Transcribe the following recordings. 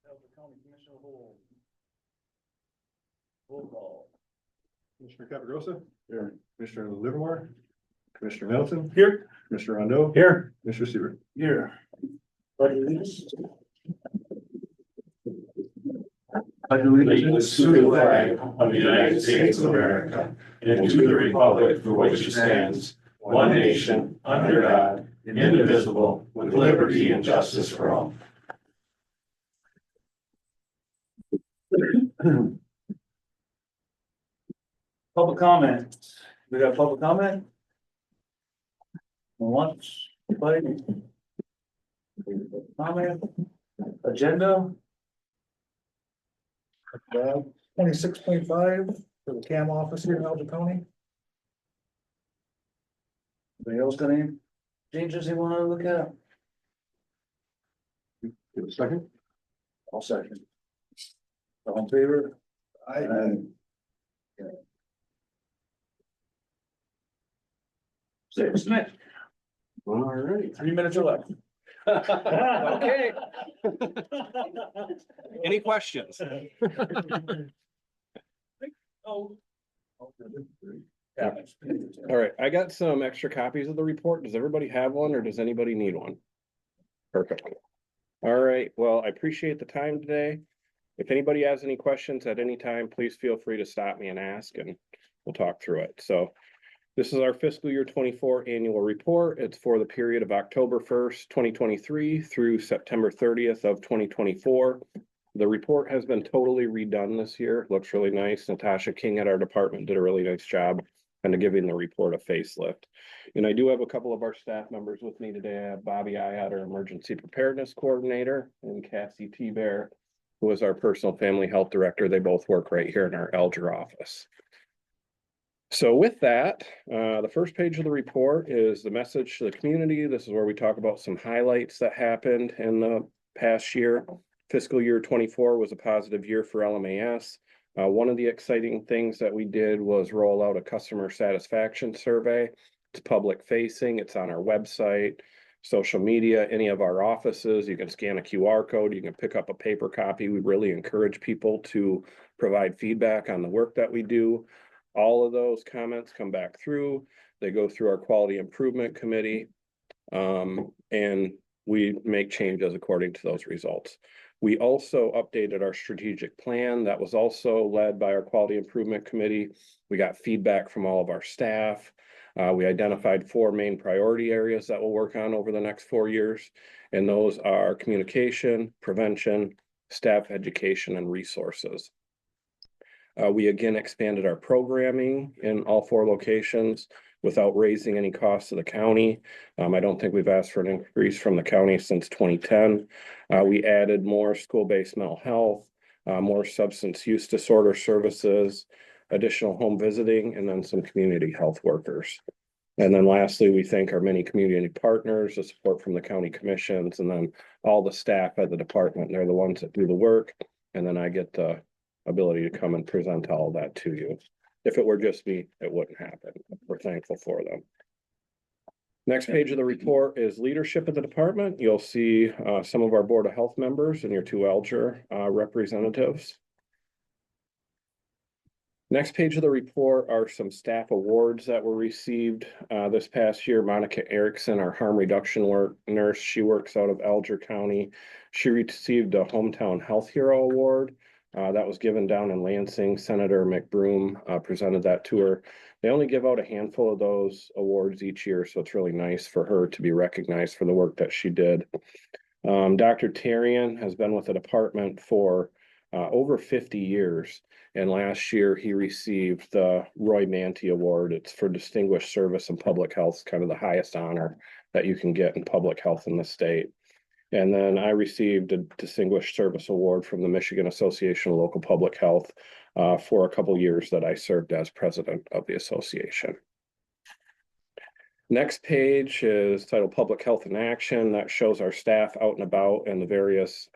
Alger County Commissioner Hall. Roll call. Commissioner Capagrosa. Here. Commissioner Livermore. Commissioner Middleton. Here. Commissioner Rondo. Here. Commissioner Seaver. Here. Pledge allegiance. Pledge allegiance to the flag of the United States of America and to the republic for which it stands, one nation, under God, indivisible, with liberty and justice for all. Public comment. We got public comment? Once, anybody? Comment? Agenda? 26.5 for the CAM office here in Alger County. Anybody else got any changes you wanna look at? Give a second. I'll second. All in favor? Six minutes. All right. 3 minutes or less. Okay. Any questions? Oh. All right, I got some extra copies of the report. Does everybody have one or does anybody need one? Perfect. All right, well, I appreciate the time today. If anybody has any questions at any time, please feel free to stop me and ask and we'll talk through it. So this is our fiscal year 24 annual report. It's for the period of October 1st, 2023 through September 30th of 2024. The report has been totally redone this year. Looks really nice. Natasha King at our department did a really nice job kind of giving the report a facelift. And I do have a couple of our staff members with me today. I have Bobby Ayat, our emergency preparedness coordinator, and Cassie T-Bear, who is our personal family health director. They both work right here in our Alger office. So with that, the first page of the report is the message to the community. This is where we talk about some highlights that happened in the past year. Fiscal year 24 was a positive year for LMAS. One of the exciting things that we did was roll out a customer satisfaction survey. It's public facing, it's on our website, social media, any of our offices. You can scan a QR code, you can pick up a paper copy. We really encourage people to provide feedback on the work that we do. All of those comments come back through. They go through our quality improvement committee. And we make changes according to those results. We also updated our strategic plan that was also led by our quality improvement committee. We got feedback from all of our staff. We identified 4 main priority areas that we'll work on over the next 4 years. And those are communication, prevention, staff education, and resources. We again expanded our programming in all 4 locations without raising any costs to the county. I don't think we've asked for an increase from the county since 2010. We added more school-based mental health, more substance use disorder services, additional home visiting, and then some community health workers. And then lastly, we thank our many community partners, the support from the county commissions, and then all the staff at the department. They're the ones that do the work. And then I get the ability to come and present all of that to you. If it were just me, it wouldn't happen. We're thankful for them. Next page of the report is leadership of the department. You'll see some of our Board of Health members and your 2 Alger representatives. Next page of the report are some staff awards that were received this past year. Monica Erickson, our harm reduction nurse, she works out of Alger County. She received a Hometown Health Hero Award. That was given down in Lansing. Senator McBroom presented that to her. They only give out a handful of those awards each year, so it's really nice for her to be recognized for the work that she did. Dr. Tarian has been with the department for over 50 years, and last year he received the Roy Manty Award. It's for distinguished service in public health. It's kind of the highest honor that you can get in public health in the state. And then I received a Distinguished Service Award from the Michigan Association of Local Public Health for a couple years that I served as president of the association. Next page is titled Public Health in Action. That shows our staff out and about and the various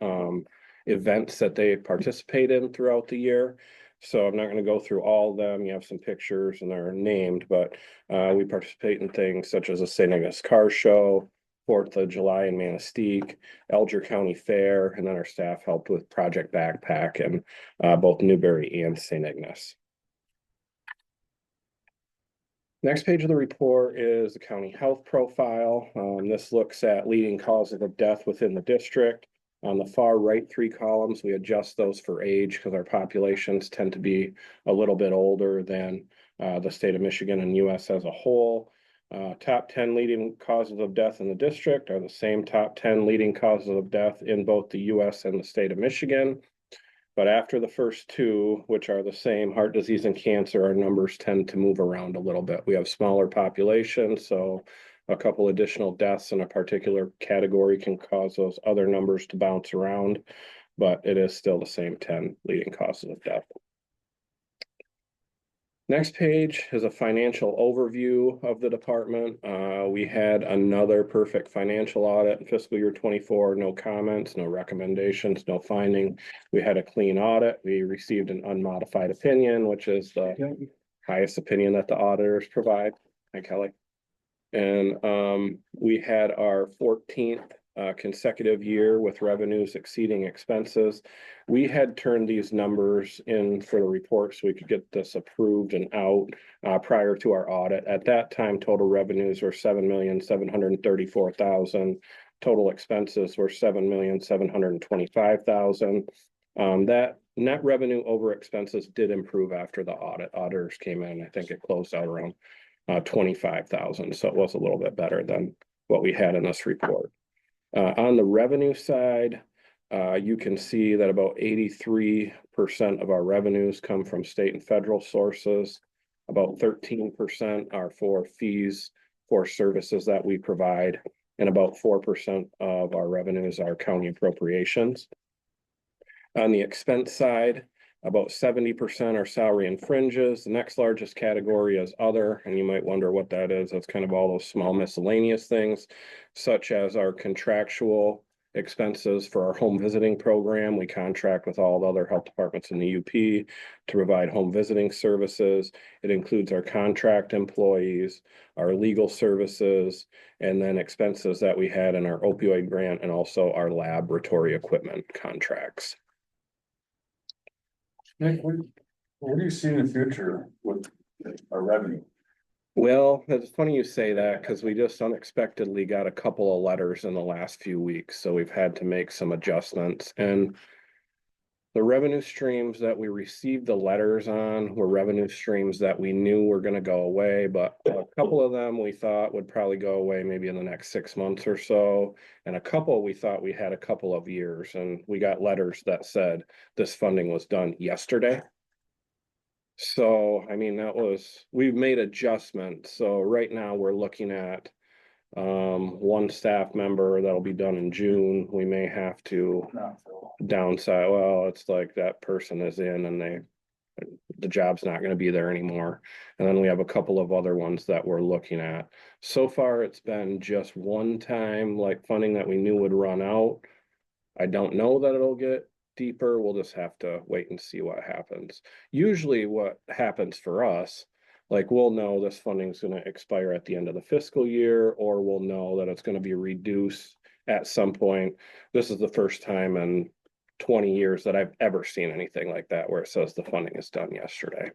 events that they participate in throughout the year. So I'm not going to go through all of them. You have some pictures and they're named, but we participate in things such as a St. Agnes car show, 4th of July in Manistee, Alger County Fair, and then our staff helped with Project Backpack in both Newberry and St. Ignace. Next page of the report is the county health profile. This looks at leading causes of death within the district. On the far right 3 columns, we adjust those for age because our populations tend to be a little bit older than the state of Michigan and US as a whole. Top 10 leading causes of death in the district are the same top 10 leading causes of death in both the US and the state of Michigan. But after the first 2, which are the same, heart disease and cancer, our numbers tend to move around a little bit. We have smaller populations, so a couple additional deaths in a particular category can cause those other numbers to bounce around, but it is still the same 10 leading causes of death. Next page is a financial overview of the department. We had another perfect financial audit in fiscal year 24, no comments, no recommendations, no finding. We had a clean audit. We received an unmodified opinion, which is the highest opinion that the auditors provide. Hi, Kelly. And we had our 14th consecutive year with revenues exceeding expenses. We had turned these numbers in for the report so we could get this approved and out prior to our audit. At that time, total revenues were $7,734,000. Total expenses were $7,725,000. That net revenue over expenses did improve after the audit. Auditors came in, I think it closed out around 25,000. So it was a little bit better than what we had in this report. On the revenue side, you can see that about 83% of our revenues come from state and federal sources. About 13% are for fees for services that we provide, and about 4% of our revenues are county appropriations. On the expense side, about 70% are salary and fringes. The next largest category is other, and you might wonder what that is. That's kind of all those small miscellaneous things, such as our contractual expenses for our home visiting program. We contract with all the other health departments in the UP to provide home visiting services. It includes our contract employees, our legal services, and then expenses that we had in our opioid grant and also our laboratory equipment contracts. Nick, what do you see in the future with our revenue? Well, it's funny you say that because we just unexpectedly got a couple of letters in the last few weeks. So we've had to make some adjustments. And the revenue streams that we received the letters on were revenue streams that we knew were going to go away. But a couple of them we thought would probably go away maybe in the next 6 months or so. And a couple we thought we had a couple of years. And we got letters that said this funding was done yesterday. So, I mean, we've made adjustments. So right now we're looking at one staff member that'll be done in June. We may have to downside. Well, it's like that person is in and the job's not going to be there anymore. And then we have a couple of other ones that we're looking at. So far, it's been just one time like funding that we knew would run out. I don't know that it'll get deeper. We'll just have to wait and see what happens. Usually what happens for us, like we'll know this funding is going to expire at the end of the fiscal year, or we'll know that it's going to be reduced at some point. This is the first time in 20 years that I've ever seen anything like that where it says the funding is done yesterday.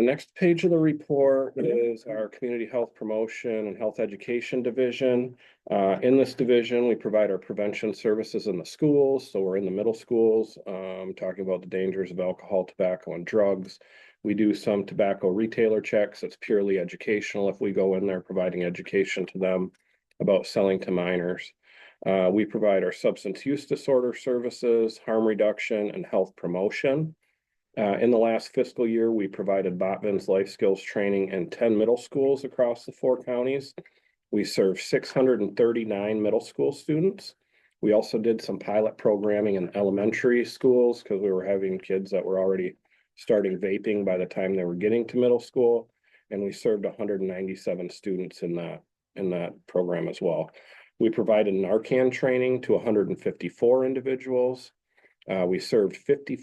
Next page of the report is our community health promotion and health education division. In this division, we provide our prevention services in the schools. So we're in the middle schools, talking about the dangers of alcohol, tobacco, and drugs. We do some tobacco retailer checks. It's purely educational. If we go in there providing education to them about selling to minors. We provide our substance use disorder services, harm reduction, and health promotion. In the last fiscal year, we provided Botvin's life skills training in 10 middle schools across the 4 counties. We served 639 middle school students. We also did some pilot programming in elementary schools because we were having kids that were already starting vaping by the time they were getting to middle school. And we served 197 students in that program as well. We provided Narcan training to 154 individuals. We served 50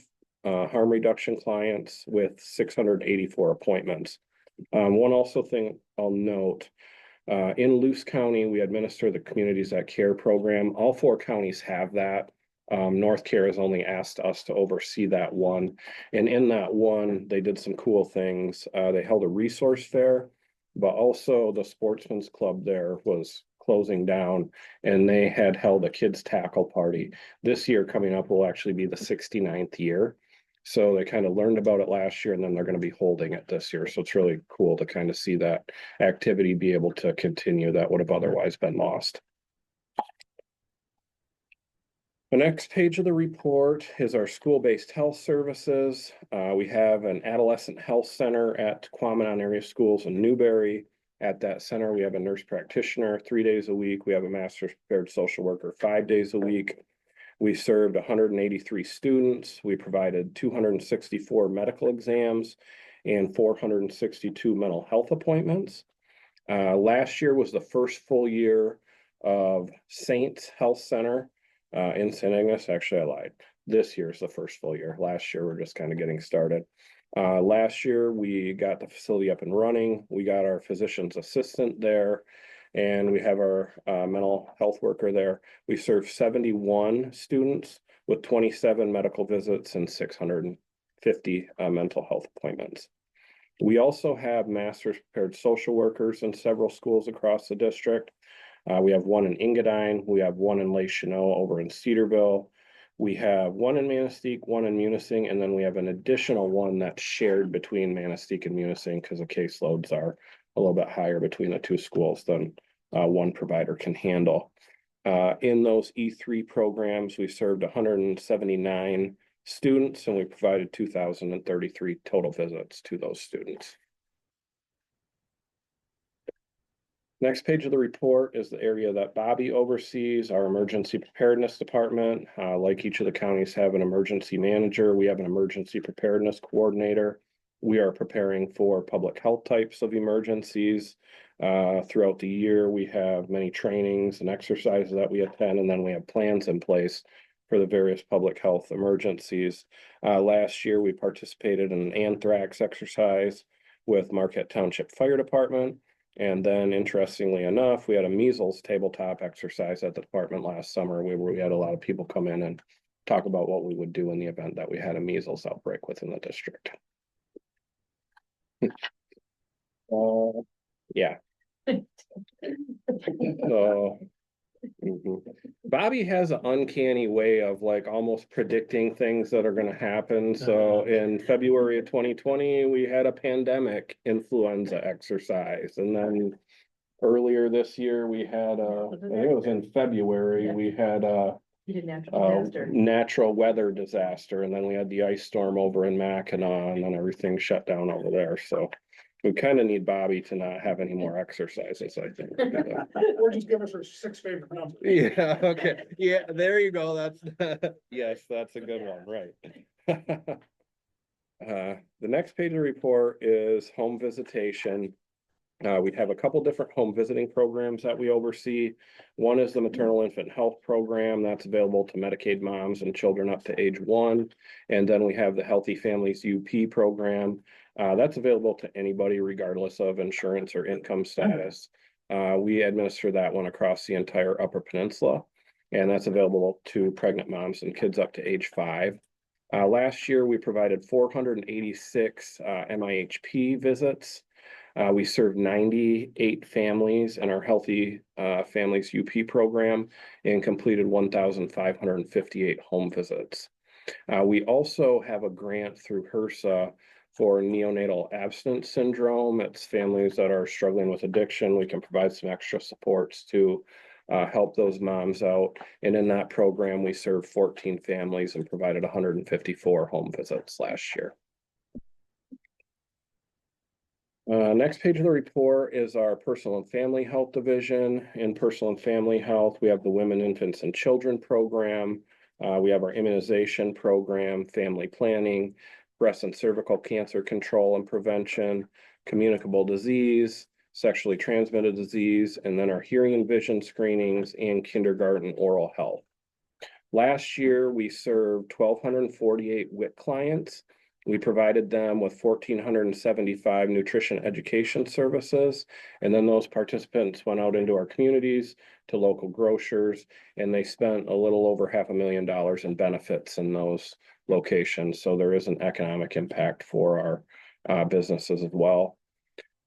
harm reduction clients with 684 appointments. One also thing I'll note, in Luce County, we administer the Communities that Care program. All 4 counties have that. North Care has only asked us to oversee that one. And in that one, they did some cool things. They held a resource fair, but also the Sportsman's Club there was closing down, and they had held a kids tackle party. This year coming up will actually be the 69th year. So they kind of learned about it last year, and then they're going to be holding it this year. So it's really cool to kind of see that activity be able to continue that would have otherwise been lost. The next page of the report is our school-based health services. We have an adolescent health center at Quamanon Area Schools in Newberry. At that center, we have a nurse practitioner 3 days a week. We have a master's prepared social worker 5 days a week. We served 183 students. We provided 264 medical exams and 462 mental health appointments. Last year was the first full year of Saints Health Center in St. Agnes. Actually, I lied. This year is the first full year. Last year, we're just kind of getting started. Last year, we got the facility up and running. We got our physician's assistant there, and we have our mental health worker there. We served 71 students with 27 medical visits and 650 mental health appointments. We also have master's prepared social workers in several schools across the district. We have one in Engadine. We have one in Lake Chanel over in Cedarville. We have one in Manistee, one in Munising, and then we have an additional one that's shared between Manistee and Munising because the caseloads are a little bit higher between the 2 schools than one provider can handle. In those E3 programs, we served 179 students, and we provided 2,033 total visits to those students. Next page of the report is the area that Bobby oversees, our emergency preparedness department. Like each of the counties have an emergency manager, we have an emergency preparedness coordinator. We are preparing for public health types of emergencies. Throughout the year, we have many trainings and exercises that we attend, and then we have plans in place for the various public health emergencies. Last year, we participated in an anthrax exercise with Marquette Township Fire Department. And then interestingly enough, we had a measles tabletop exercise at the department last summer. We had a lot of people come in and talk about what we would do in the event that we had a measles outbreak within the district. Yeah. Bobby has an uncanny way of like almost predicting things that are going to happen. So in February of 2020, we had a pandemic influenza exercise. And then earlier this year, we had I think it was in February, we had a natural weather disaster. And then we had the ice storm over in Mackinac, and then everything shut down over there. So we kind of need Bobby to not have any more exercises, I think. Or just give us our 6 favorite numbers. Yeah, okay. Yeah, there you go. That's yes, that's a good one, right? The next page of the report is home visitation. We have a couple different home visiting programs that we oversee. One is the maternal infant health program that's available to Medicaid moms and children up to age 1. And then we have the Healthy Families UP program. That's available to anybody regardless of insurance or income status. We administer that one across the entire Upper Peninsula, and that's available to pregnant moms and kids up to age 5. Last year, we provided 486 MIHP visits. We served 98 families in our Healthy Families UP program and completed 1,558 home visits. We also have a grant through HRSA for neonatal abstinence syndrome. It's families that are struggling with addiction. We can provide some extra supports to help those moms out. And in that program, we served 14 families and provided 154 home visits last year. Next page of the report is our personal and family health division. In personal and family health, we have the Women, Infants, and Children program. We have our immunization program, family planning, breast and cervical cancer control and prevention, communicable disease, sexually transmitted disease, and then our hearing and vision screenings and kindergarten oral health. Last year, we served 1,248 WIC clients We provided them with 1,475 nutrition education services. And then those participants went out into our communities to local grocers, and they spent a little over $500,000 in benefits in those locations. So there is an economic impact for our businesses as well.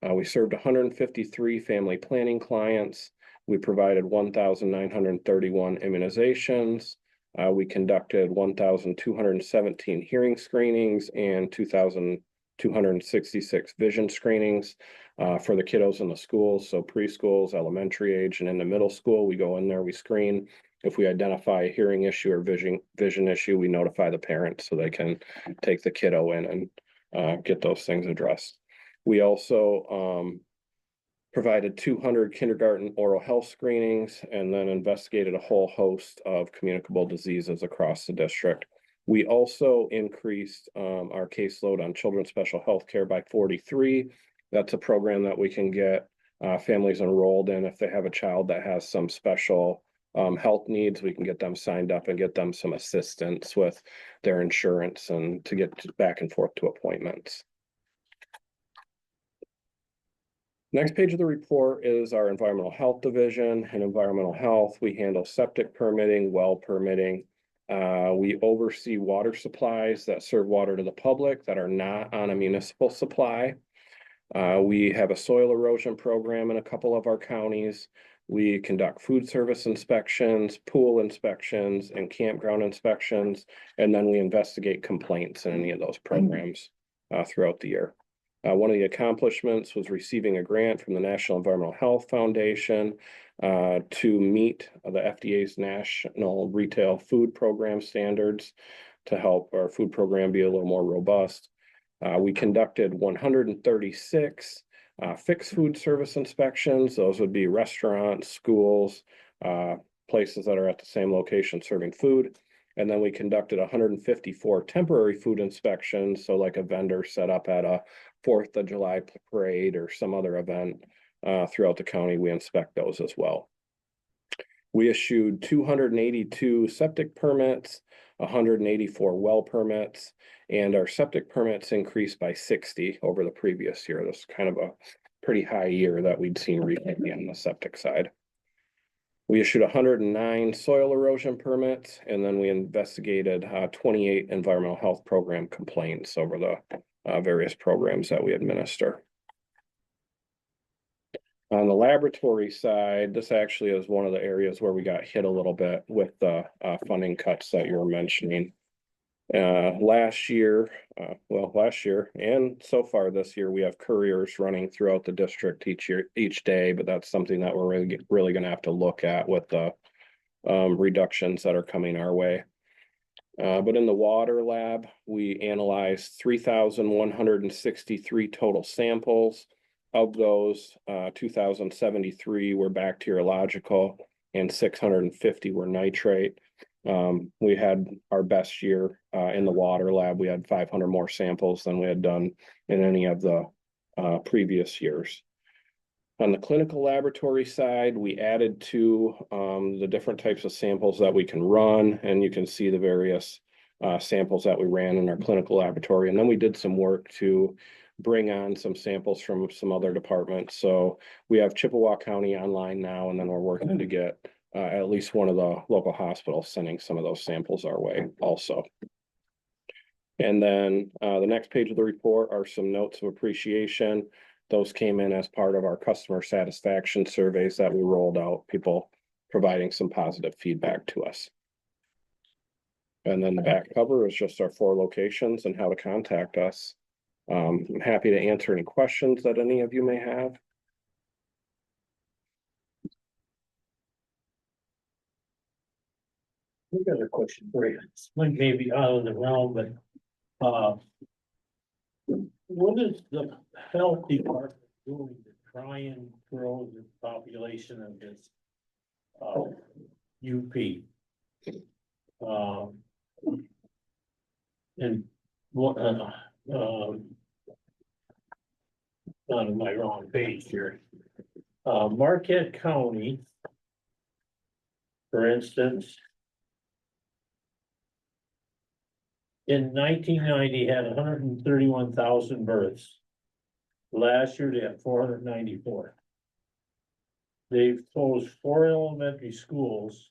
We served 153 family planning clients. We provided 1,931 immunizations. We conducted 1,217 hearing screenings and 2,266 vision screenings for the kiddos in the schools. So preschools, elementary age, and in the middle school, we go in there, we screen. If we identify a hearing issue or vision issue, we notify the parents so they can take the kiddo in and get those things addressed. We also provided 200 kindergarten oral health screenings and then investigated a whole host of communicable diseases across the district. We also increased our caseload on children's special health care by 43. That's a program that we can get families enrolled in if they have a child that has some special health needs. We can get them signed up and get them some assistance with their insurance and to get back and forth to appointments. Next page of the report is our environmental health division. In environmental health, we handle septic permitting, well permitting. We oversee water supplies that serve water to the public that are not on a municipal supply. We have a soil erosion program in a couple of our counties. We conduct food service inspections, pool inspections, and campground inspections, and then we investigate complaints in any of those programs throughout the year. One of the accomplishments was receiving a grant from the National Environmental Health Foundation to meet the FDA's National Retail Food Program standards to help our food program be a little more robust. We conducted 136 fixed food service inspections. Those would be restaurants, schools, places that are at the same location serving food. And then we conducted 154 temporary food inspections. So like a vendor set up at a 4th of July parade or some other event throughout the county, we inspect those as well. We issued 282 septic permits, 184 well permits, and our septic permits increased by 60 over the previous year. This is kind of a pretty high year that we'd seen recently on the septic side. We issued 109 soil erosion permits, and then we investigated 28 environmental health program complaints over the various programs that we administer. On the laboratory side, this actually is one of the areas where we got hit a little bit with the funding cuts that you were mentioning. Last year and so far this year, we have couriers running throughout the district each day, but that's something that we're really going to have to look at with the reductions that are coming our way. But in the water lab, we analyzed 3,163 total samples. Of those, 2,073 were bacteriological and 650 were nitrate. We had our best year in the water lab. We had 500 more samples than we had done in any of the previous years. On the clinical laboratory side, we added to the different types of samples that we can run, and you can see the various samples that we ran in our clinical laboratory. And then we did some work to bring on some samples from some other departments. So we have Chippewa County online now, and then we're working to get at least one of the local hospitals sending some of those samples our way also. And then the next page of the report are some notes of appreciation. Those came in as part of our customer satisfaction surveys that we rolled out, people providing some positive feedback to us. And then the back cover is just our 4 locations and how to contact us. I'm happy to answer any questions that any of you may have. We got a question for you. This one may be out of the realm, but what is the health department doing to try and grow the population of this UP? And what on my wrong page here. Marquette County, for instance, in 1990 had 131,000 births. Last year they had 494. They've closed 4 elementary schools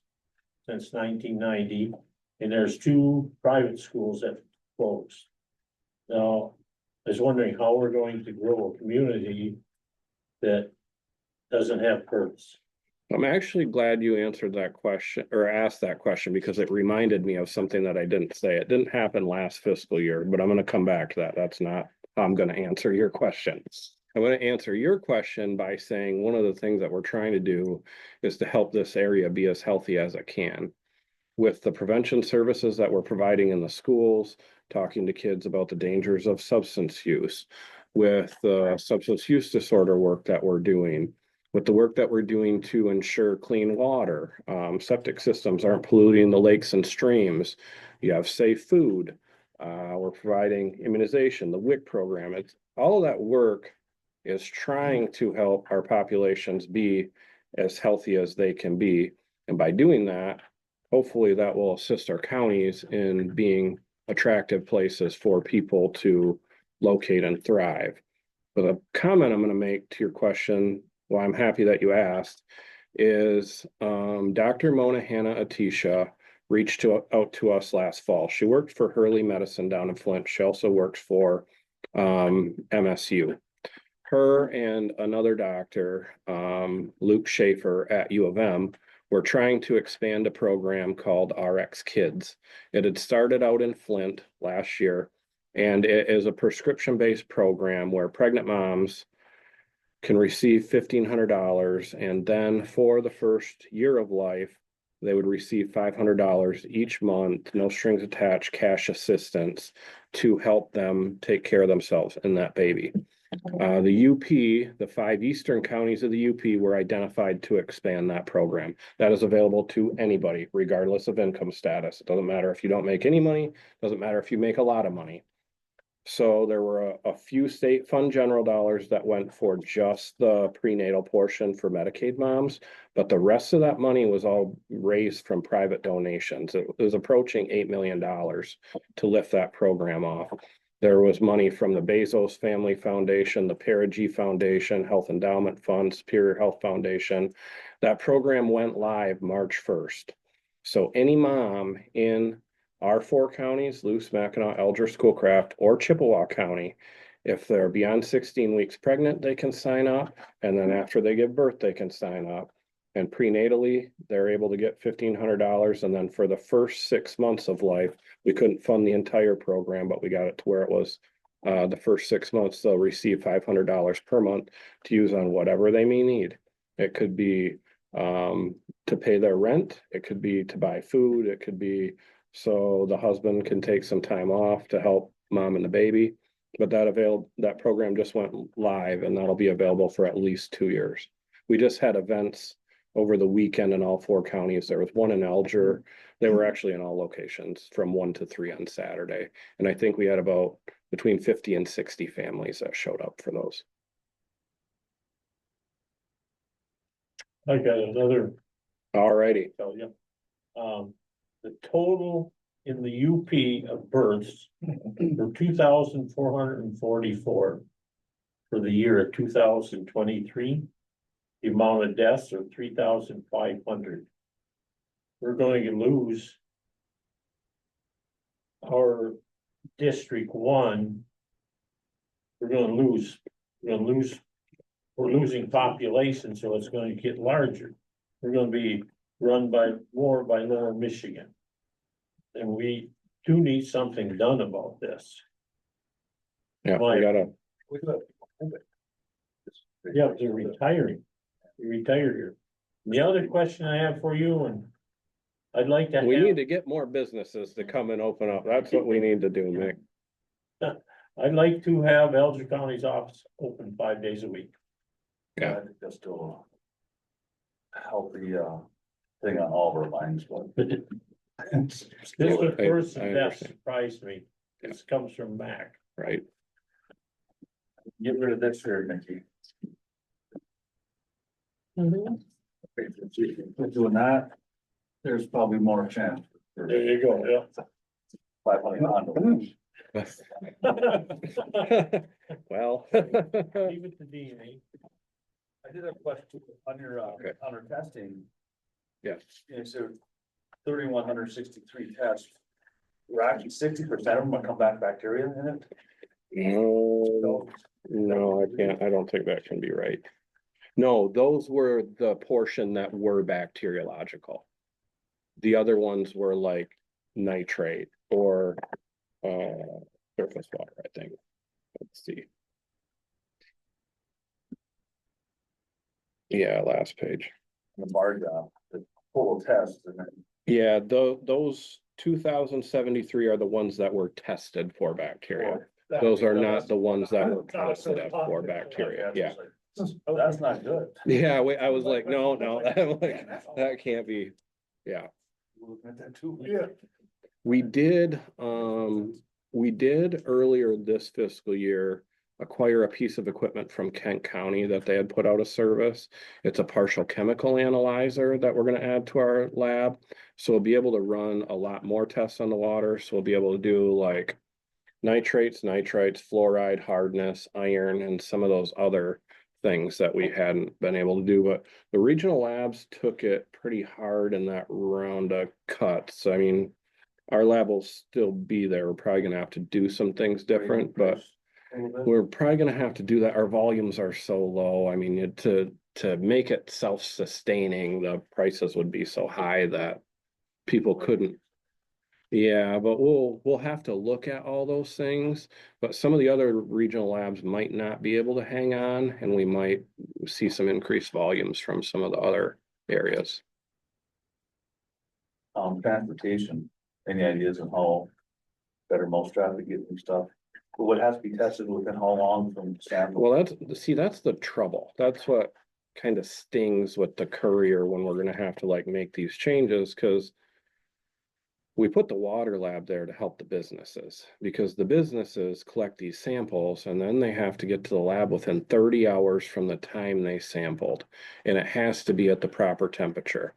since 1990, and there's 2 private schools that closed. Now, I was wondering how we're going to grow a community that doesn't have births. I'm actually glad you answered that question or asked that question because it reminded me of something that I didn't say. It didn't happen last fiscal year, but I'm going to come back to that. That's not how I'm going to answer your question. I'm going to answer your question by saying one of the things that we're trying to do is to help this area be as healthy as it can. With the prevention services that we're providing in the schools, talking to kids about the dangers of substance use, with the substance use disorder work that we're doing, with the work that we're doing to ensure clean water, septic systems aren't polluting the lakes and streams. You have safe food. We're providing immunization, the WIC program. It's all of that work is trying to help our populations be as healthy as they can be. And by doing that, hopefully that will assist our counties in being attractive places for people to locate and thrive. But a comment I'm going to make to your question, well, I'm happy that you asked, is Dr. Mona Hanna Atisha reached out to us last fall. She worked for Hurley Medicine down in Flint. She also works for MSU. Her and another doctor, Luke Schaefer at U of M, were trying to expand a program called RX Kids. It had started out in Flint last year, and it is a prescription-based program where pregnant moms can receive $1,500, and then for the first year of life, they would receive $500 each month, no strings attached, cash assistance to help them take care of themselves and that baby. The UP, the 5 eastern counties of the UP were identified to expand that program. That is available to anybody, regardless of income status. It doesn't matter if you don't make any money, doesn't matter if you make a lot of money. So there were a few state fund general dollars that went for just the prenatal portion for Medicaid moms, but the rest of that money was all raised from private donations. It was approaching $8 million to lift that program off. There was money from the Bezos Family Foundation, the Perigee Foundation, Health Endowment Fund, Superior Health Foundation. That program went live March 1st. So any mom in our 4 counties, Luce, Mackinac, Alger, Schoolcraft, or Chippewa County, if they're beyond 16 weeks pregnant, they can sign up. And then after they give birth, they can sign up. And prenatally, they're able to get $1,500. And then for the first 6 months of life, we couldn't fund the entire program, but we got it to where it was the first 6 months, they'll receive $500 per month to use on whatever they may need. It could be to pay their rent. It could be to buy food. It could be so the husband can take some time off to help mom and the baby. But that program just went live, and that'll be available for at least 2 years. We just had events over the weekend in all 4 counties. There was one in Alger. They were actually in all locations from 1 to 3 on Saturday. And I think we had about between 50 and 60 families that showed up for those. I got another All righty. tell you. The total in the UP of births were 2,444 for the year of 2023. The amount of deaths are 3,500. We're going to lose our District 1. We're losing population, so it's going to get larger. We're going to be run by Lower Michigan. And we do need something done about this. Yeah, Why? we gotta. Yeah, they're retiring. They retired here. The other question I have for you, and I'd like to We have, need to get more businesses to come and open up. That's what we need to do, Mick. I'd like to have Alger County's office open 5 days a week. Yeah. I think that's still a healthy, thing on all of our minds, but. This was I first and that understand. surprised me. This comes from Mac. Right. Get rid of this here, Mickey. If doing that, there's probably more chance. There you go, yeah. $500. Well. Leave it to Dean, eh? I did have a question on your, Okay. on our testing. Yeah. So 3,163 tests. We're actually 60% of them will come back bacteria in it. No, no, I can't, I don't think that can be right. No, those were the portion that were bacteriological. The other ones were like nitrate or surface water, I think. Let's see. Yeah, last page. The bar job, the total test. And then Yeah, those 2,073 are the ones that were tested for bacteria. Those are not the ones that were positive for bacteria, yeah. That's not good. Yeah, I was like, no, I'm like, that can't be, yeah. We're looking at that too. Yeah. We did earlier this fiscal year acquire a piece of equipment from Kent County that they had put out of service. It's a partial chemical analyzer that we're gonna add to our lab. So we'll be able to run a lot more tests on the water. So we'll be able to do like nitrates, nitrites, fluoride, hardness, iron, and some of those other things that we hadn't been able to do. But the regional labs took it pretty hard in that round of cuts. I mean, our lab will still be there. We're probably gonna have to do some things different, but we're probably gonna have to do that. Our volumes are so low. I mean, to make it self-sustaining, the prices would be so high that people couldn't. Yeah, but we'll have to look at all those things, but some of the other regional labs might not be able to hang on, and we might see some increased volumes from some of the other areas. Transportation, any ideas on how better most traffic get and stuff? But what has to be tested within how long from sample? Well, that's the trouble. That's what kind of stings with the courier when we're gonna have to like make these changes, because we put the water lab there to help the businesses, because the businesses collect these samples and then they have to get to the lab within 30 hours from the time they sampled, and it has to be at the proper temperature.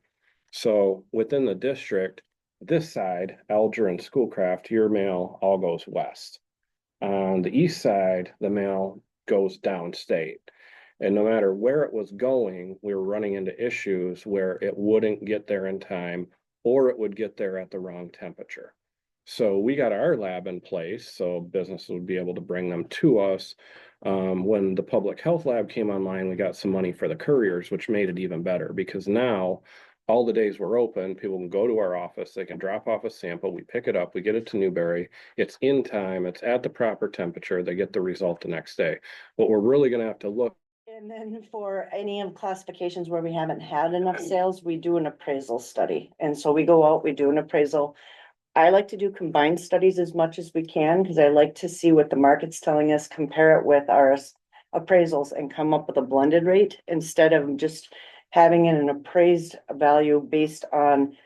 So within the district, this side, Alger and Schoolcraft, your mail all goes west. On the east side, the mail goes downstate. And no matter where it was going, we were running into issues where it wouldn't get there in time, or it would get there at the wrong temperature. So we got our lab in place, so businesses would be able to bring them to us. When the public health lab came online, we got some money for the couriers, which made it even better, because now all the days we're open, people can go to our office, they can drop off a sample, we pick it up, we get it to Newberry, it's in time, it's at the proper temperature, they get the result the next day. What we're really gonna have to look. And then for any of classifications where we haven't had enough sales, we do an appraisal study. And so we go out, we do an appraisal. I like to do combined studies as much as we can, because I like to see what the market's telling us, compare it with our appraisals and come up with a blended rate instead of just having an appraised value based on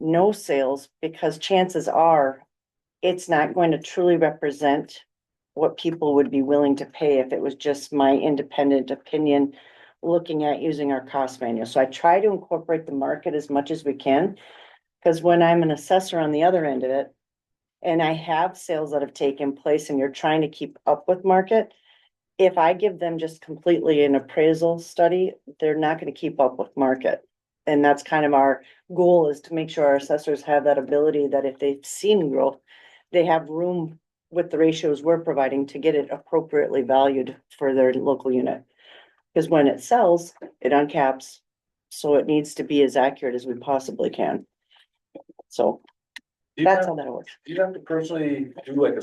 no sales, because chances are it's not going to truly represent what people would be willing to pay if it was just my independent opinion looking at using our cost manual. So I try to incorporate the market as much as we can, because when I'm an assessor on the other end of it, and I have sales that have taken place and you're trying to keep up with market, if I give them just completely an appraisal study, they're not going to keep up with market. And that's kind of our goal, is to make sure our assessors have that ability that if they've seen growth, they have room with the ratios we're providing to get it appropriately valued for their local unit. Because when it sells, it uncaps, so it needs to be as accurate as we possibly can. So that's how that works. Do you have to personally do like a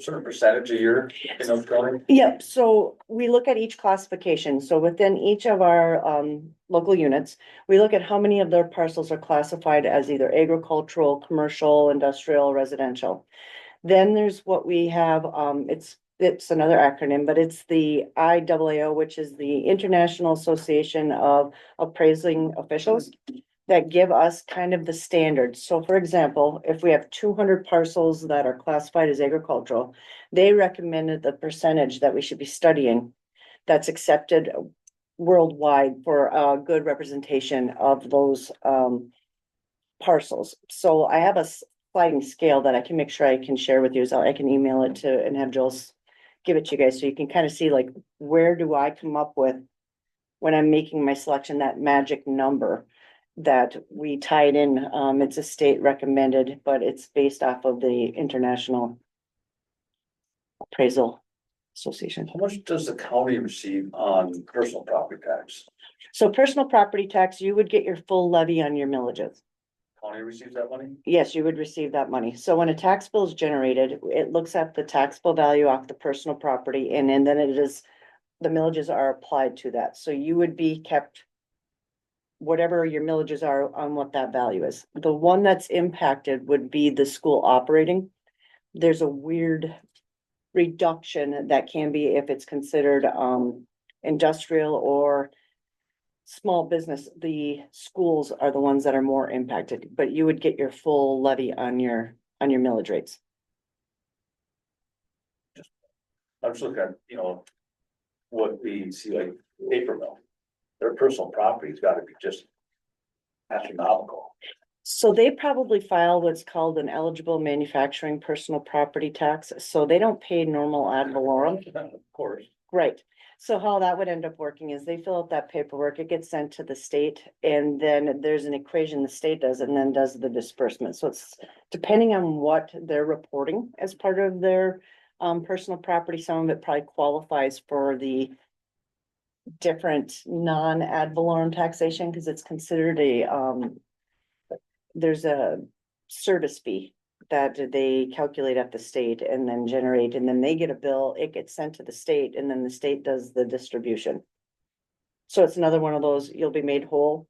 certain percentage a year in those counties? Yep, so we look at each classification. So within each of our local units, we look at how many of their parcels are classified as either agricultural, commercial, industrial, residential. Then there's what we have, it's another acronym, but it's the IAAO, which is the International Association of Appraising Officials, that give us kind of the standards. So for example, if we have 200 parcels that are classified as agricultural, they recommended the percentage that we should be studying that's accepted worldwide for a good representation of those parcels. So I have a sliding scale that I can make sure I can share with you, so I can email it to and have Joel's give it to you guys, so you can kind of see like, where do I come up with when I'm making my selection, that magic number that we tied in. It's a state recommended, but it's based off of the International Appraisal Association. How much does the county receive on personal property tax? So personal property tax, you would get your full levy on your millages. County receives that money? Yes, you would receive that money. So when a tax bill is generated, it looks at the taxable value off the personal property, and then it is, the millages are applied to that. So you would be kept whatever your millages are on what that value is. The one that's impacted would be the school operating. There's a weird reduction that can be if it's considered industrial or small business. The schools are the ones that are more impacted, but you would get your full levy on your millage rates. I'm just looking at, what we see like paper mill. Their personal property's gotta be just astronomical. So they probably file what's called an eligible manufacturing personal property tax, so they don't pay normal ad valorem. Of course. Right, so how that would end up working is they fill out that paperwork, it gets sent to the state, and then there's an equation the state does, and then does the disbursement. So it's depending on what they're reporting as part of their personal property. Some of it probably qualifies for the different non-ad valorem taxation, because it's considered there's a service fee that they calculate at the state and then generate, and then they get a bill, it gets sent to the state, and then the state does the distribution. So it's another one of those, you'll be made whole,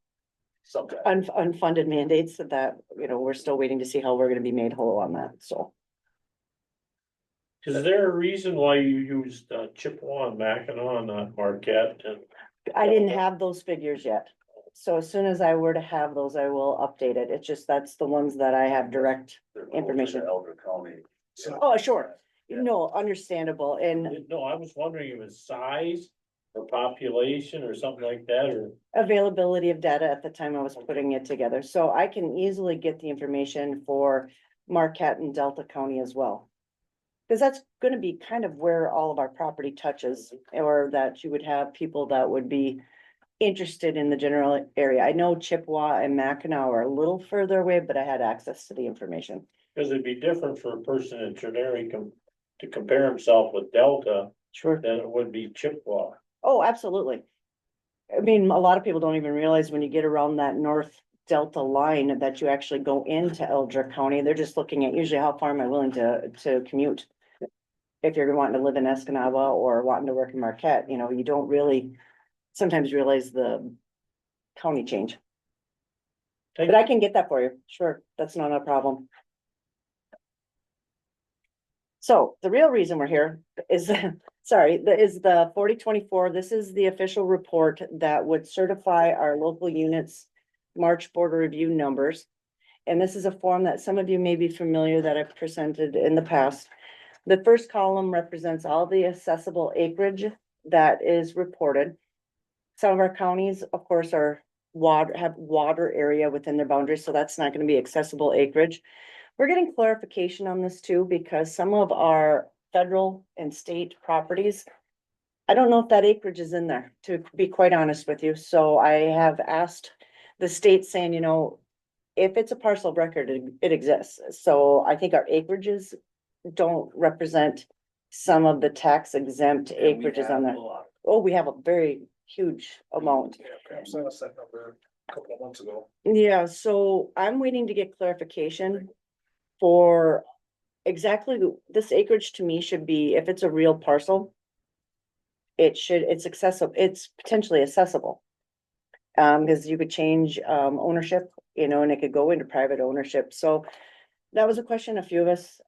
Sometimes. unfunded mandates that, we're still waiting to see how we're gonna be made whole on that, so. Is there a reason why you used Chippewa and Mackinac, not Marquette? And I didn't have those figures yet. So as soon as I were to have those, I will update it. It's just, that's the ones that I have direct. They're closer information. to Alger County. Oh, sure. Yeah. No, understandable. And no, I was wondering if it was size or population or something like that, or availability of data at the time I was putting it together. So I can easily get the information for Marquette and Delta County as well. Because that's gonna be kind of where all of our property touches, or that you would have people that would be interested in the general area. I know Chippewa and Mackinac are a little further away, but I had access to the information. because it'd be different for a person in Trinity to compare himself with Delta Sure. than it would be Chippewa. Oh, absolutely. I mean, a lot of people don't even realize when you get around that North Delta line that you actually go into Alger County. They're just looking at usually how far am I willing to commute. If you're wanting to live in Escanaba or wanting to work in Marquette, you don't really sometimes realize the county change. Thank But I can get that for you. Sure, that's not a problem. So the real reason we're here is, is the 4024. This is the official report that would certify our local units March border review numbers. And this is a form that some of you may be familiar that I've presented in the past. The first column represents all the accessible acreage that is reported. Some of our counties, of course, have water area within their boundaries, so that's not going to be accessible acreage. We're getting clarification on this too, because some of our federal and state properties, I don't know if that acreage is in there, to be quite honest with you. So I have asked the state saying, if it's a parcel of record, it exists. So I think our acreages don't represent some of the tax exempt acreages on there. Oh, we have a very huge amount. Yeah, I sent us that number a couple of months ago. Yeah, so I'm waiting to get clarification for exactly this acreage. To me should be, if it's a real parcel, it's accessible, it's potentially accessible. Because you could change ownership, and it could go into private ownership. So that was a question a few of us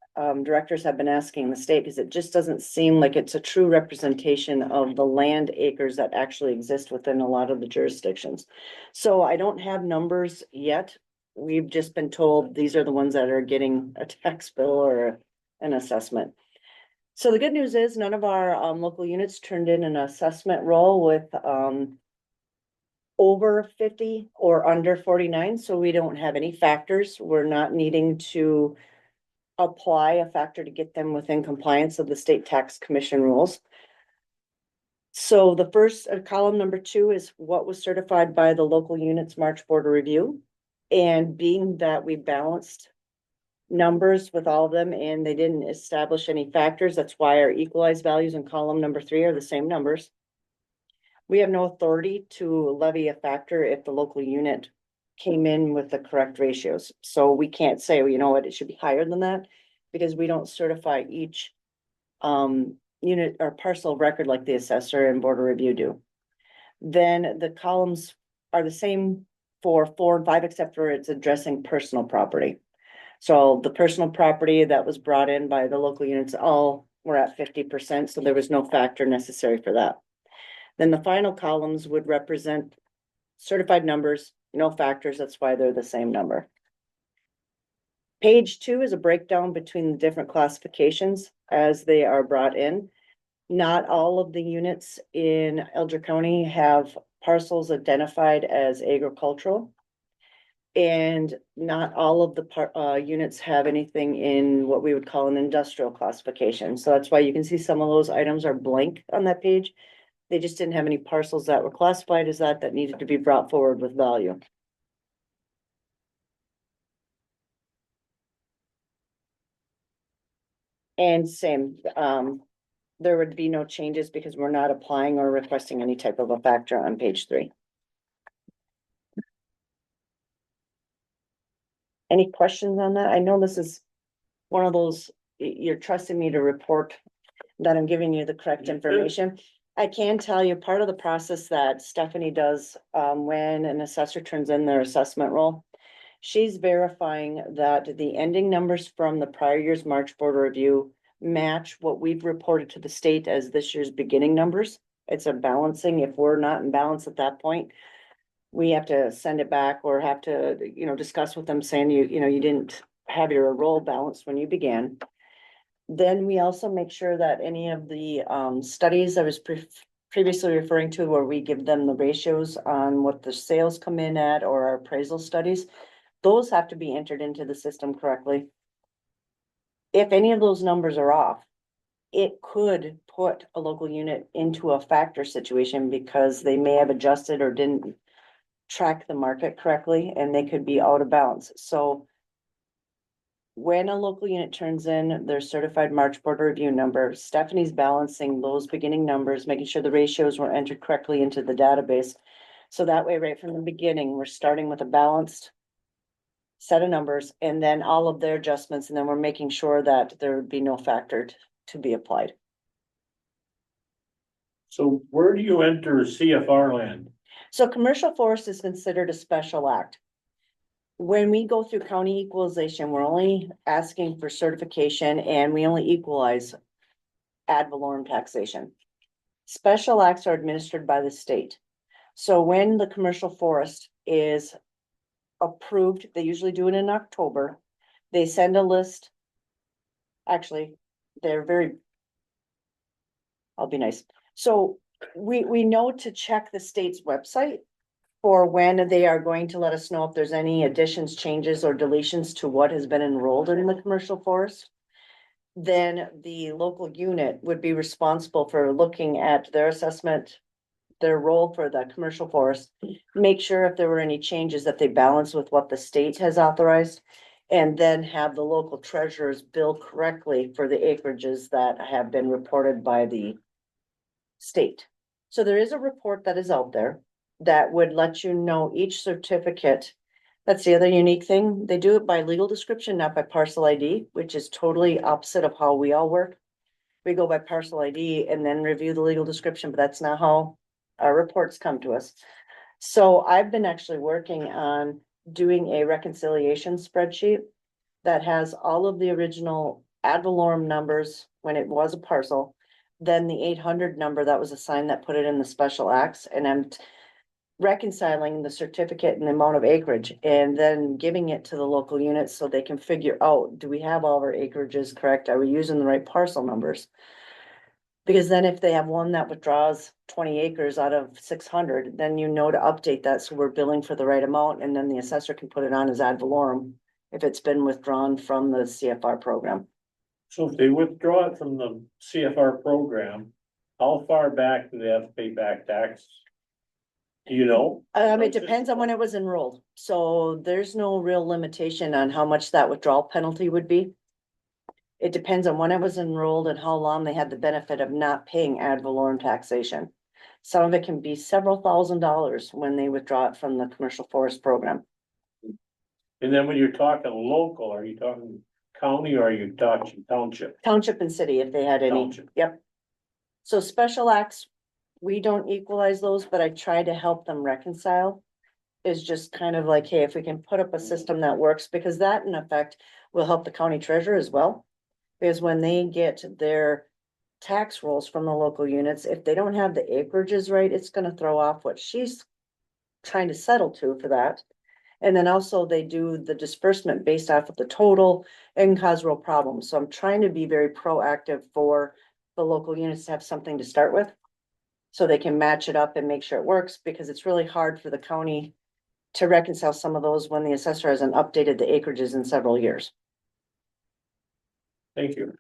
directors have been asking the state, because it just doesn't seem like it's a true representation of the land acres that actually exist within a lot of the jurisdictions. So I don't have numbers yet. We've just been told these are the ones that are getting a tax bill or an assessment. So the good news is none of our local units turned in an assessment roll with over 50 or under 49, so we don't have any factors. We're not needing to apply a factor to get them within compliance of the state tax commission rules. So the first column number 2 is what was certified by the local units March Board of Review. And being that we balanced numbers with all of them and they didn't establish any factors, that's why our equalized values in column number 3 are the same numbers. We have no authority to levy a factor if the local unit came in with the correct ratios. So we can't say, well, you know what, it should be higher than that, because we don't certify each unit or parcel of record like the assessor and Board of Review do. Then the columns are the same for 4 and 5, except for it's addressing personal property. So the personal property that was brought in by the local units all were at 50%, so there was no factor necessary for that. Then the final columns would represent certified numbers, no factors, that's why they're the same number. Page 2 is a breakdown between the different classifications as they are brought in. Not all of the units in Alger County have parcels identified as agricultural. And not all of the units have anything in what we would call an industrial classification. So that's why you can see some of those items are blank on that page. They just didn't have any parcels that were classified as that needed to be brought forward with value. And same, there would be no changes because we're not applying or requesting any type of a factor on page 3. Any questions on that? I know this is one of those, you're trusting me to report that I'm giving you the correct information. I can tell you part of the process that Stephanie does when an assessor turns in their assessment roll, she's verifying that the ending numbers from the prior year's March Board of Review match what we've reported to the state as this year's beginning numbers. It's a balancing. If we're not in balance at that point, we have to send it back or have to, discuss with them saying you didn't have your roll balanced when you began. Then we also make sure that any of the studies I was previously referring to, where we give them the ratios on what the sales come in at or our appraisal studies, those have to be entered into the system correctly. If any of those numbers are off, it could put a local unit into a factor situation because they may have adjusted or didn't track the market correctly and they could be out of bounds. So when a local unit turns in their certified March Board of Review number, Stephanie's balancing those beginning numbers, making sure the ratios were entered correctly into the database. So that way, right from the beginning, we're starting with a balanced set of numbers and then all of their adjustments. And then we're making sure that there would be no factor to be applied. So where do you enter CFR land? So commercial forest is considered a special act. When we go through county equalization, we're only asking for certification and we only equalize ad valorem taxation. Special acts are administered by the state. So when the commercial forest is approved, they usually do it in October. They send a list. Actually, I'll be nice. So we know to check the state's website for when they are going to let us know if there's any additions, changes, or deletions to what has been enrolled in the commercial forest. Then the local unit would be responsible for looking at their assessment, their role for the commercial forest, make sure if there were any changes that they balance with what the state has authorized, and then have the local treasurers bill correctly for the acreages that have been reported by the state. So there is a report that is out there that would let you know each certificate. That's the other unique thing. They do it by legal description, not by parcel ID, which is totally opposite of how we all work. We go by parcel ID and then review the legal description, but that's not how our reports come to us. So I've been actually working on doing a reconciliation spreadsheet that has all of the original ad valorem numbers when it was a parcel, then the 800 number that was assigned that put it in the special acts, and I'm reconciling the certificate and the amount of acreage and then giving it to the local units so they can figure out, do we have all of our acreages correct? Are we using the right parcel numbers? Because then if they have one that withdraws 20 acres out of 600, then you know to update that, so we're billing for the right amount, and then the assessor can put it on as ad valorem if it's been withdrawn from the CFR program. So if they withdraw it from the CFR program, how far back do they have to pay back tax? Do you know? It depends on when it was enrolled, so there's no real limitation on how much that withdrawal penalty would be. It depends on when it was enrolled and how long they had the benefit of not paying ad valorem taxation. Some of it can be several $1,000s when they withdraw it from the commercial forest program. And then when you're talking local, are you talking county or are you talking township? Township and city, if they had any, Township. yep. So special acts, we don't equalize those, but I try to help them reconcile. Is just kind of like, hey, if we can put up a system that works, because that in effect will help the county treasurer as well. Because when they get their tax rolls from the local units, if they don't have the acreages right, it's gonna throw off what she's trying to settle to for that. And then also they do the disbursement based off of the total and cause real problems. So I'm trying to be very proactive for the local units to have something to start with. So they can match it up and make sure it works, because it's really hard for the county to reconcile some of those when the assessor hasn't updated the acreages in several years. Thank you.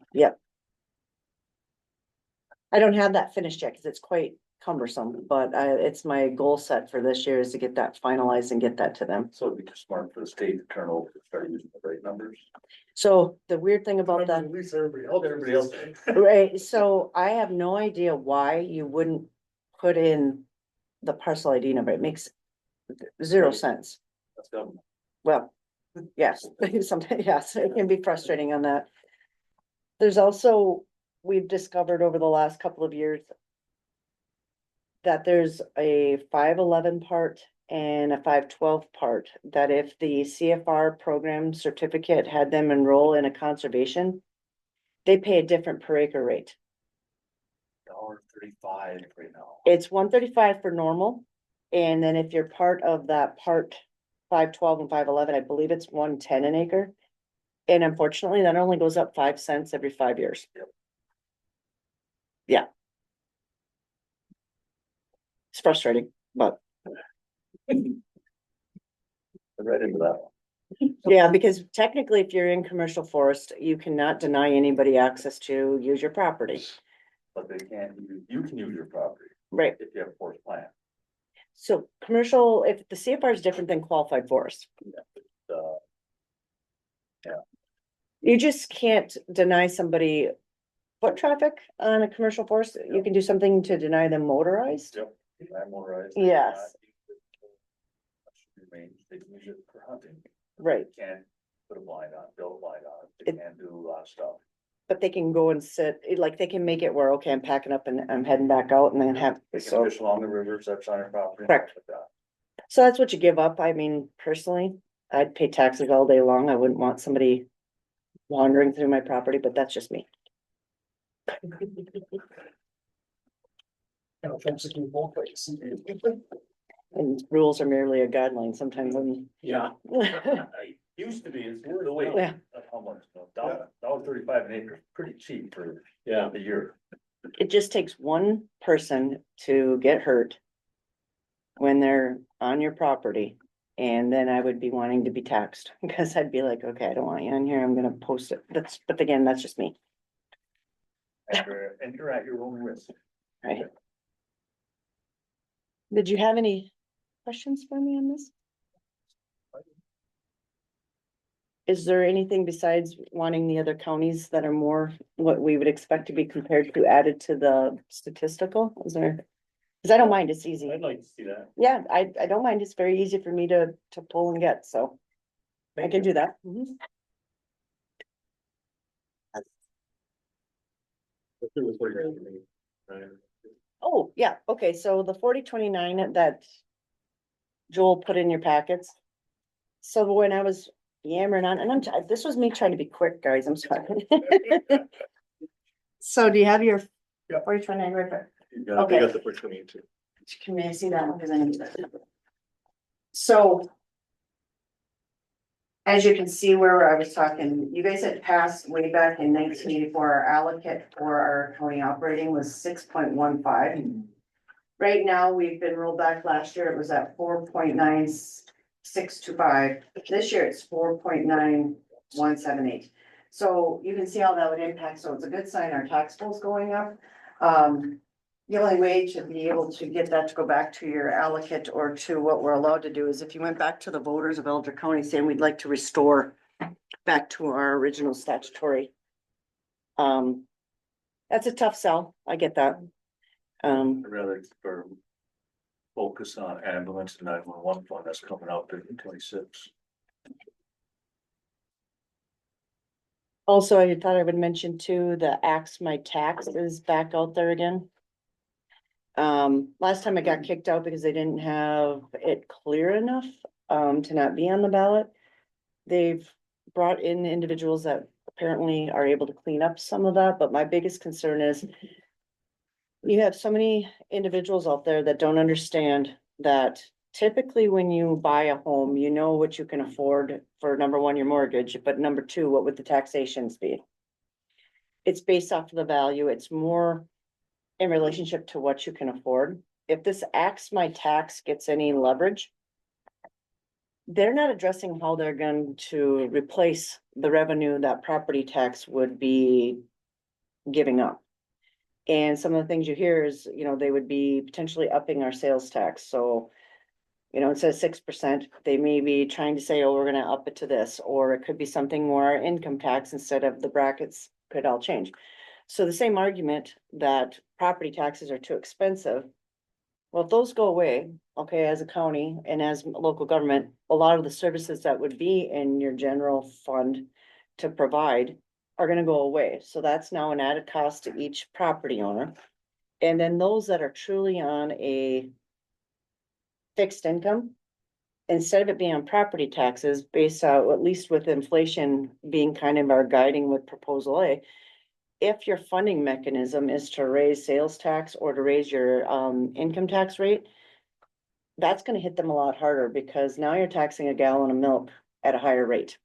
I don't have that finished yet because it's quite cumbersome, but it's my goal set for this year is to get that finalized and get that to them. So it'd be just smart for the state to turn over, start using the right numbers. So the weird thing about that, At least everybody else. right, so I have no idea why you wouldn't put in the parcel ID number. It makes zero sense. That's government. Well, yes, sometimes, yes, it can be frustrating on that. There's also, we've discovered over the last couple of years that there's a 511 part and a 512 part, that if the CFR program certificate had them enroll in a conservation, they pay a different per acre rate. $1.35 right now. It's 135 for normal. And then if you're part of that part 512 and 511, I believe it's 110 an acre. And unfortunately, that only goes up 5 cents every 5 years. Yep. Yeah. It's frustrating, but I read into that one. yeah, because technically, if you're in commercial forest, you cannot deny anybody access to use your property. But they can't, you can use your property Right. if you have a forest plan. So commercial, if the CFR is different than qualified forest, you just can't deny somebody foot traffic on a commercial forest. You can do something to deny them motorized. Yep. I'm motorized. Yes. They can use it for hunting. Right. They can't put a blind on, build a blind on, they It- can't do a lot of stuff. But they can go and sit, like they can make it where, okay, I'm packing up and I'm heading back out and then have, They can so. fish along the rivers, that's on your property. and Correct. stuff like that. So that's what you give up. I mean, personally, I'd pay taxes all day long. I wouldn't want somebody wandering through my property, but that's just me. And rules are merely a guideline sometimes when. Yeah. Used to be, it's the way, Yeah. how much, $1.35 an acre, pretty cheap for Yeah. a year. It just takes one person to get hurt when they're on your property. And then I would be wanting to be taxed because I'd be like, okay, I don't want you in here. I'm gonna post it. But again, that's just me, And you're at your own risk. right? Did you have any questions for me on this? Is there anything besides wanting the other counties that are more what we would expect to be compared to added to the statistical? Is there? Cause I don't mind, it's easy. I'd like to see that. Yeah, I don't mind. It's very easy for me to pull and get, so. I can do that. Mhm. Oh, yeah, okay, so the 4029 that Joel put in your packets. So when I was yammering on, and this was me trying to be quick, guys, I'm sorry. So do you have your Yep. 4029 right there? You got, Okay. you got the push me too. Can I see that one? Cause I need that. So. As you can see where I was talking, you guys had passed way back in 1984, our allocate for our county operating was 6.15. Right now, we've been rolled back last year, it was at 4.9625. This year it's 4.9178. So you can see how that would impact, so it's a good sign our taxable's going up. The only way to be able to get that to go back to your allocate or to what we're allowed to do is if you went back to the voters of Alger County saying we'd like to restore back to our original statutory. That's a tough sell, I get that. I'd rather focus on ambulance and 911 fund that's coming out in 26. Also, I thought I would mention too, the Axe My Tax is back out there again. Last time it got kicked out because they didn't have it clear enough, to not be on the ballot. They've brought in individuals that apparently are able to clean up some of that, but my biggest concern is you have so many individuals out there that don't understand that typically when you buy a home, you know what you can afford for number one, your mortgage, but number two, what would the taxations be? It's based off of the value. It's more in relationship to what you can afford. If this Axe My Tax gets any leverage, they're not addressing how they're going to replace the revenue that property tax would be giving up. And some of the things you hear is, you know, they would be potentially upping our sales tax. So, you know, it says 6%. They may be trying to say, oh, we're gonna up it to this, or it could be something more income tax instead of the brackets could all change. So the same argument that property taxes are too expensive. Well, if those go away, okay, as a county and as local government, a lot of the services that would be in your general fund to provide are gonna go away. So that's now an added cost to each property owner. And then those that are truly on a fixed income, instead of it being on property taxes based out, at least with inflation being kind of our guiding with proposal A, if your funding mechanism is to raise sales tax or to raise your income tax rate, that's gonna hit them a lot harder because now you're taxing a gallon of milk at a higher rate.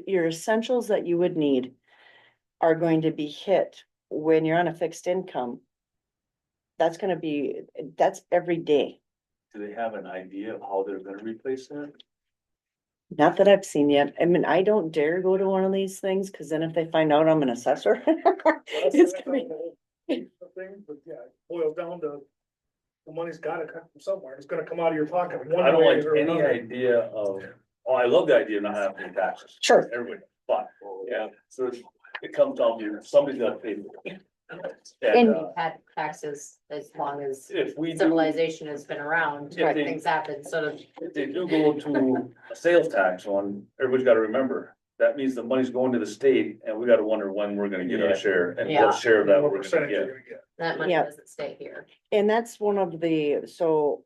Your essentials that you would need are going to be hit when you're on a fixed income. That's every day. Do they have an idea of how they're gonna replace that? Not that I've seen yet. I mean, I don't dare go to one of these things, cause then if they find out I'm an assessor. It's gonna be. But yeah, it boils down to, the money's gotta come from somewhere, it's gonna come out of your pocket. I don't one way like or any another. idea of, oh, I love the idea of not having to pay taxes. Sure. Everybody, but, yeah, so it comes down to, somebody's gotta pay for it. And- And, We've had taxes as long as if we do, civilization has been around, If they- things happen, so if they do go to a sales tax one, everybody's gotta remember, that means the money's going to the state, and we gotta wonder when we're gonna get our share, and Yeah. what share of that What we're gonna percentage you're get. gonna get. that money Yeah. doesn't stay here. And that's one of the, so.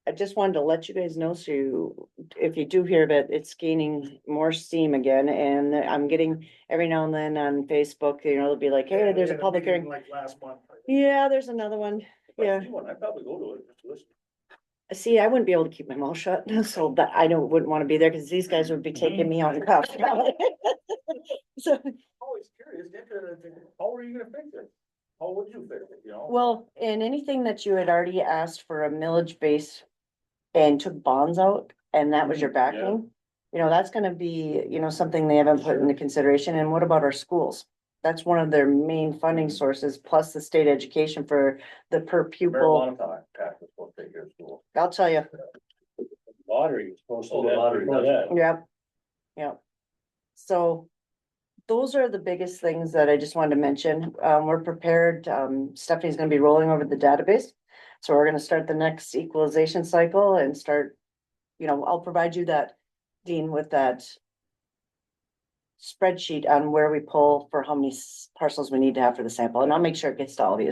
I just wanted to let you guys know, so if you do hear of it, it's gaining more steam again, and I'm getting every now and then on Facebook, you know, they'll be like, hey, Yeah, there's we a had public meeting hearing. Like last month. Yeah, there's another one. If I Yeah. see one, I'd probably go to it, just to listen. See, I wouldn't be able to keep my mouth shut, so that wouldn't wanna be there, cause these guys would be taking me on cuff. So, Always curious, how are you gonna fix it? How would you fix it, you know? well, in anything that you had already asked for a millage base and took bonds out, and that was your Mhm, yeah. backing, you know, that's gonna be, you know, something they haven't put into consideration. And what about our schools? That's one of their main funding sources, plus the state education for the per pupil. Marijuana tax is what they hear school. I'll tell you, Lottery is supposed to Oh, the be lottery before does. that. yep, yep. So those are the biggest things that I just wanted to mention. We're prepared. Stephanie's gonna be rolling over the database. So we're gonna start the next equalization cycle and start, you know, I'll provide you that, Dean, with that spreadsheet on where we pull for how many parcels we need to have for the sample, and I'll make sure it gets to all of you,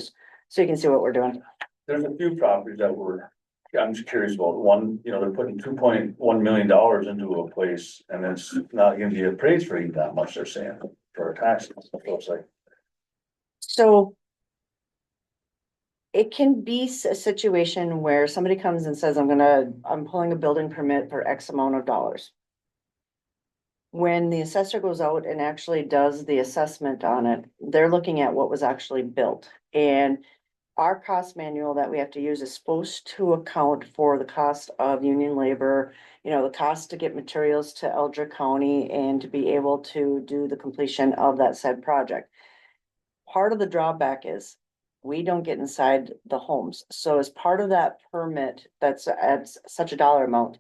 so you can see what we're doing. There's a few properties that I'm just curious about. One, you know, they're putting $2.1 million into a place, and it's not gonna be appraised for even that much, they're saying, for taxes. So it's like, So it can be a situation where somebody comes and says, I'm pulling a building permit for X amount of dollars. When the assessor goes out and actually does the assessment on it, they're looking at what was actually built. And our cost manual that we have to use is supposed to account for the cost of union labor, the cost to get materials to Alger County and to be able to do the completion of that said project. Part of the drawback is we don't get inside the homes. So as part of that permit, that's at such a dollar amount,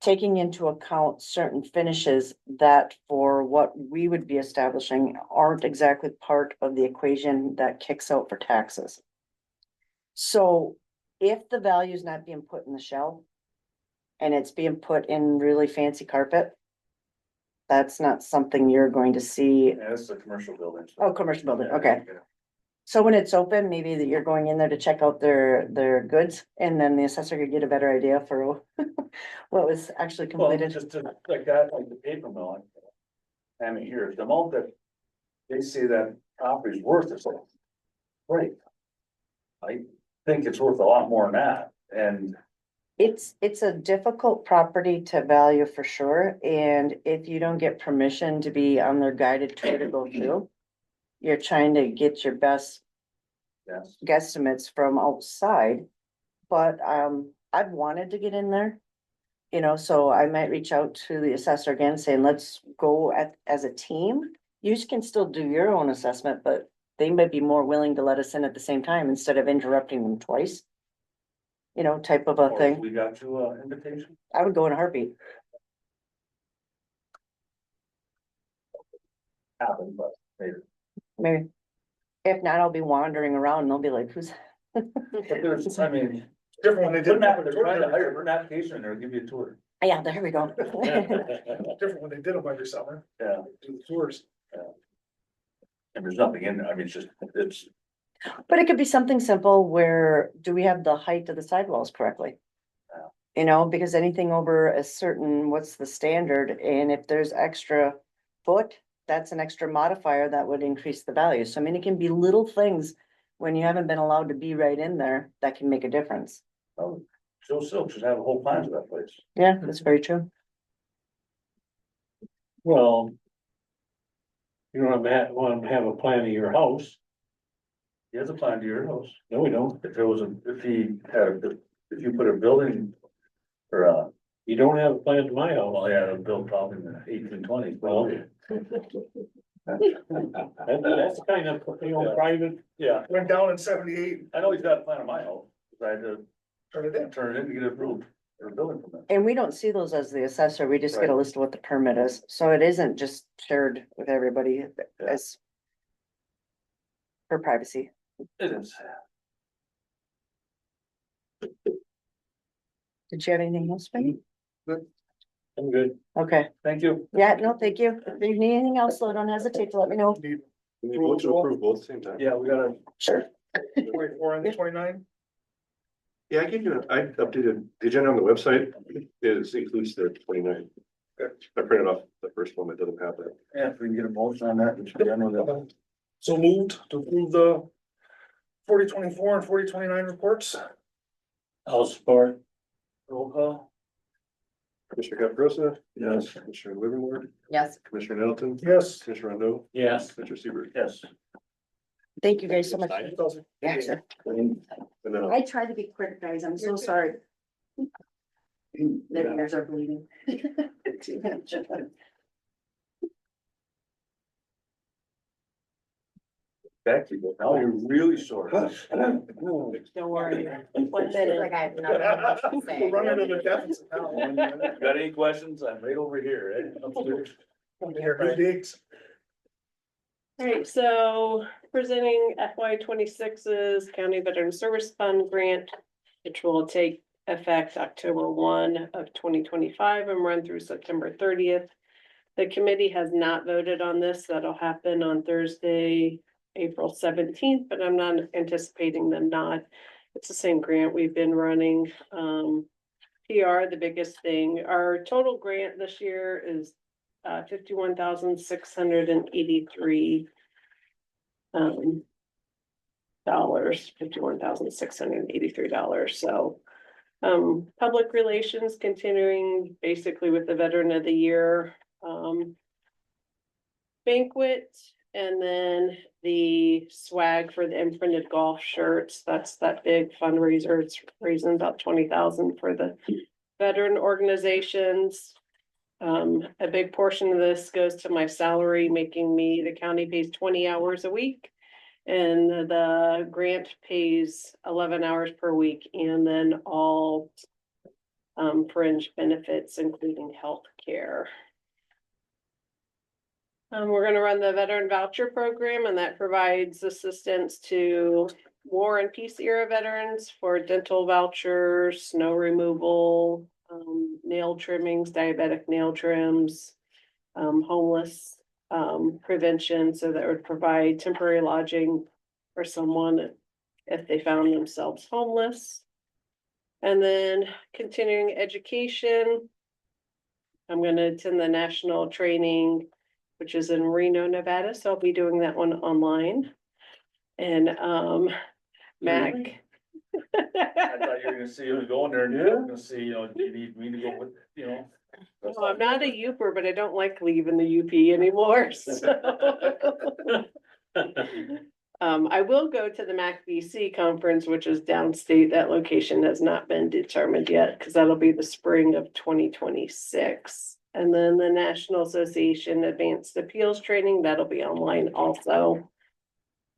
taking into account certain finishes that for what we would be establishing aren't exactly part of the equation that kicks out for taxes. So if the value is not being put in the shell and it's being put in really fancy carpet, that's not something you're going to see. Yeah, this is a commercial building. Oh, commercial building, okay. So when it's open, maybe that you're going in there to check out their goods, and then the assessor could get a better idea for what was actually Well, completed. just to, like that, like the paper mill. I mean, here, the amount that they say that property's worth is like, great. I think it's worth a lot more than that, and It's a difficult property to value for sure, and if you don't get permission to be on their guided tour to go through, you're trying to get your best yes. guesstimates from outside. But I've wanted to get in there. So I might reach out to the assessor again saying, let's go as a team. You can still do your own assessment, but they might be more willing to let us in at the same time instead of interrupting them twice. Type of a Or if thing. we got you an invitation. I would go in a heartbeat. Happen, but maybe. Maybe. If not, I'll be wandering around and they'll be like, who's? But there's, I mean, Different when they they're did. not, they're trying to hire an application and they'll give you a tour. Yeah, there we go. Different when they did them every summer, Yeah, do the tours. and there's nothing in there. I mean, it's, But it could be something simple where, do we have the height of the sidewalls correctly? Because anything over a certain, what's the standard, and if there's extra foot, that's an extra modifier that would increase the value. So I mean, it can be little things when you haven't been allowed to be right in there that can make a difference. oh, Joe Silk should have a whole plan for that place. Yeah, that's very true. Well. You don't want to have a plan of your house. He has a plan to your house. No, we don't. If you put a building or You don't have a plan to my house. well, yeah, it was built probably in the 1820s. Well, That's the kind of, private. Yeah, Went down in 78, I know he's got a plan of my house, 'cause I had to turned it in. turn it in to get it approved for a building permit. And we don't see those as the assessor. We just get a Right. list of what the permit is. So it isn't just shared with everybody as for privacy. It is. Did you have anything else, Benny? I'm good. Okay. Thank you. Yeah, no, thank you. If you need anything else, though, don't hesitate to let me know. Need We need vote to approve both at the same time. Yeah, we gotta, Sure. 24 and 29. Yeah, I gave you, I updated the agenda on the website. It includes the 29. I printed off the first one that doesn't have that. yeah, if we can get a motion on that, we should be done with it. So moved to approve the 4024 and 4029 reports. I'll support. Roll call. Commissioner Caprosa, Yes. Commissioner Livermore, Yes, Commissioner Nettleton, Yes. Commissioner Rondo, Yes. Commissioner Seaver. Yes. Thank you guys so much. Yeah. Yeah, sure. And then I tried to be quick, guys. I'm so sorry. Their ears are bleeding. Becky, but now you're really short. Don't worry. 1 minute. like I have nothing to say. We're running to the deficit now. Got any questions? I'm right over here, eh? Upstairs. Come to hear good digs. Alright, so presenting FY 26's County Veteran Service Fund grant, which will take effect October 1 of 2025 and run through September 30th. The committee has not voted on this. That'll happen on Thursday, April 17th, but I'm not anticipating them not. It's the same grant we've been running. PR, the biggest thing, our total grant this year is $51,683 $51,683. So public relations continuing basically with the Veteran of the Year banquet, and then the swag for the imprinted golf shirts. That's that big fundraiser. It's raising about 20,000 for the veteran organizations. A big portion of this goes to my salary, making me, the county pays 20 hours a week. And the grant pays 11 hours per week, and then all fringe benefits, including health care. We're gonna run the veteran voucher program, and that provides assistance to war and peace era veterans for dental vouchers, snow removal, nail trimmings, diabetic nail trims, homeless prevention, so that would provide temporary lodging for someone if they found themselves homeless. And then continuing education. I'm gonna attend the national training, which is in Reno, Nevada, so I'll be doing that one online. And Mac. I thought you were gonna say you were going there, and you were gonna say, you know, you need me to go with, you know. No, I'm not a Uper, but I don't like leaving the UP anymore, so. I will go to the MAC-BC conference, which is downstate. That location has not been determined yet, because that'll be the spring of 2026. And then the National Association Advanced Appeals Training, that'll be online also.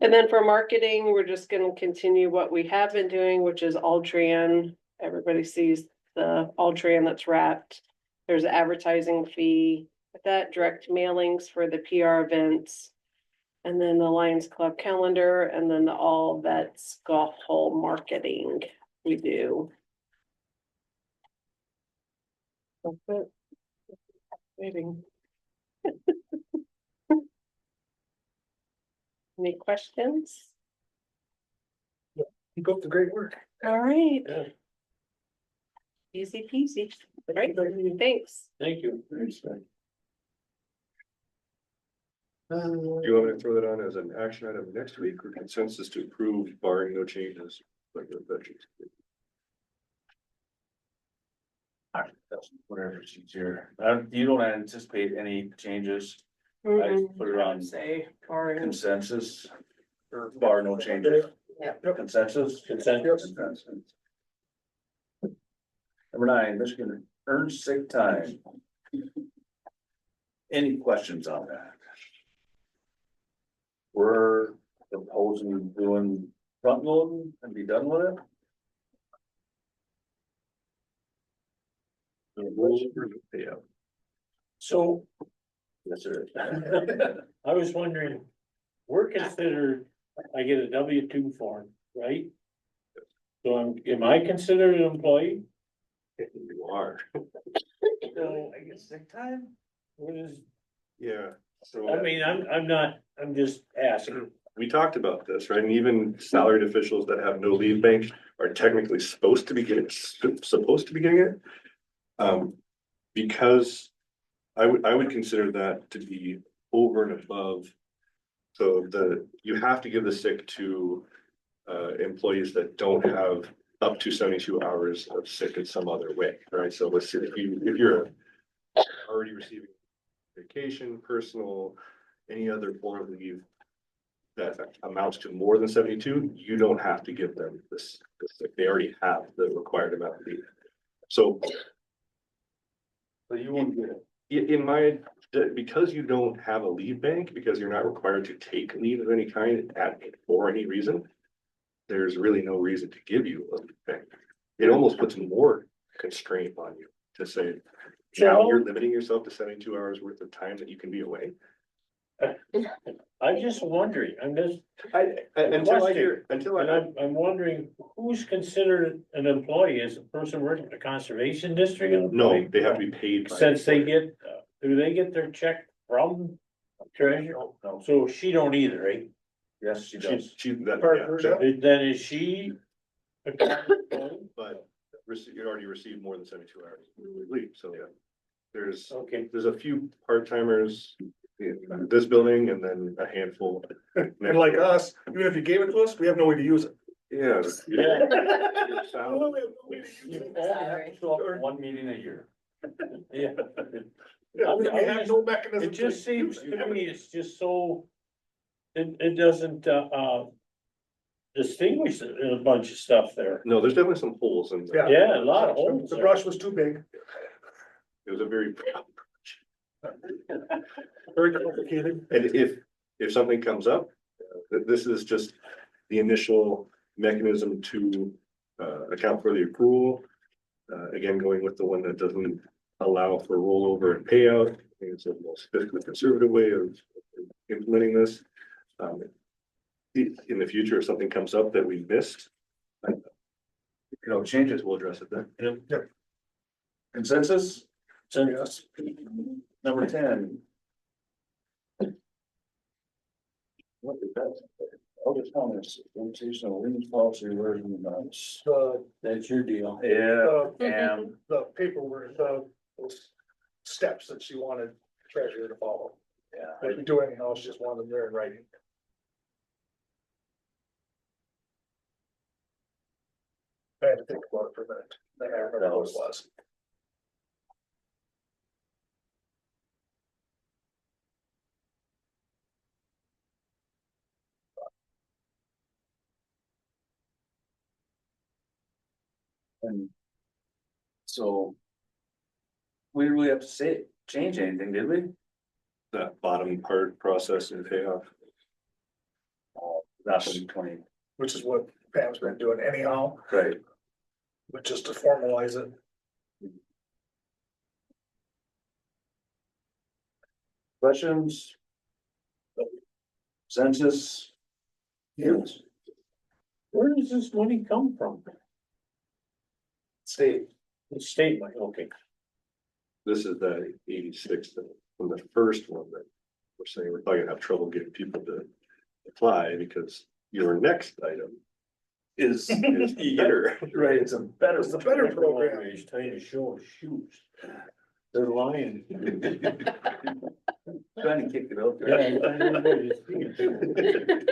And then for marketing, we're just gonna continue what we have been doing, which is Altran. Everybody sees the Altran that's wrapped. There's an advertising fee, with that direct mailings for the PR events. And then the Lions Club calendar, and then the All Vets golf hole marketing we do. That's it. Waiting. Any questions? Keep up the great work. All right. Yeah. Easy peasy. Right, thanks. Thank you. Do you want me to throw that on as an action item next week, or consensus to approve barring no changes, like the veterans? Whatever's easier. You don't anticipate any changes? I Mm-mm. put it on Say, or consensus, or bar no changes. Yeah. Consensus. Consensus. Number 9, Michigan earned sick time. Any questions on that? We're proposing doing front loading and be done with it. Yeah. So Yes, sir. I was wondering, we're considered, I get a W-2 form, right? So am I considered an employee? You are, So I get sick time? what is, yeah, so. I mean, I'm not, I'm just asking. We talked about this, right? And even salaried officials that have no leave bank are technically supposed to be getting it. Because I would consider that to be over and above. So you have to give the sick to employees that don't have up to 72 hours of sick in some other way, right? So let's say if you're already receiving vacation, personal, any other form of leave that amounts to more than 72, you don't have to give them this sick. They already have the required amount of leave. So You won't get it. in my, because you don't have a leave bank, because you're not required to take leave of any kind for any reason, there's really no reason to give you a leave bank. It almost puts more constraint on you to say, now you're limiting yourself to 72 hours worth of time that you can be away. I'm just wondering, Until I'm wondering, who's considered an employee? Is a person working at a conservation district? an no, employee? they have to be paid. by Since they the employer. get, do they get their check from treasurer? No. So she don't either, right? Yes, she does. Then is she? a county employee? But you already received more than 72 hours of leave, so yeah. Okay. There's a few part-timers in this building and then a handful. And like us, even if you gave it to us, we have no way to use it. Yeah. Yeah. We have no way to use You it. only have to show up One meeting a year. Yeah. Yeah, we have no mechanism. It just to seems use it. to me, it's just so, it doesn't, distinguish a bunch of stuff there. No, there's definitely some holes in there. Yeah, a lot of holes The there. brush was too big, It was a very, very complicated. and if something comes up, this is just the initial mechanism to account for the accrual. Again, going with the one that doesn't allow for rollover and payout, I think it's the most fiscally conservative way of implementing this. In the future, if something comes up that we missed, changes, we'll address it then. Consensus? Yes. Number 10. What is that? Elder County's implementation of liens policy version notes. That's your deal. Yeah, and The paperwork, those steps that she wanted treasurer to follow. yeah, If we do anything else, just want them there in writing. I had to think about it for a minute. Then I remember what it was. and so we didn't really have to say, change anything, did we? That bottom part, process and payoff. That's in 20, Which is what Pam's been doing anyhow, right? but just to formalize it. Questions? Census? Yes. Where does this money come from? State. The state money, okay. This is the 86 from the first one that we're saying we're probably gonna have trouble getting people to apply because your next item is better. Right, it's a better. It's the better program. He's trying to show his shoes. They're lying. Trying to kick it out Yeah, there. I know what he's thinking.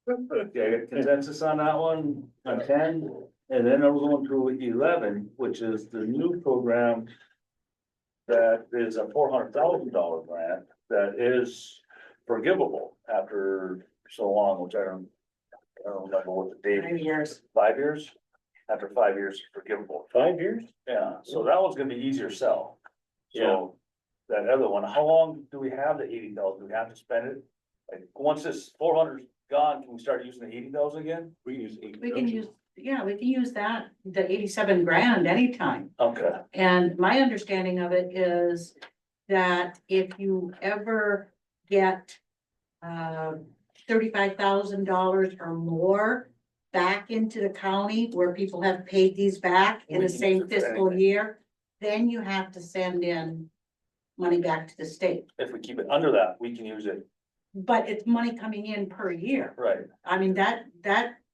Okay, I got consensus on that one, on 10, and then I'm going to 11, which is the new program. That is a $400,000 grant that is forgivable after so long, which I don't remember what the date. 5 years. 5 years? After 5 years, forgivable. 5 years? Yeah, so that one's gonna be easier sell. So that other one, how long do we have the 80,000? Do we have to spend it? Like, once this 400's gone, can we start using the 80,000 again? We can use. We can use, yeah, we can use that, the 87 grand anytime. Okay, And my understanding of it is that if you ever get $35,000 or more back into the county where people have paid these back in We the can same use it for fiscal anything. year, then you have to send in money back to the state. if we keep it under that, we can use it, But it's money coming in per year. right? I mean, that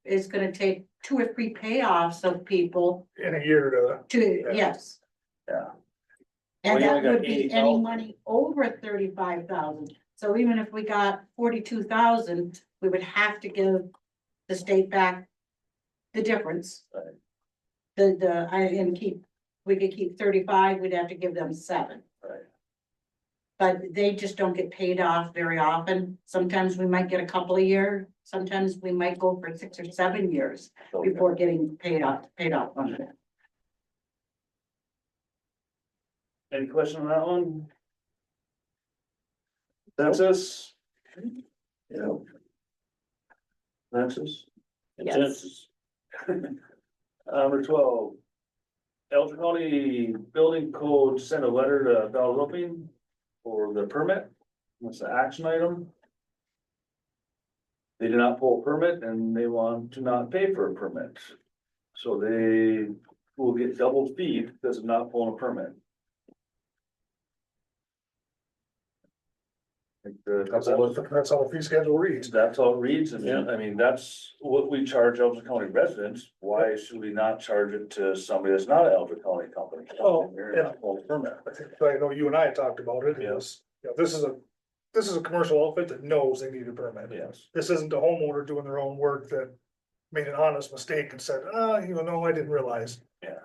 is gonna take 2 or 3 payoffs of people In a year to, Yeah. yes. Yeah. And Well, you that only got would be any 80,000. money over 35,000. So even if we got 42,000, we would have to give the state back the difference. Right. We could keep 35, we'd have to give them 7. Right. But they just don't get paid off very often. Sometimes we might get a couple of years, sometimes we might go for 6 or 7 years Okay. before getting paid off on it. Any question on that one? Census? Yeah. Census? Consensus. Number 12. Alger County Building Code sent a letter to Bell Roofing for the permit. That's the action item. They did not pull a permit and they want to not pay for a permit. So they will get double fee because of not pulling a permit. that's how the fee schedule reads. That's how it reads, and Yeah. I mean, that's what we charge Elgin County residents, why should we not charge it to somebody that's not an Elgin County company? Oh, They're not pulling a permit. I think, I know you and I had talked about it, is, this is a commercial outfit that knows they need a permit. Yes, This isn't a homeowner doing their own work that made an honest mistake and said, no, I didn't realize.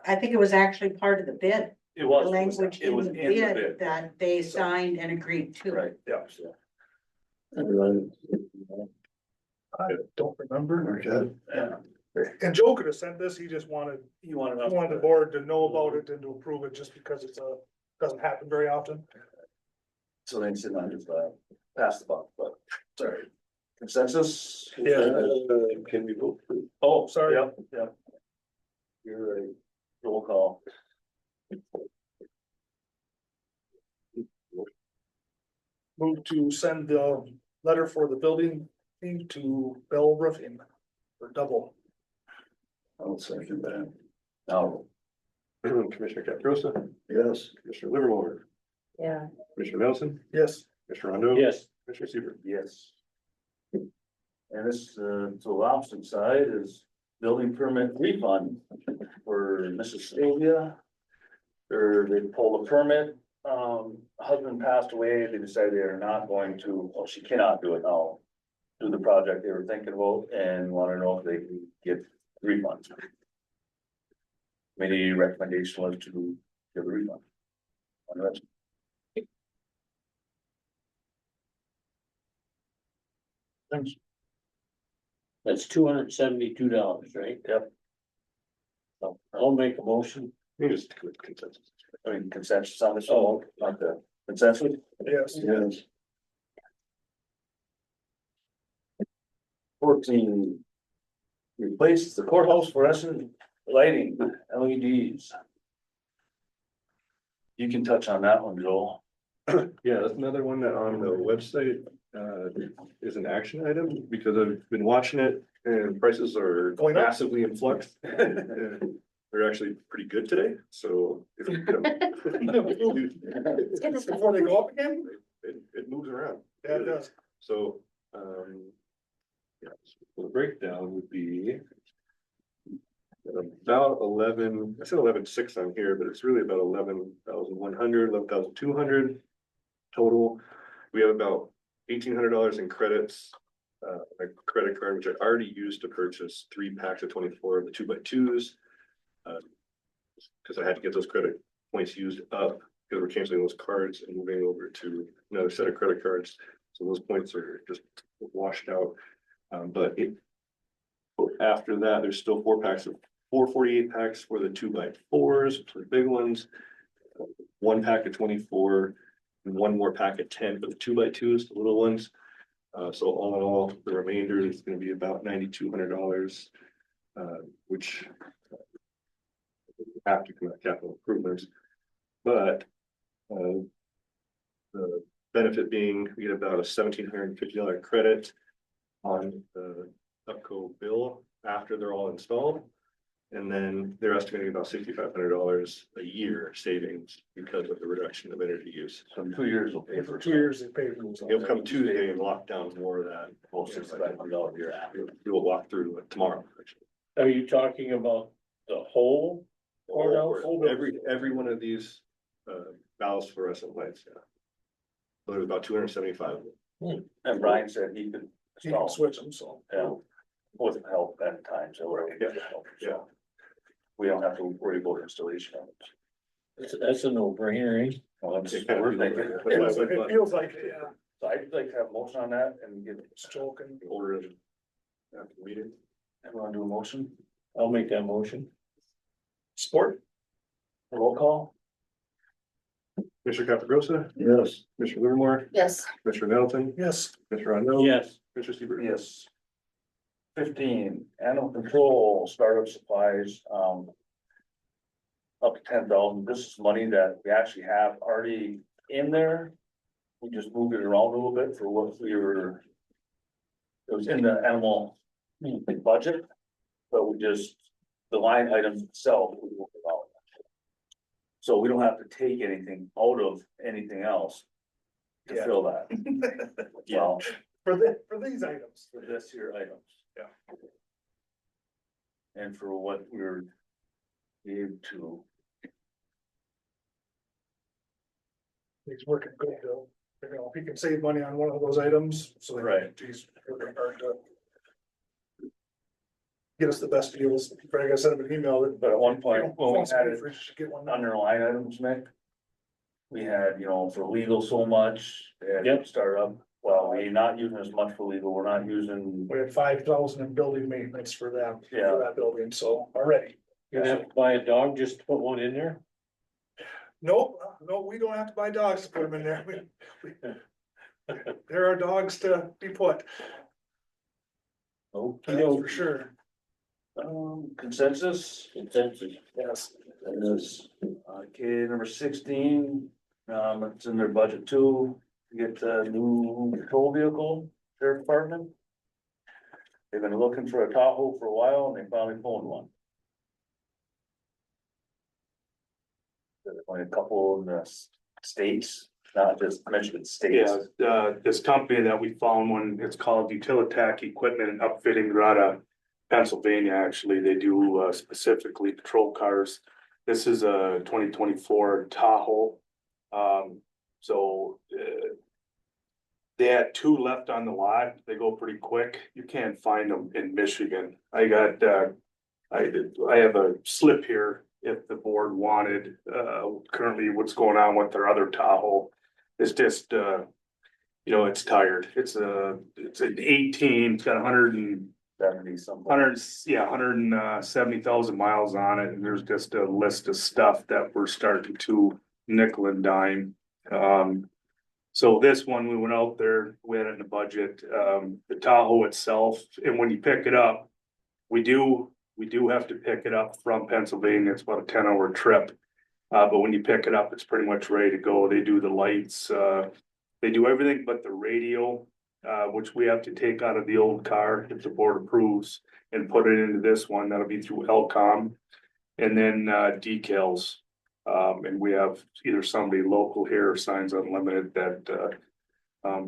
I think it was actually part of the bid. It was. language It in was the in the bid bid. that they signed and agreed to. Right, Yeah. so. I don't remember. Yeah. And Joe could have sent this, he just wanted, You wanted he us. wanted the board to know about it and to approve it just because doesn't happen very often. So then sitting on just, pass the buck, but, sorry. Consensus? Yeah. Can we vote? Oh, Sorry. Yep, yep. You're right. Roll call. Move to send the letter for the building fee to Bell Roofing for double. I'll second that. Now. Commissioner Caprosa, Yes. Commissioner Livermore, Yeah. Commissioner Nelson, Yes. Commissioner Rondo. Yes. Commissioner Seaver. Yes. And this, to the opposite side is building permit refund for Mrs. Sylvia. Or they pulled a permit, husband passed away, they decided they are not going to, well, she cannot do it now. Do the project they were thinking about and want to know if they can get refunds. Committee recommendation was to give a refund. On that. That's $272, right? Yep. So I'll make a motion. You just click consensus. I mean, consensus on this, not the consensus? Yes. Yes. 14. Replace the courthouse fluorescent lighting, LEDs. You can touch on that one, Joel. Yeah, that's another one that on the website, is an action item, because I've been watching it and prices are Going up? massively in flux. They're actually pretty good today, so if you come. Before they go up again? It moves around. Yeah, it does. So, yeah, so the breakdown would be about 11, I said 11,600 on here, but it's really about 11,100, 11,200 total. We have about $1,800 in credits, a credit card, which I already used to purchase 3 packs of 24 of the 2x2s. Because I had to get those credit points used up, because we're canceling those cards and moving over to another set of credit cards. So those points are just washed out. But after that, there's still 4 packs of 448 packs for the 2x4s, for the big ones. 1 pack of 24 and 1 more pack of 10 for the 2x2s, the little ones. So all in all, the remainder is going to be about $9,200, which have to come out of capital improvements. But the benefit being we get about a $1,750 credit on the UPCO bill after they're all installed. And then they're estimating about $6,500 a year savings because of the reduction of energy use. So 2 years will pay for. 2 years they paid for themselves. You'll come Tuesday and lock down more of that. Well, $6,500 a year after. We'll walk through it tomorrow, actually. Are you talking about the whole? Every one of these ballast fluorescent lights, yeah. So there's about 275. And Brian said he could You can install, switch them, so. yeah, with help at times, so we're. Yeah. We don't have to worry about installation of it. That's a no-brainer, eh? Well, that's It kind what of we're feels like thinking. it. It feels like, it, yeah, So I'd like to have a motion on that and get it's joking. Order it after the meeting. everyone do a motion, I'll make that motion. Sport? roll call. Commissioner Caprosa, Yes. Commissioner Livermore, Yes. Commissioner Middleton, Yes. Commissioner Rondo. Yes. Commissioner Seaver. Yes. 15, animal control startup supplies, up to 10,000. This is money that we actually have already in there. We just moved it around a little bit for what we were. It was in the animal budget, but we just, the line items itself, we moved it out. So we don't have to take anything out of anything else to Yeah. fill that. Well, For these items. for this here items. Yeah. And for what we're able to, He's working good though. You know, if he can save money on one of those items, so. Right. He's working hard to. get us the best deals. Greg, I sent him an email. But at one point, when we had it Get one now. under line items, Mick. We had, for legal so much, and Yep. startup, well, we're not using as much for legal, we're not using, We had 5,000 in building maintenance for that, Yeah. for that building, so already. You have to buy a dog just to put one in there? No, no, we don't have to buy dogs to put them in there. There are dogs to be put, okay, that's for sure. consensus? Consensus. Yes. That is, okay, number 16, it's in their budget too, to get a new patrol vehicle, sheriff department. They've been looking for a Tahoe for a while and they finally found one. There's only a couple in the states, not just Michigan states. This company that we found one, it's called Utilitac Equipment and Upfitting out of Pennsylvania, actually, they do specifically patrol cars. This is a 2024 Tahoe. They had 2 left on the lot, they go pretty quick, you can't find them in Michigan. I have a slip here if the board wanted, currently what's going on with their other Tahoe. It's just, it's tired, it's an 18, it's got 70 something. 170,000 miles on it, and there's just a list of stuff that we're starting to nickel and dime. So this one, we went out there, we had it in the budget, the Tahoe itself, and when you pick it up, we do have to pick it up from Pennsylvania, it's about a 10-hour trip. But when you pick it up, it's pretty much ready to go, they do the lights, they do everything but the radio, which we have to take out of the old car if the board approves and put it into this one, that'll be through Elcom. And then decals, and we have either somebody local here or Signs Unlimited that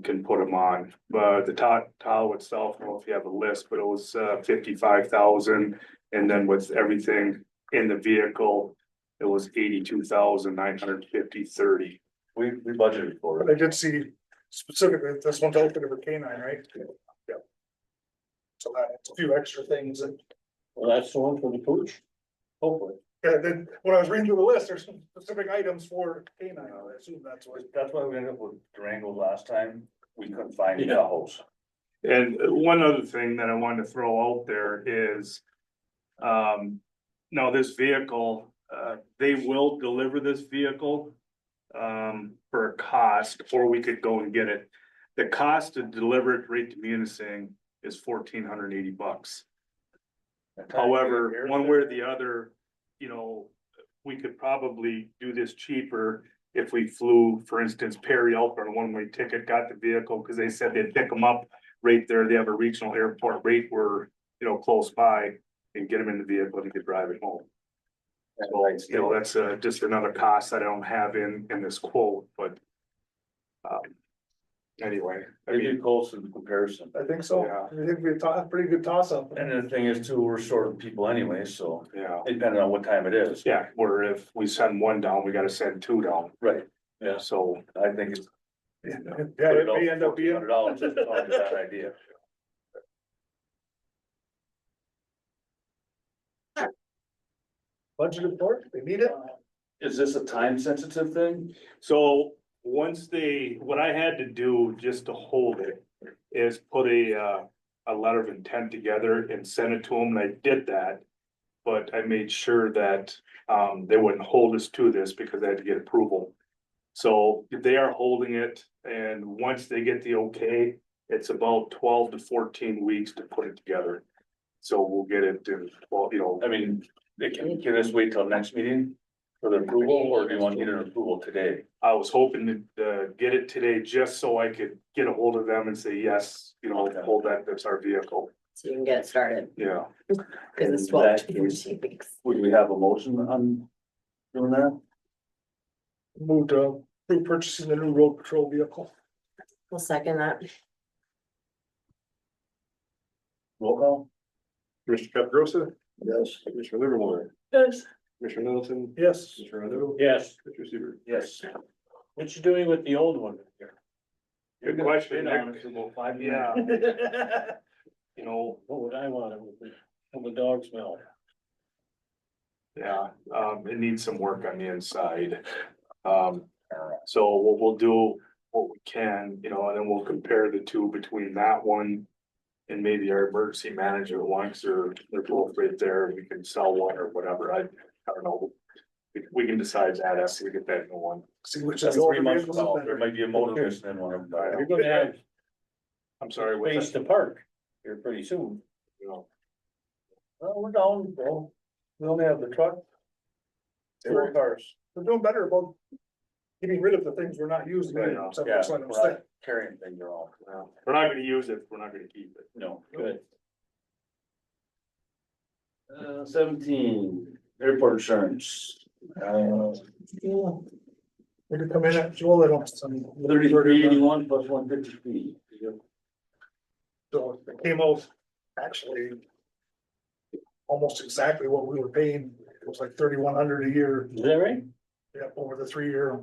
can put them on. But the Tahoe itself, I don't know if you have a list, but it was 55,000, and then with everything in the vehicle, it was 82,950.30. We budgeted for But it. I did see specifically, this one's open for canine, right? Yeah. So that's a few extra things and, Well, that's the one for the pooch. Hopefully. yeah, then when I was reading through the list, there's some specific items for canine, I assume that's what. That's why we ended up with Durango last time, we couldn't find the Yeah. Tahoes. And one other thing that I wanted to throw out there is, now this vehicle, they will deliver this vehicle for a cost, or we could go and get it. The cost to deliver it right to Munising is $1,480. However, one way or the other, we could probably do this cheaper if we flew, for instance, Perry out on a one-way ticket, got the vehicle, because they said they'd pick them up right there. They have a regional airport right where, close by, and get them in the vehicle and could drive it home. So, that's just another cost that I don't have in this quote, but anyway, I They mean, get close in comparison. I think so, Yeah. I think we pretty good toss up. And the thing is too, we're short of people anyway, so yeah, depending on what time it is. yeah, where if we send one down, we gotta send 2 down, Right, yeah, so. I think it's. Yeah, it may end up being. $1,400, that's not a bad idea. Budget report, they need it. Is this a time sensitive thing? So what I had to do just to hold it is put a letter of intent together and send it to them, and I did that. But I made sure that, they wouldn't hold us to this because I had to get approval. So they are holding it, and once they get the okay, it's about 12 to 14 weeks to put it together. So we'll get it in, I mean, can this wait till next meeting for the approval, or do you want to get an approval today? I was hoping to get it today just so I could get a hold of them and say, yes, hold that's our vehicle. So you can get it started, Yeah. because it's In 12 that to case- 14 weeks. Would we have a motion on doing that? Moved to approve purchasing the new road patrol vehicle. We'll second that. Roll call? Commissioner Caprosa, Yes. Commissioner Livermore, Yes. Commissioner Middleton, Yes, Commissioner Rondo, Yes. Commissioner Seaver. Yes. What you doing with the old one? Good question, Been on Nick. it for about 5 Yeah. minutes. What would I want it with? Well, the dog smell. Yeah, it needs some work on the inside. So we'll do what we can, you know, and then we'll compare the two between that one. And maybe our emergency management ones, or they're both right there, we can sell one or whatever, I don't know. We can decide that after we get that new one. See which That's is. 3 months from now, there might be a motivation in one of them, but I You're don't- gonna have I'm sorry, what's space that? to park here pretty soon. You know, Well, we're down, well, we only have the truck. Four cars. We're doing better about getting rid of the things we're not using. Yeah, except for Yeah, letting them we're stay. not carrying things around. we're not gonna use it, we're not gonna keep it. No, good. 17, airport insurance. They could come in at, well, they don't. some- 3381 plus 150 fee. So it came out actually almost exactly what we were paying. It was like 3,100 a year, Is that right? yeah, over the 3 year.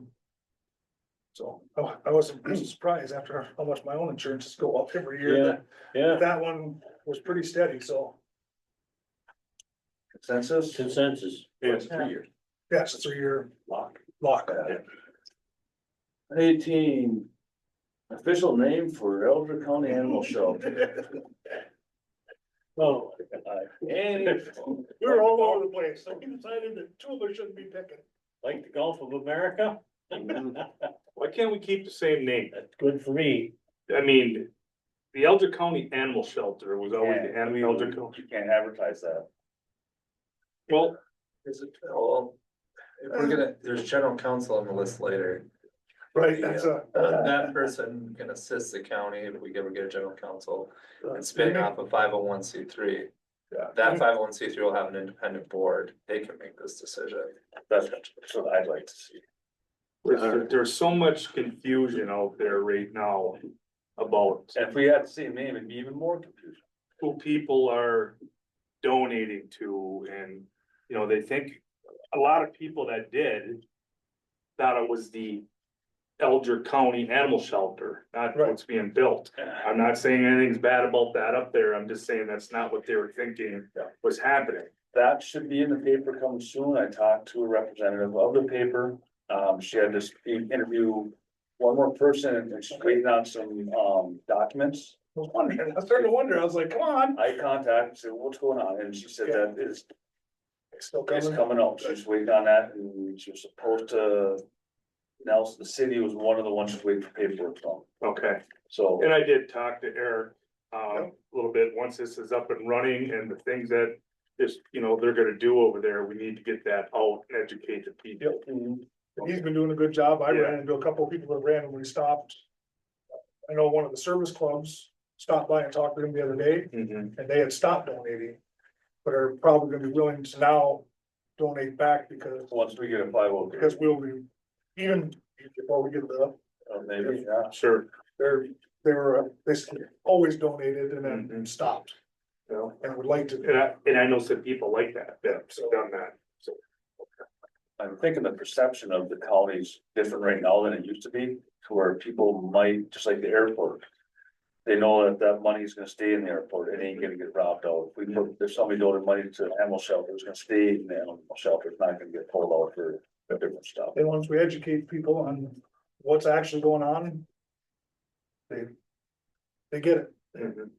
So I wasn't surprised after how much my own insurances go up every year. Yeah, yeah. That one was pretty steady, so Consensus? Consensus. Yeah. It's 3 years. yeah, it's a 3 year Lock. lock. 18, official name for Alger County Animal Shelter. Oh. Any, We were all over the place, so we decided that two of us shouldn't be picking. Like the Gulf of America? Why can't we keep the same name? That's good for me. I mean, the Alger County Animal Shelter was always the Alger County. you can't advertise that. Well, Is it, well, if we're gonna, there's general counsel on the list later. Right, that's a. That person can assist the county if we ever get a general counsel and spin off a 501c3. Yeah. That 501c3 will have an independent board. They can make this decision. That's what I'd like to see. there's so much confusion out there right now about If we had the same name, it'd be even more confusion. who people are donating to, and, you know, they think, a lot of people that did thought it was the Alger County Animal Shelter, not Right. what's being built. I'm not saying anything's bad about that up there, I'm just saying that's not what they were thinking was happening. That should be in the paper coming soon. I talked to a representative of the paper. She had this interview one more person and she's waiting on some, documents. I was wondering, I was starting to wonder, I was like, come on. I contacted, said, what's going on? And she said that It's still it's coming. coming out. She's waiting on that and she was supposed to. Nelson, the city was one of the ones who's waiting for paperwork from. Okay, So, and I did talk to Eric, a little bit, once this is up and running and the things that just, you know, they're gonna do over there, we need to get that out and educate the people. And he's been doing a good job. I ran into a couple of people that randomly stopped. I know one of the service clubs stopped by and talked to him the other day, Mhm. and they had stopped donating. But are probably gonna be willing to now donate back because once we get a 501, because we'll be, even before we get the, maybe, yeah. Sure. they were basically always donated and then Mhm. stopped. You know, and would like to. And I know some people like that, that have done that, so. I'm thinking the perception of the county's different right now than it used to be, to where people might, just like the airport. They know that that money is gonna stay in the airport, it ain't gonna get robbed out. If somebody donated money to an animal shelter, it's gonna stay in the animal shelter, it's not gonna get pulled out for different stuff. And once we educate people on what's actually going on. They get it. Mhm.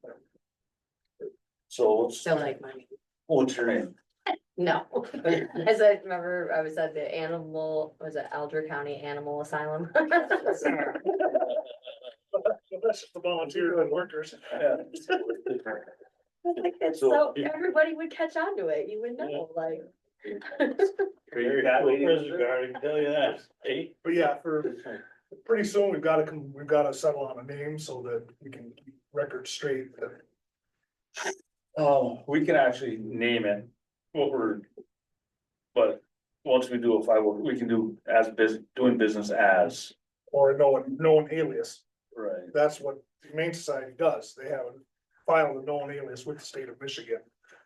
So Still like money. what's your name? No, as I remember, I was at the animal, was it Alger County Animal Asylum? That's just the volunteers and workers. It's So- so, everybody would catch on to it, you would know, like. Very happy. Prison guard, I can tell you that. Hey, But yeah, for pretty soon, we've gotta settle on a name so that we can keep records straight. Oh, we can actually name it, what we're. But once we do a 501, we can do as doing business as. Or a known alias. Right. That's what the Humane Society does. They have filed a known alias with the state of Michigan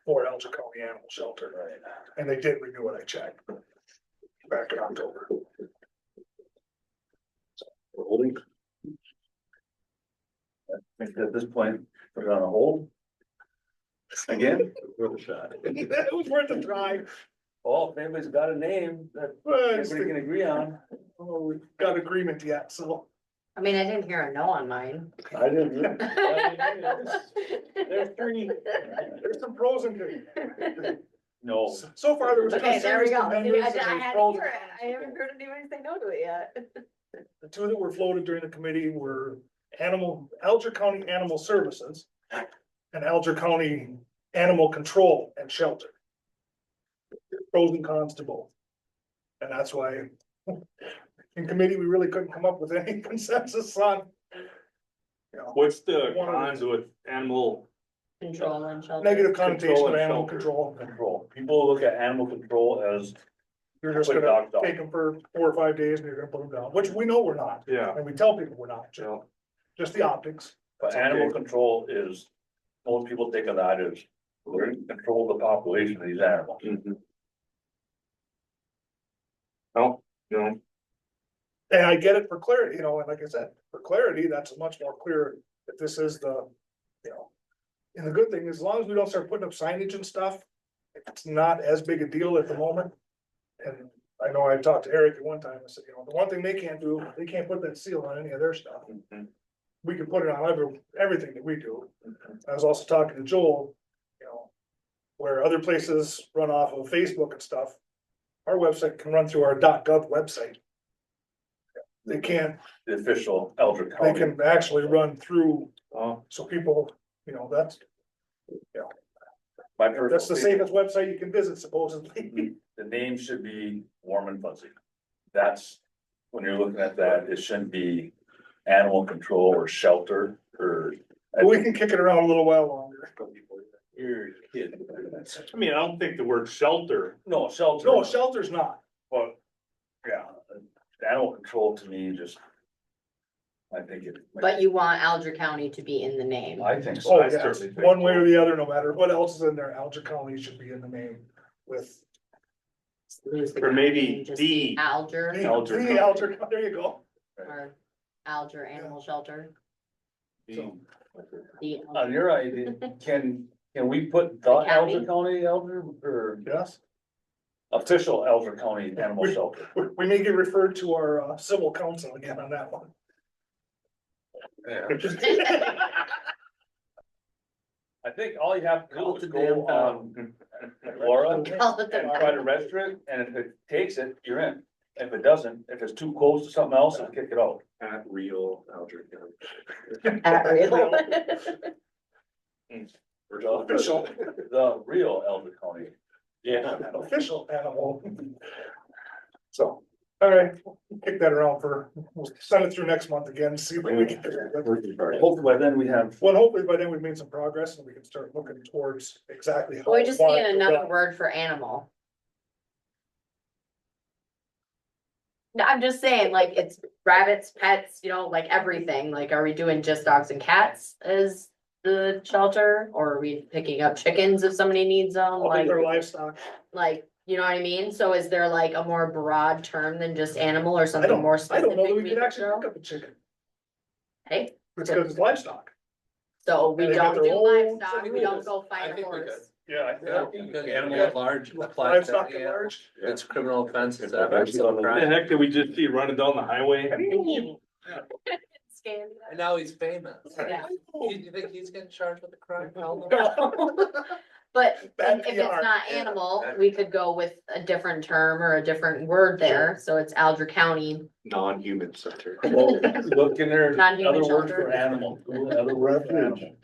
for Alger County Animal Shelter. Right. And they did renew it, I checked. Back in October. We're holding. I think at this point, put it on a hold. Again, Worth a shot. It was worth a try. Oh, if anybody's got a name that Well, it's everybody can agree on. oh, we got agreement yet, so. I mean, I didn't hear a no on mine. I didn't. There's three. There's some pros and cons. No. So far, there was. no Okay, there we serious go. I contenders, and had there's to pros hear and it. I haven't heard anybody say no to it yet. The two that were floated during the committee were Alger County Animal Services and Alger County Animal Control and Shelter. Pros and cons to both. And that's why in committee, we really couldn't come up with any consensus on. You know, What's the cons with animal? Control and shelter. negative connotation Control of and animal shelter. control. Control. People look at animal control as, You're just Put gonna dogs out. take them for 4 or 5 days and you're gonna put them down, which we know we're not. Yeah. And we tell people we're not, just the optics. but animal control is, most people think of that as, we're in control of the population of these animals. Oh, no, And I get it for clarity, and like I said, for clarity, that's much more clear that this is and the good thing is, as long as we don't start putting up signage and stuff, it's not as big a deal at the moment. And I know I talked to Eric at one time, I said, the one thing they can't do, they can't put that seal on any of their stuff. We can put it on everything that we do. I was also talking to Joel, where other places run off of Facebook and stuff. Our website can run through our .gov website. They can't, The official Alger they County. can actually run through, oh, so people, that's, My personal that's the opinion, safest website you can visit supposedly. the name should be warm and fuzzy. That's, when you're looking at that, it shouldn't be animal control or shelter or. We can kick it around a little while longer. You're kidding. I mean, I don't think the word shelter, No, shelter. No, shelter's not. But, yeah, animal control to me just. I think it. But you want Alger County to be in the name. I think so. Oh, I yes, certainly think one way so. or the other, no matter what else is in there, Alger County should be in the name with. Lose the or maybe county and just the- be Alger Alger The Alger, there you go. or Alger Animal Shelter. The- The On your idea, can we put the The county? Alger County Alger or Yes, official Alger County Animal Shelter? we may get referred to our civil council again on that one. I think all you have to do Call is it the go damn on Laura and Call it the try to register it, and if it takes it, you're in. If it doesn't, if it's too close to something else, it'll kick it out. At real Alger County. At real. Official, The real Alger County. Yeah. official animal. So, all right, we'll kick that around we'll send it through next month again, see if we can. Hopefully by then we have. Well, hopefully by then we've made some progress and we can start looking towards exactly. how We just we want need it to another run. word for animal. No, I'm just saying, like, it's rabbits, pets, like everything, like, are we doing just dogs and cats as the shelter? Or are we picking up chickens if somebody needs them, All like, their livestock. you know what I mean? So is there like a more broad term than just animal or I something don't, more I specific? don't know that we we could could actually throw? pick up a chicken. Hey, It's because it's livestock. so we And they got don't their do own livestock, we don't go find a think we horse. Yeah, Yeah, because animal at large applies to Livestock any at animal. large. It's criminal offense, it's a the crime. heck did we just see running down the highway? Scandal. And now he's famous. Yeah. You think he's getting charged with a crime? But Bad if it's PR. not animal, we could go with a different term or a different word there, so it's Alger County. Non-human center. Well, look in there, Non-human other words shelter. for animal. Other word for animal.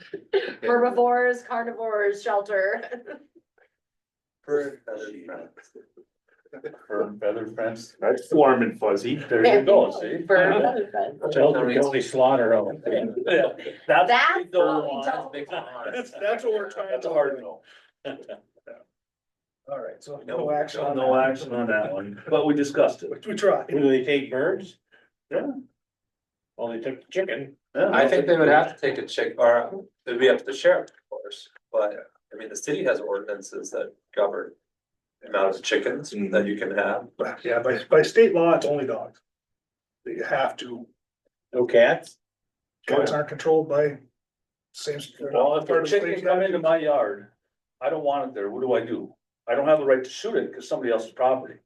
Herbivores, carnivores, shelter. For Feather fence. That's warm and fuzzy. There you go, see? For- Alger County slaughter home. Yeah, that's. That's the what we one. don't That's what we're trying That's to. a hard no. All right, so no action on No that. action on that one, but we discussed it. We tried. Do they take birds? Yeah. Well, they took the chicken. I think they would have to take a check, or it'd be up to the sheriff, of course, but I mean, the city has ordinances that govern. The amount of chickens that you can have. Yeah, by state law, it's only dogs. You have to, No cats? cats aren't controlled by same. Well, if a chicken come into my yard, I don't want it there, what do? I don't have the right to shoot it because somebody else's property.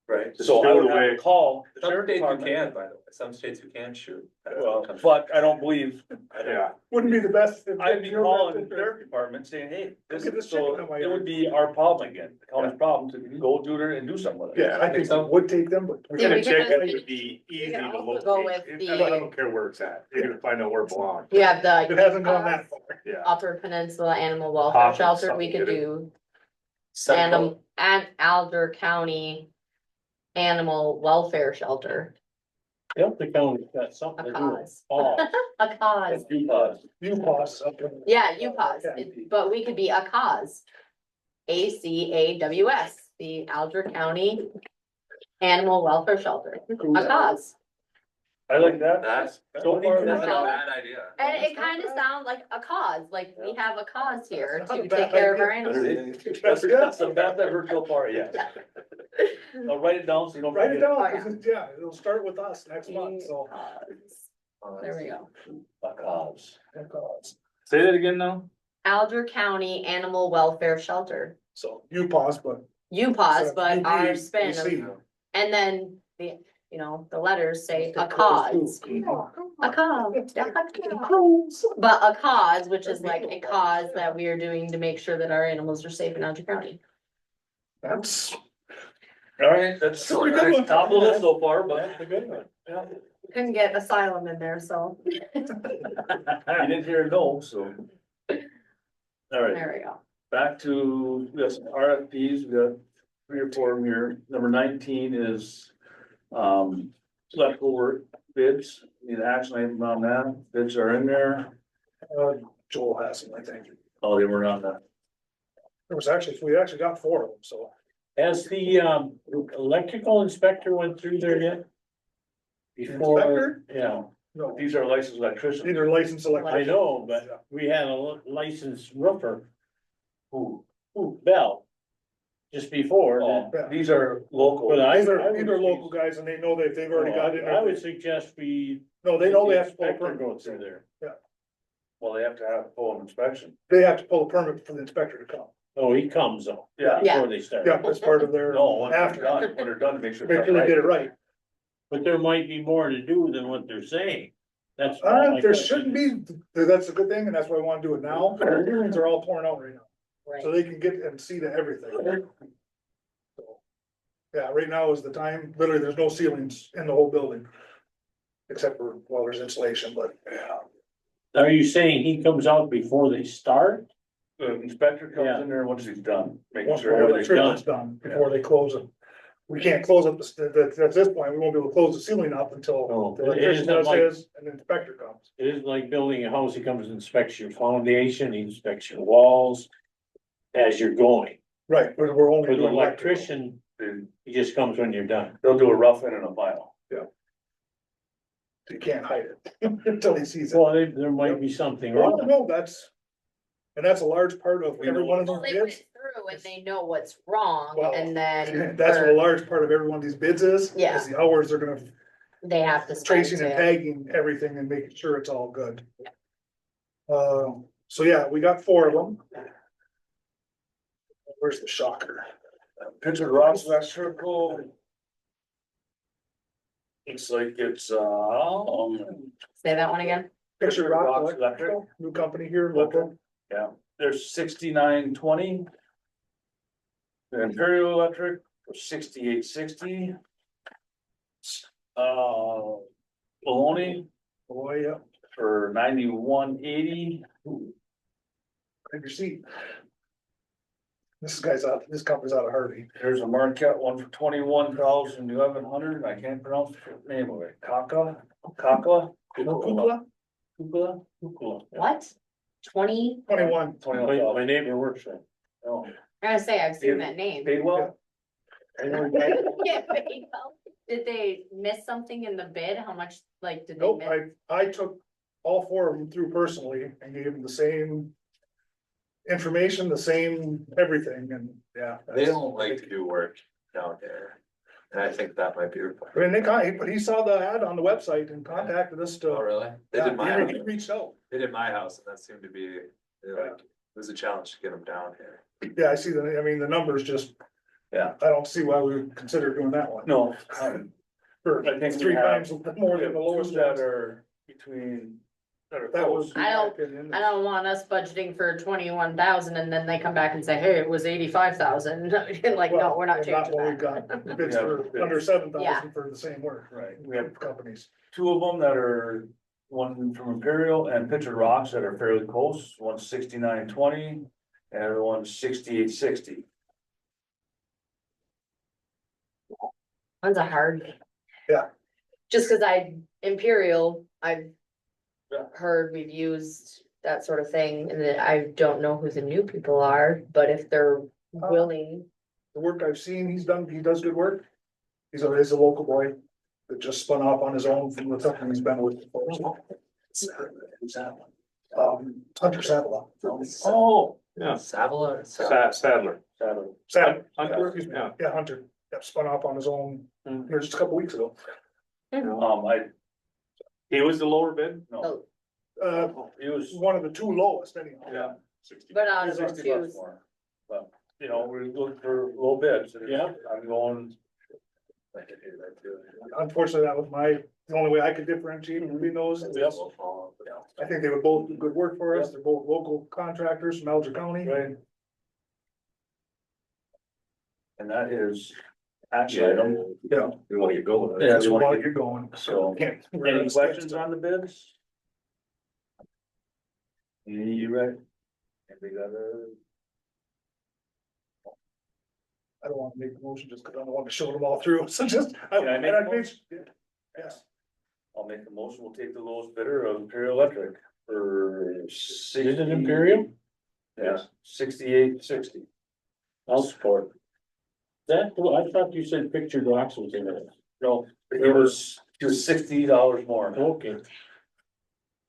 Right. So I would have to call the Some sheriff states you department. can, by the way, some states you can shoot. Well, but I don't believe, yeah, Wouldn't be the best. I'd be calling the sheriff department saying, hey, this Look at is, this so chicken on my it yard. would be our problem again, the county's problem to go do it and do something with it. Yeah, I think it would take them, but. Yeah, we could Check just- it would be easy can to also go locate. with I don't the- care where it's at. You can find out where it belongs. You have It the hasn't gone that far. Yeah. Upper Peninsula Animal Welfare Hopkins, Shelter, we could something, do Central, and Alger County Animal Welfare Shelter, Delta County's got something a to do with cause, all. a cause. You pause. You pause up in. Yeah, you pause, but we could be a cause. ACAWS, the Alger County Animal Welfare Shelter, a cause. I like that. that's, So far, that's that's not a not- bad idea. And it kind of sounds like a cause, like we have a cause here That's not to a take bad care of our idea. animals. That's the best I've heard so far, yes. I'll write it down so you don't Write it forget. down, Oh, yeah. 'cause yeah, it'll start with us next month, so. Cause. There we go. A cause. Cause. Say that again now? Alger County Animal Welfare Shelter. So you pause, but. You pause, So, but UP, our spin UC. of, and then the, you know, the letters say a cause. A cause, but a cause, which is like a cause that we are doing to make sure that our animals are safe in Alger County. That's. All right, that's That's a pretty good one. top of the list so far, but. That's a good one. Yeah. Couldn't get asylum in there, so You didn't hear no, so. All right, there we go. back to, we got some RFPs, we got 3 or 4 of them here. Number 19 is, electrical work bids, need action item on that, bids are in there. Joel has them, I think. Oh, they were on that. There was actually, we actually got 4 of them, so. Has the electrical inspector went through there yet? Before, Inspector? yeah, No, These are licensed electricians. these are licensed I electricians. know, but we had a licensed roofer. Who, Bell. Just before, Oh, that- these are local. but I. These I are, would these are su- local guys and they know that they've already got it. I would suggest we. No, they know they have to pull a Inspector permit. Go through there. Well, they have to have full inspection. They have to pull a permit for the inspector to come. Oh, he comes though. Yeah. Yeah. Before they start. Yeah, that's part of their. No, when they're After, done, when they're done, to make sure. make sure they get it right. But there might be more to do than what they're saying. That's. my There question. shouldn't be, that's a good thing, and that's why I wanna do it now. Our hearings are all torn out right now, Right. so they can get and see to everything. So, yeah, right now is the time, literally, there's no ceilings in the whole building. Except for, well, there's insulation, but, yeah. Are you saying he comes out before they start? The inspector Yeah. comes in there once he's done, making Once sure the everything's done. electrician's done, before they close it. We can't close up, at this point, we won't be able to close the ceiling up until Oh, the it electrician isn't does like- his, and the inspector comes. It isn't like building a house, he comes and inspects your foundation, he inspects your walls. As you're going, Right, we're only with an doing electrical. electrician, he just comes when you're done. They'll do a rough in and a final. You can't hide it until he sees it. Well, there might be something Oh, wrong. no, and that's a large part of We every know one of Well, these they went bids. through and they know what's wrong Well, and then. That's what a or large part of every one of these bids is. Yeah. Is the hours they're gonna, They have to. spend tracing and to- tagging everything and making sure it's all good. So yeah, we got 4 of them. Where's the shocker? Picture rocks, that circle. Looks like it's, Say that one again? Picture Picture Rock Rock Electrical, new company here, local. there's 6920. The Imperial Electric for 6860. Baloney Boy, yeah, for 9180. grab your seat. This company's out of Harvey. There's a Marquette one for 21,1100. I can't pronounce the name of it. Kukla. Kukla? Kukla. What? 20? 21. My neighbor works there. Oh, I gotta say, I've seen that name. Badewell? Yeah, Bayville. Did they miss something in the bid? How much, like, did they Nope, miss? I took all 4 of them through personally and gave them the same information, the same everything, and yeah. They don't like to do work down there. And I think that might be. I mean, but he saw the ad on the website and contacted us Oh, to. really? They Yeah, did my house. he reached out. They did my house and that seemed to be, like, it was a challenge to get them down here. Yeah, I see I mean, the numbers just. Yeah. I don't see why we would consider doing that one. No, For I think we three have- times more than the lowest that ones. are between, that are That close. was. my I don't- opinion. I don't want us budgeting for 21,000 and then they come back and say, hey, it was 85,000. Like, no, Well, we're not and changing when we that. got bids Yeah, for bids. under 7,000 Yeah. for the same work. Right, we have Companies. two of them that are, one from Imperial and Pitcher Rocks that are fairly close, one's 69.20 and the other one's 68.60. One's a hard. Yeah. Just cause Imperial, I've Yeah. heard we've used that sort of thing, and then I don't know who the new people are, but if they're willing. The work I've seen, he does good work. He's a local boy that just spun off on his own from the company he's been with. Who's that one? Hunter Sadler. Oh, Yeah. Savala. Sadler. Sadler. Hunter? Excuse me. Yeah. Yeah, Hunter. Yep, spun off on his own Mhm. here just a couple weeks ago. he was the lower bid? No, Oh, he was, One of the two lowest anyhow. yeah. But out of the 60 two, bucks more. But, you know, we're looking for low bids. Yeah. I'm going. Unfortunately, that was the only way I could differentiate between those. I think they would both do good work for us. They're both local contractors from Alger County. Right. And that is action item. Yeah. We wanna get going. Yeah, that's While one. you're going. So, Can't- any questions on the bids? You right? We got I don't want to make the motion just because I don't want to show them all through, so just. Can I make a and motion? Yes, I'll make the motion, we'll take the lowest bidder of Imperial Electric for Is it Imperial? Yeah, 68.60. I'll support. That, well, I thought you said Picture Rocks was in it. No, it was $60 more, Okay.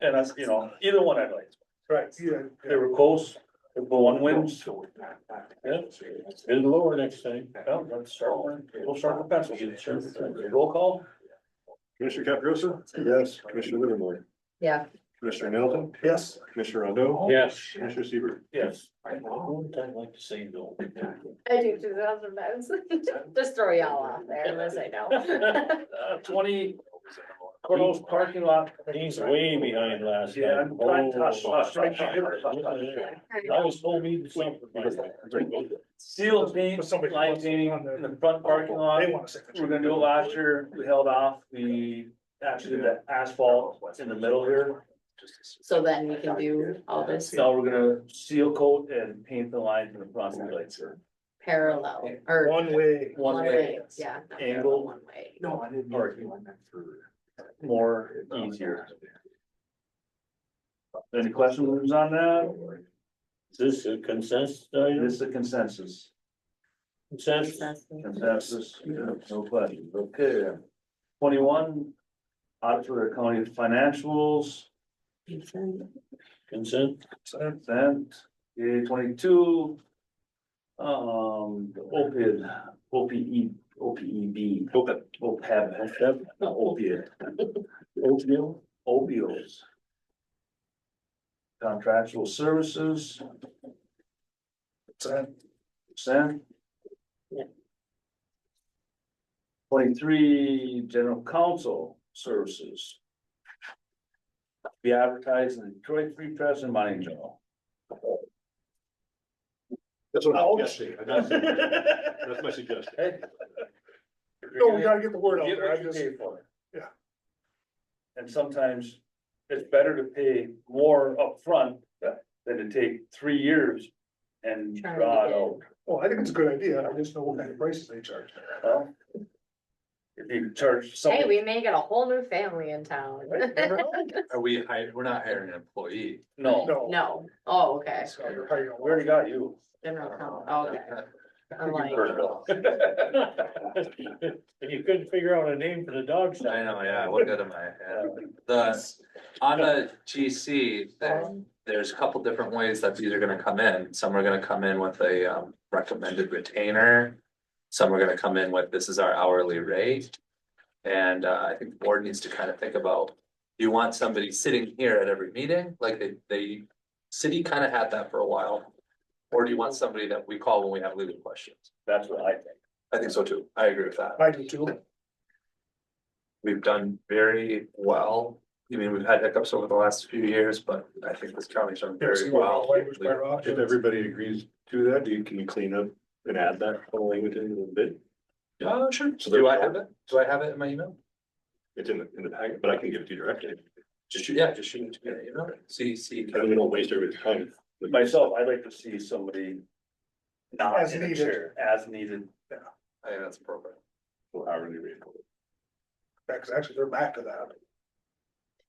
and that's, you know, either one I'd like, right, yeah. they were close, if one wins. Yeah, it'll lower next time. Well, let's start, we'll start with pencil, roll call? Commissioner Caprosa? Yes. Commissioner Livermore? yeah, Commissioner Middleton? Yes, Commissioner Rondo? Yes. Commissioner Seaver? Yes. I don't like to say no. I do 2,000 beds. Just throw y'all off there unless I know. 20 Courthouse parking lot. He's way behind last time. Yeah, I'm trying to hush, hush, hush. I was told me something. Seal paint, But somebody line wants painting on the- in the front parking lot. they want a signature. We're gonna do it last year, we held off, we actually did the asphalt in the middle here. So then we can do all this Now we're gonna seal coat and paint the lines in the front lights. parallel or One way. One one way, way, yeah. not Angle. one way. No, I didn't. Parking. More easier. Any questions on that? Is this a consensus item? This is a consensus. Consensus? Consensus, no questions, okay. 21, auditor county financials, Consent? consent, A 22. The OPEB, OPEB, not opiate, Oatmeal? opioids. Contractual services, consent. Yeah. 23, general counsel services. Be advertised in the Detroit Free Press and Mining Journal. That's what Oh. I'm suggesting. That's my suggestion. Hey. No, we gotta get the word out Get there. what I you just, pay for. Yeah. And sometimes it's better to pay more upfront than to take 3 years and Trying to draw it get- out. well, I think it's a good idea. I just know what kind of prices they charge. Well, if you charge Hey, something, we may get a whole new family in town. We're not hiring an employee. no, No. No, oh, okay. So you're hiring a we already got you. General counsel, oh, okay. I'm like, You couldn't figure out a name for the dog I sign. know, yeah, what good am I? On the GC, there's a couple different ways that these are gonna come in. Some are gonna come in with a recommended retainer. Some are gonna come in with, this is our hourly rate. And I think the board needs to kind of think about, do you want somebody sitting here at every meeting? Like city kind of had that for a while. Or do you want somebody that we call when we have legal questions? That's what I think. I think so too. I agree with that. I do too. We've done very well. I mean, we've had hiccups over the last few years, but I think this county's done very well. Language by Rob. If everybody agrees to that, can you clean up and add that whole language into the bid? Sure. So Do I there's- have it? Do I have it in my email? It's in the packet, but I can give it to you directly. Just shoot it to me, you know, see. And we don't waste everybody's time. Myself, I'd like to see somebody not As in a needed. chair, as needed. I think that's appropriate. Or hourly rate. Yeah, 'cause actually they're back to that.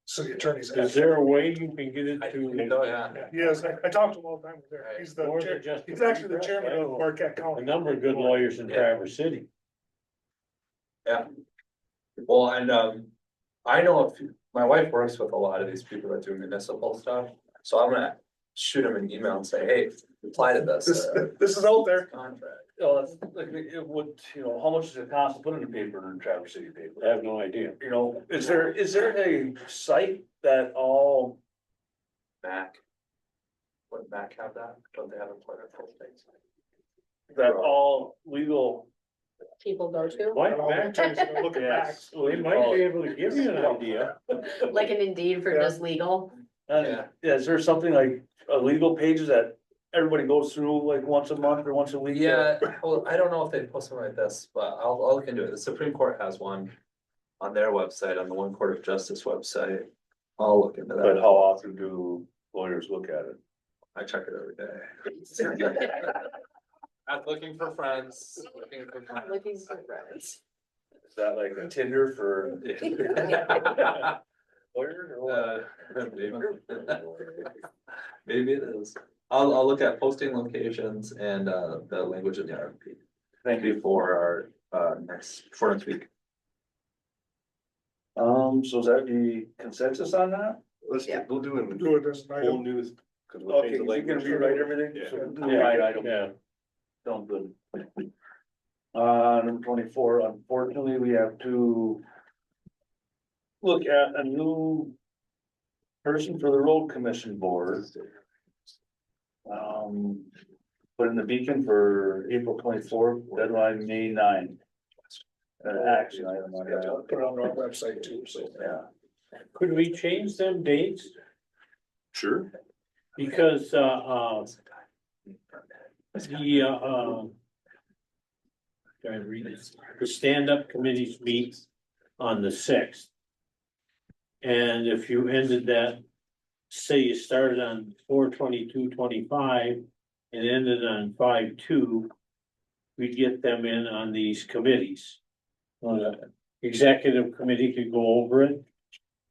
City attorney's. Is there a way you can get it I to? know, yeah. Yes, I talk to him all the time there. Right. He's the Or is chair, it just- he's actually the chairman of Marquette A County. number of good lawyers in Traverse City. Yeah. Well, and I know my wife works with a lot of these people that do municipal stuff, so I'm gonna shoot them an email and say, hey, reply to this. This is out there. Contract. Oh, that's, like, it would, how much does it cost to put in the paper in Traverse City I paper? have no idea. Is there a site that all, Mac. Would Mac have that? Don't they have employment postings? that all legal? People go to, Why, I don't know, the Mac, attorney's gonna look at Yes. backs. they might be able to give you an idea. like an Indeed for Yeah. just legal. Yeah. Is there something like a legal pages that everybody goes through like once a month or once a week? Yeah, well, I don't know if they post something like this, but I'll look into it. The Supreme Court has one on their website, on the One Court of Justice website. I'll look into But that. how often do lawyers look at it? I check it every day. I'm looking for friends, looking for friends. Looking for friends. Is that like a Tinder for lawyers or what? Maybe it is. I'll look at posting locations and the language in the RFP. Thank you. For our for next week. So is that the consensus on that? Yeah. We'll do it. Do it as an Whole item. news. 'Cause we'll change Okay, the we can language. rewrite everything? Yeah. So, Right, item. Yeah, Sounds good. Number 24, unfortunately, we have to look at a new person for the road commission board. Put in the beacon for April 24th, deadline May 9th. Action item on that, Put it on our website too, so. yeah. could we change them dates? Sure. Because, the, trying to read this, the stand-up committees meet on the 6th. And if you ended that, say you started on 4/22/25 and ended on 5/2, we'd get them in on these committees. The executive committee could go over it.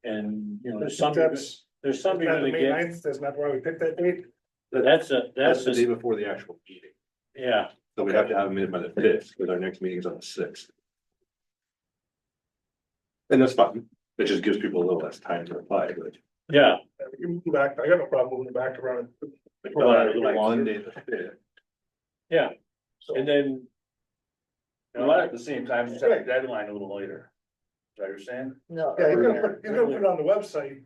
And, there's some, That's, there's some isn't you're that the gonna May get, 9th? Isn't that why we picked that date? that's That's the day a, before the actual meeting. yeah. So we have to have them in by the 5th, because our next meeting is on the 6th. And that's fine. It just gives people a little less time to reply, but. Yeah, You move back, I got no problem moving it back around. Monday the 5th. yeah, So, and then. We might at the same time, just have a deadline a little later. Is that what you're saying? No. yeah, you're gonna put it on the website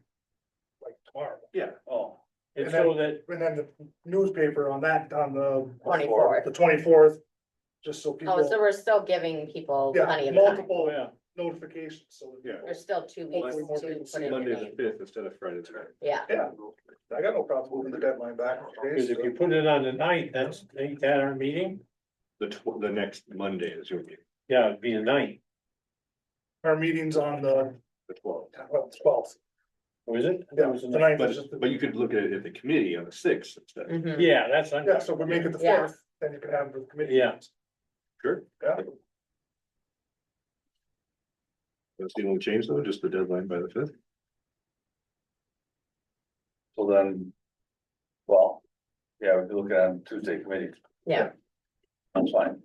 like tomorrow. Yeah. Oh. And so that, And then the newspaper on that, on the 24th. the 24th, just so Oh, so people, we're still giving people yeah, plenty of time. oh, multiple yeah, notifications, so. Yeah. There's still 2 weeks Hopefully more to people put see in your Monday the name. 5th instead of Friday the 9th. Yeah, Yeah, I got no problem moving the deadline back. because if you put it on the 9th, that's, ain't that our meeting? The next Monday is your meeting, Yeah, it'd be the 9th, Our meeting's on the the 12th. 12th. or is it? Yeah, It was the the 9th is just. But you could look at it at the committee on the 6th instead. mhm. Yeah, that's. Yeah, so if we make it the Yeah. 4th, then you can have the committee. Yeah. meetings. Sure. Yeah, That's the only change though, just the deadline by the 5th. So then, well, yeah, we can look at it Tuesday committee. Yeah. That's fine.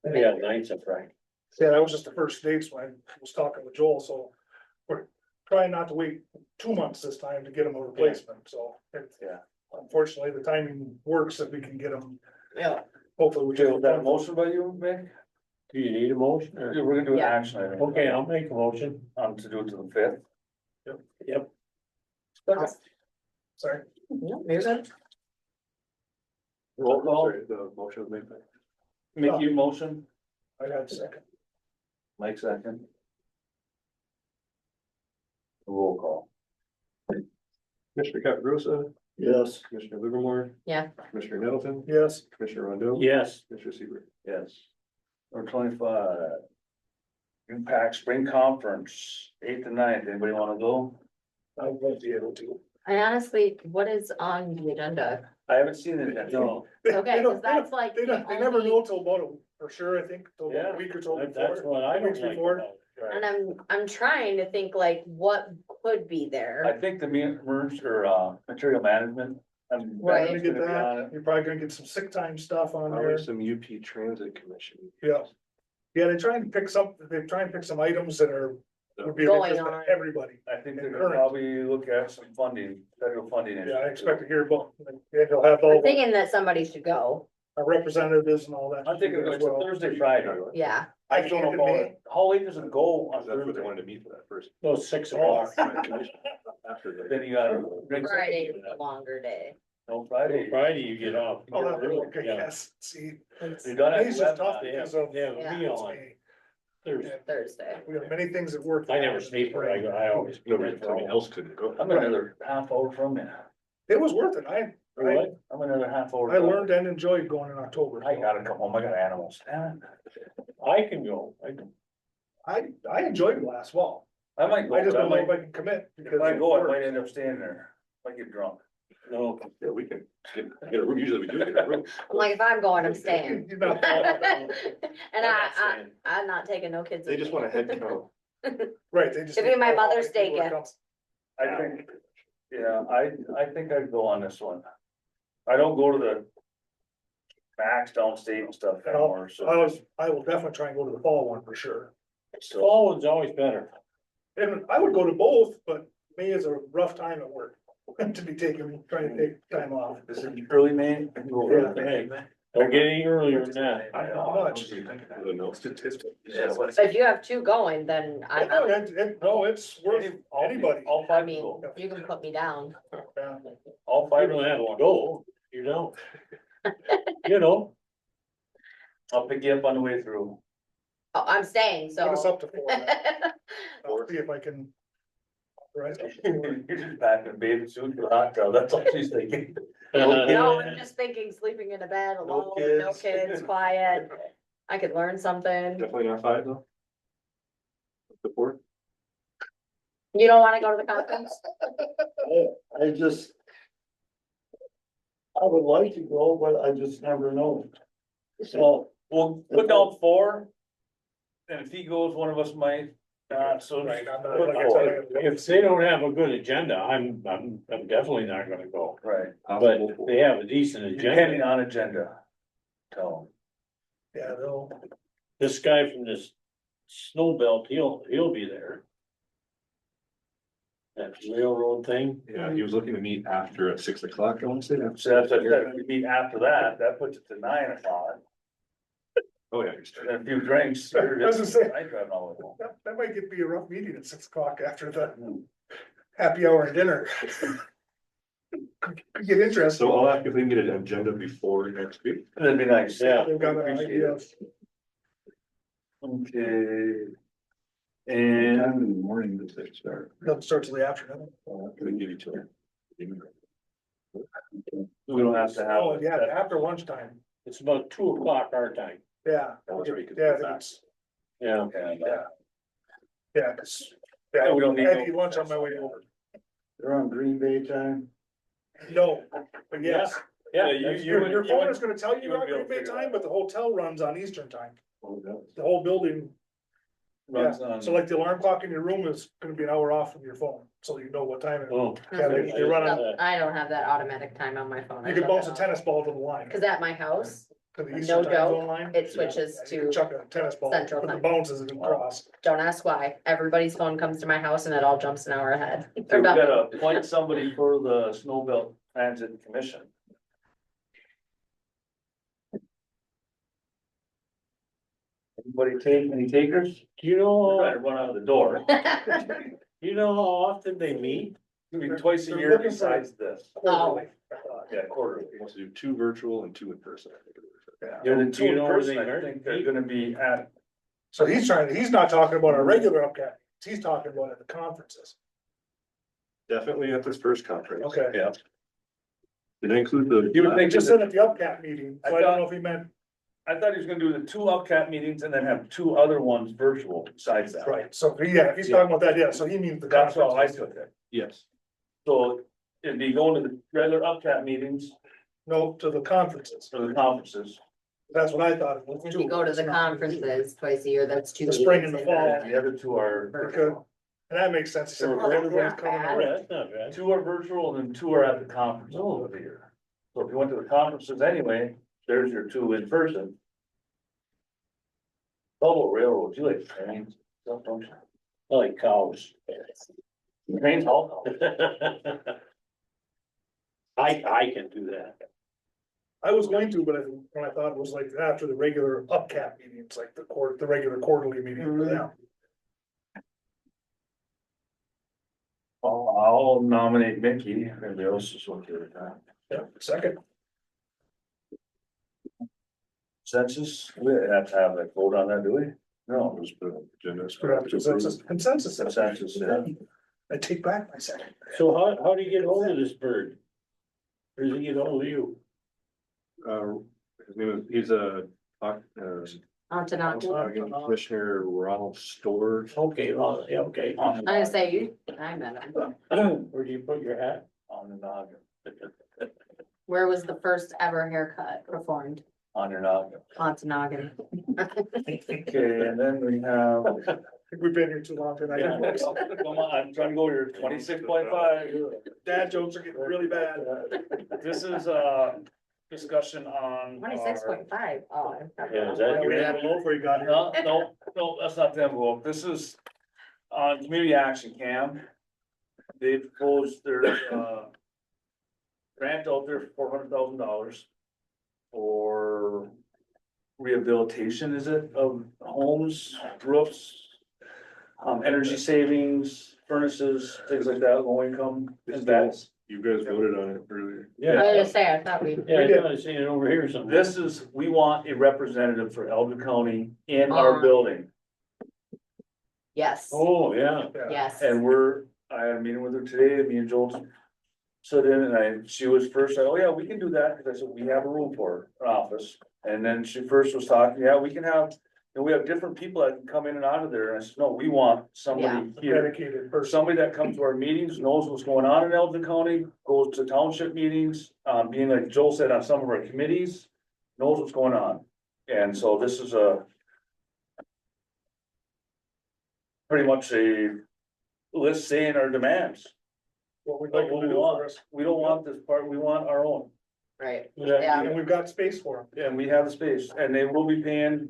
Yeah, 9th's a Friday. yeah, that was just the first dates when I was talking with Joel, so we're trying not to wait 2 months this time to get him a replacement, so. Yeah. Unfortunately, the timing works if we can get them, Yeah, hopefully we Okay, can. was that a motion by you, Mick? Do you need a motion or? We're gonna do an Yeah. action item. Okay, I'll make a motion. To do it to the 5th. Yep. Sorry. no, you're good. Roll call, Sorry, the motion was made by. Mickey motion, I got a second. Mike second. Roll call. Commissioner Caprosa, Yes. Commissioner Livermore, Yeah, Commissioner Nettleton, Yes, Commissioner Rondo. Yes, Commissioner Seaver. Yes. Number 25. Impact Spring Conference, 8th and 9th. Anybody wanna go? I won't be able to. I honestly, what is on the agenda? I haven't seen it yet. No. Okay, cause that's like. They don't, the they never only- know till about for sure, I think, till about Yeah, a week or so that's before. what I don't Weeks like before. about it. And I'm trying to think like what could be I there. think the merge or material management. I'm Right. Gonna get gonna be on that, it. you're probably gonna get some sick time stuff on there, Probably some UP Transit Commission. yeah. Yeah, they try and pick some items that are, would be of Going interest to on. everybody. I think they're Current. gonna probably look at some funding, federal funding. Yeah, I expect to hear about, and they'll have I'm all thinking that somebody should go. our representatives and all that. I'm thinking as it's a well. Thursday, Friday. Yeah, I don't know about it. How late does it go on That's what they Thursday? wanted to meet for that first. No, 6 Oh. o'clock. After the. Then you gotta. drink Friday something. is a longer day. No, Friday. Friday you get off. I'll have to look, I Yeah. guess, see. You gotta have Today's just web- tough They because have, of. they have Yeah. me it's on May. Thursday. Thursday. We have many things that work. I never sleep, but I always. Nobody else couldn't go. I'm another half hour from you. It was worth it, What? I'm another half hour. I learned and enjoyed going in October. I gotta come home, I got animals. Damn it. I can go, I can. I enjoyed it last fall, I might go, I just but I don't know if might, I can commit. if because I of go, I work. might end up staying there. Might get drunk. No, Yeah, we can get a room. Usually we do get a room. I'm like, if I'm going, I'm staying. You're not- And I'm not I, staying. I'm not taking no kids. They with just me. want a head count. Right, they just. It'd be my need to know how Mother's many Day people are gift. coming. I think, yeah, I think I'd go on this one. I don't go to the max downstate and stuff anymore, so. I will definitely try and go to the fall one for sure. fall one's always better. And I would go to both, but May is a rough time at work to be trying to take time off. This is early May. I can go early May. Don't get any earlier than that. I How know. much? The no statistics. Yeah, but- If you have two going, then No, it's worth All- anybody. All I five mean, go. you can put me down. Yeah. All I five don't have to go. go, you know. You know, I'll pick you up on the way through. Oh, I'm staying, Put us so. up to 4. I'll see if I can. Right. You're just back in a bathing suit for a hot tub, that's all she's thinking. No, I'm just thinking sleeping in a bed alone, no kids. kids, quiet. I could learn something. Definitely not 5 though. The 4. You don't wanna go to the conference? I just. I would like to go, but I just never know. So, We'll put down 4. And if he goes, one of us might, so. Right, I'm not- put like I four. said, if they don't have a good agenda, I'm definitely not gonna go. Right, But if they have a decent depending agenda, on agenda. Tell Yeah, they'll, this guy from this snow belt, he'll be there. That railroad thing. Yeah, he was looking to meet after at 6 o'clock, I want to say them. that. So that's, if we meet after that, that puts it to 9 o'clock, Oh, yeah. you're and a few drinks. I was gonna say- I drive all the way home. that might be a rough meeting at 6 o'clock after the happy hour and dinner. Could get interested. So I'll ask if we can get an agenda before next week. That'd be nice. Yeah. They've got an Appreciate idea. it. Okay. in And the morning does it start? Doesn't start till the afternoon. Can we give each other? we don't have to have. Oh, yeah, after lunchtime, It's about 2 o'clock our time. yeah. Oh, sorry, you could Yeah, I do think that. it's, Yeah. And, yeah, cause. Yeah, we don't need I had no- to eat lunch on my way over. They're on Green Bay time? No, but yes, Yeah, your phone is gonna tell you you you're would on be able Green to Bay figure it time, out. but the hotel runs on Eastern time. Oh, that's. The whole building, runs yeah, on- so like the alarm clock in your room is gonna be an hour off from your phone, so you know what time it is. Oh, Yeah, they run on- No, I don't have that automatic time on my phone. You can bounce a tennis ball to the line. Cause at my house, To the no Eastern time joke, zone line. it switches Yeah, you can to, chuck a tennis ball, Central but the time. bounces it across. don't ask why, everybody's phone comes to my house and it all jumps an hour ahead. So They're we done. gotta appoint somebody for the Snow Belt Transit Commission. Anybody take, any takers? do you We're know, trying to run out of the door. you know how often they meet? It'll be twice a They're year looking for- besides this. Quarterly, I thought. Yeah, quarterly. He wants to do 2 virtual and 2 in person. I think it is. Yeah, the Do two you in know where person, they I are? think they're gonna be at, So he's not talking about a regular upcat, he's talking about at the conferences. Definitely at this first conference. Okay. yeah. Did it include the? You would They think just said at the upcat meeting, so I don't know if he meant, I thought he was gonna do the 2 upcat meetings and then have 2 other ones virtual besides that. right, so yeah, if he's talking about that, yeah, so he means the That's how I conferences. took it. Yes. So it'd be going to the regular upcat meetings No, to the conferences, for the conferences. that's what I thought it was If too. you go to the conferences twice a year, that's 2 The spring and meetings the fall. The other 2 are, virtual. And that makes sense, he said, Oh, that's everybody's not coming bad. over. That's not bad. 2 are virtual and then 2 are at the conference over the year. So if you went to the conferences anyway, there's your 2 in person. Oh, railroads, you like trains, stuff, don't you? I like cows. Trains all. I can do that. I was going to, but when I thought it was like after the regular upcat meetings, like the regular quarterly meeting for them. I'll nominate Mickey, if everybody else is okay with that. Yeah, second, Census, we have to have a vote on that, do we? No, Just put it on the agenda. consensus, consensus, yeah. I take back my second. So how do you get hold of this bird? Or does he get hold of you? His name is, he's a, Ontonaco. Commissioner Ronald Storrs. Okay, well, yeah, okay. I'm gonna say you, I met him. Where do you put your hat? On the noggin, Where was the first ever haircut performed? on your noggin. Ontonagon. Okay, and then we have, I think we've been here too long tonight. yeah, come on, I'm trying to go here, 26.5. Dad jokes are getting really bad. This is discussion on. 26.5. Oh. Yeah, is that your Yeah, below where you got here. No, that's not the envelope. This is on community action cam. They proposed their grant out there for $400,000 for rehabilitation, is it, of homes, roofs, energy savings, furnaces, things like that, low income investments. You guys voted on it earlier. I was gonna say, I thought we. Yeah, I thought I seen it over here somewhere. This is, we want a representative for Alger County in our Um, building. Yes, Oh, yeah. yes. And I had a meeting with her today, me and Joel stood in and she was first, oh yeah, we can do that, cause I said, we have a room for an office. And then she first was talking, yeah, we can have, and we have different people that can come in and out of there, and I said, no, we want somebody here. Dedicated For person. somebody that comes to our meetings, knows what's going on in Elgin County, goes to township meetings, being like Joel said, on some of our committees, knows what's going on. And so this is pretty much a list saying our demands. What we'd Like like what to we do for want. us. We don't want this part, we want our own. Right, Yeah. And we've got space for And we have the space, and they will be paying,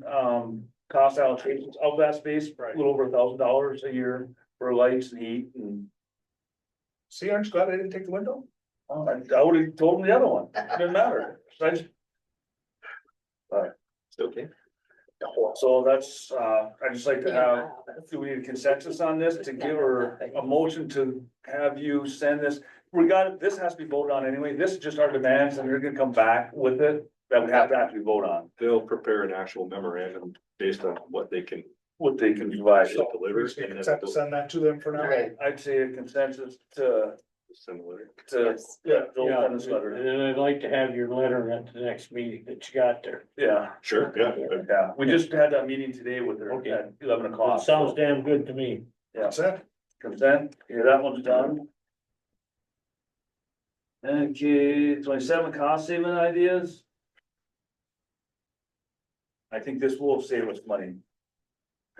cost allocations of that space, a little over $1,000 a year for lights and heat and. See, aren't you glad I didn't take the window? I would have told them the other one, didn't matter. So I just- It's okay. So that's, I just like to have, do we need a consensus on this to give her a motion to have you send this? We got it, this has to be voted on anyway, this is just our demands and they're gonna come back with it, that we have to actually vote on, They'll prepare an actual memorandum based on what they can what they can provide. deliver. We And just then have to send that to them for now. right. I'd say a consensus to, send the letter. Yes. yeah, Joel Yeah, send this letter, and then I'd like to have your letter at the next meeting that you got there. yeah. Sure, yeah. Yeah, we just had that meeting today with her Okay. at 11 o'clock. It sounds damn good to me. Yeah, That's it. consent, yeah, that one's done. Okay, 27 cost saving ideas. I think this will save us money.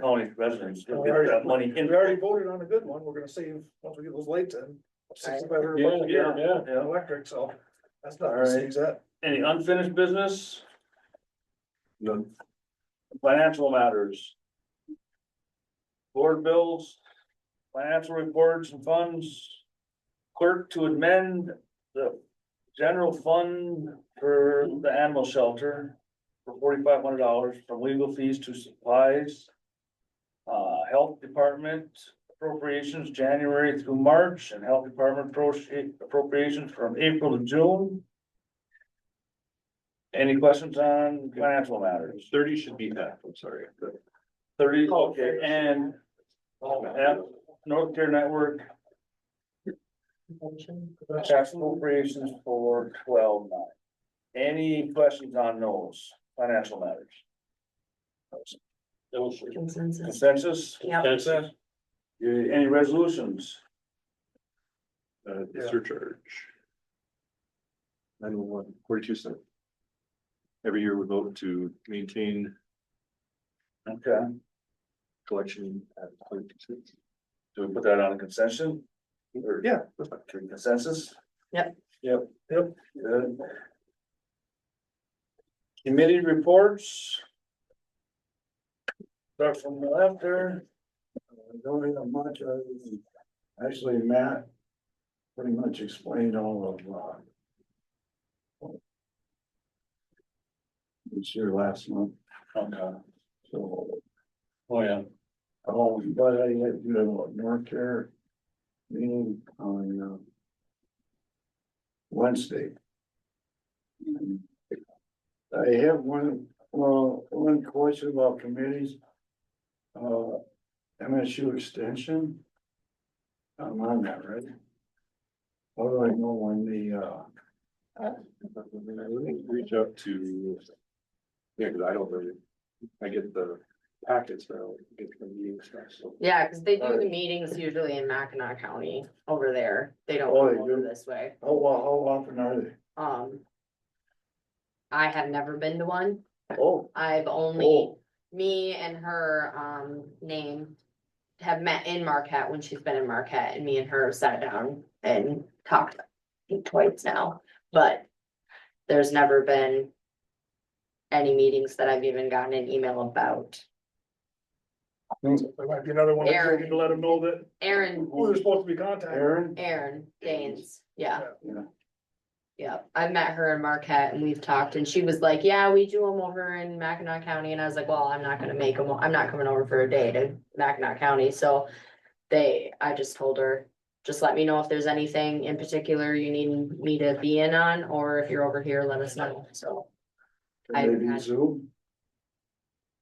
County residents, will get that money in. We already voted on a good one, we're gonna save, once we get those lights in, $60 better Yeah, a year, yeah. electric, so. That's not, Alright. saves that. Any unfinished business, None. financial matters? Board bills, financial reports and funds. Clerk to amend the general fund for the animal shelter for $4,500 from legal fees to supplies. Health department appropriations January through March and health department appropriations from April to June. Any questions on financial matters? 30 should be F, I'm sorry. 30, okay, and F, North Care Network, tax appropriations for 12/9. Any questions on those financial matters? Consensus. Consensus? Yep. Consensus. Any resolutions? The surcharge. 911, 42 cents. Every year we vote to maintain Okay, collection at 42 cents. do we put that on a consensus? Or Yeah, that's fine. consensus? Yep. Yep. Good. Committee reports. Start from the left there. Don't have much, actually, Matt pretty much explained all of, this year last month, Okay. so. Oh, yeah. Oh, but I had, you know, North Care meeting on, Wednesday. I have one question about committees. MSU extension. I'm on that, right? How do I know when Reach out to. Yeah, because I don't really, I get the packets, but I don't get the meeting stuff, so. Yeah, cause they do the meetings usually in Mackinac County over there. They don't Oh, come they over do? this way. how often are they? I have never been to one. Oh, I've only, oh, me and her, name have met in Marquette when she's been in Marquette, and me and her sat down and talked, I think twice now, but there's never been any meetings that I've even gotten an email about. There might be another one, that you need to let them know that Aaron, who they're supposed to be contacting. Aaron? Danes, yeah. Yeah. Yeah, I've met her in Marquette and we've talked and she was like, yeah, we do them over in Mackinac County. And I was like, well, I'm not gonna make them, I'm not coming over for a day to Mackinac County. So I just told her, just let me know if there's anything in particular you need me to be in on, or if you're over here, let us know. So I Can they be had- Zoom?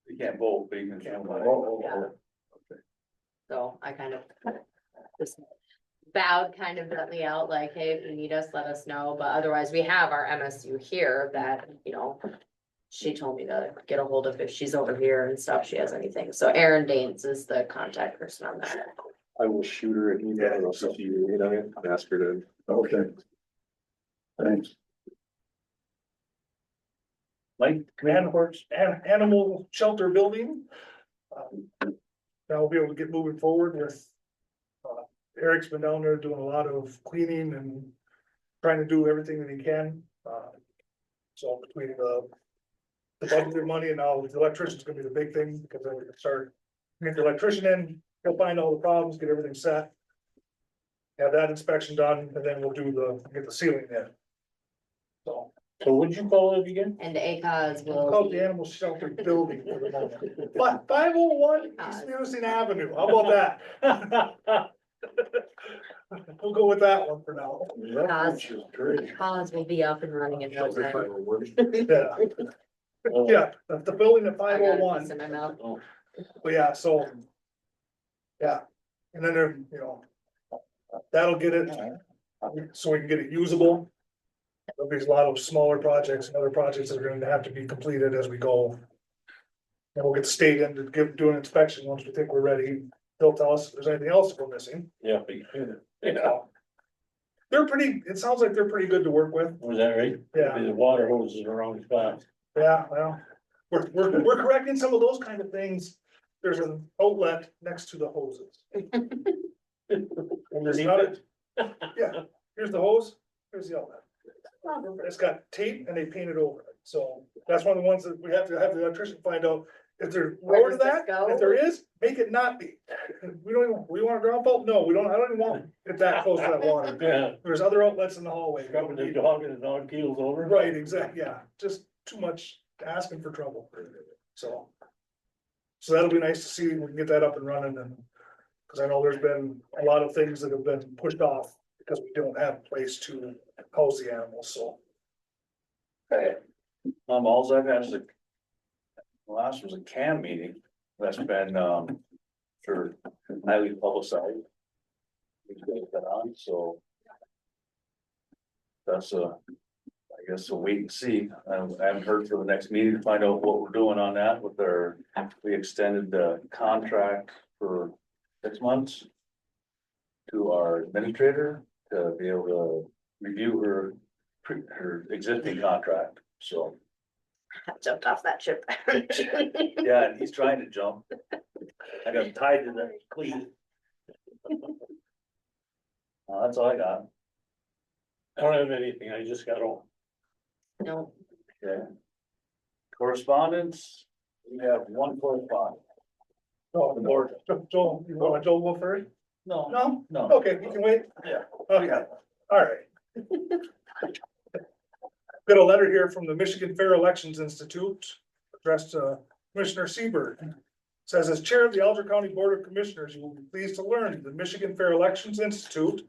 You can't both, but you can. Yeah. So I kind of just bowed kind of gently out, like, hey, if you need us, let us know, but otherwise we have our MSU here that, you know. She told me to get a hold of if she's over here and stuff, she has anything, so Erin Danes is the contact person on that. I will shoot her an email and I'll see if you need on it and ask her to. Okay. Thanks. Like, Animal shelter building. Now we'll be able to get moving forward with. Eric's been down there doing a lot of cleaning and trying to do everything that he can. So between the budgeted money and now the electrician's gonna be the big thing, because then we can start, get the electrician in, he'll find all the problems, get everything set. Have that inspection done, and then we'll get the ceiling in. So, So what'd you call it again? And ACOS we'll will call it be, the animal shelter building for the moment. But 501 East Munising Avenue, how about that? We'll go with that one for now. That is great. ACOS will be up and running in no time. Yeah. Yeah, the building at I got a 501. piece in my mouth. But yeah, so. Yeah, and then there, you know. That'll get it, so we can get it usable. There'll be a lot of smaller projects and other projects that are going to have to be completed as we go. And we'll get the state in to do an inspection once we think we're ready. They'll tell us if there's anything else we're missing. Yeah. Yeah. They're pretty, it sounds like they're pretty good to work with. Was that right? Yeah. The water hose is the wrong spot. Yeah, well, we're correcting some of those kind of things. There's an outlet next to the hoses. And there's not a, yeah, here's the hose, here's the outlet. It's got tape and they painted over it, so that's one of the ones that we have to have the electrician find out. If there's Where more to does this that, go? if there is, make it not be. We don't even, we want a ground fault? No, we don't, I don't even want it that close to that water. Yeah, There's other outlets in the hallway. We rubbing don't the need- dog and the dog keels over. Right, exactly, yeah, just too much asking for trouble, so. So that'll be nice to see, we can get that up and running and Cause I know there's been a lot of things that have been pushed off because we don't have a place to house the animals, so. Alls I've had is the last was a CAM meeting that's been, for highly publicized. We've got that on, so. That's I guess, a wait and see. I haven't heard for the next meeting to find out what we're doing on that with our, we extended the contract for 6 months. To our administrator to be able to review her existing contract, so. Jumped off that ship. Yeah, and he's trying to jump. I got tied to the cleat. That's all I got. I don't have anything, I just got home. No, Okay. Correspondence, we have one correspondence. Oh, the board, Joel, you want Joel go first? No, No? no. Okay, you can wait. Yeah. Okay, all right. Got a letter here from the Michigan Fair Elections Institute addressed to Commissioner Seaberg. Says, as chair of the Alger County Board of Commissioners, you will be pleased to learn the Michigan Fair Elections Institute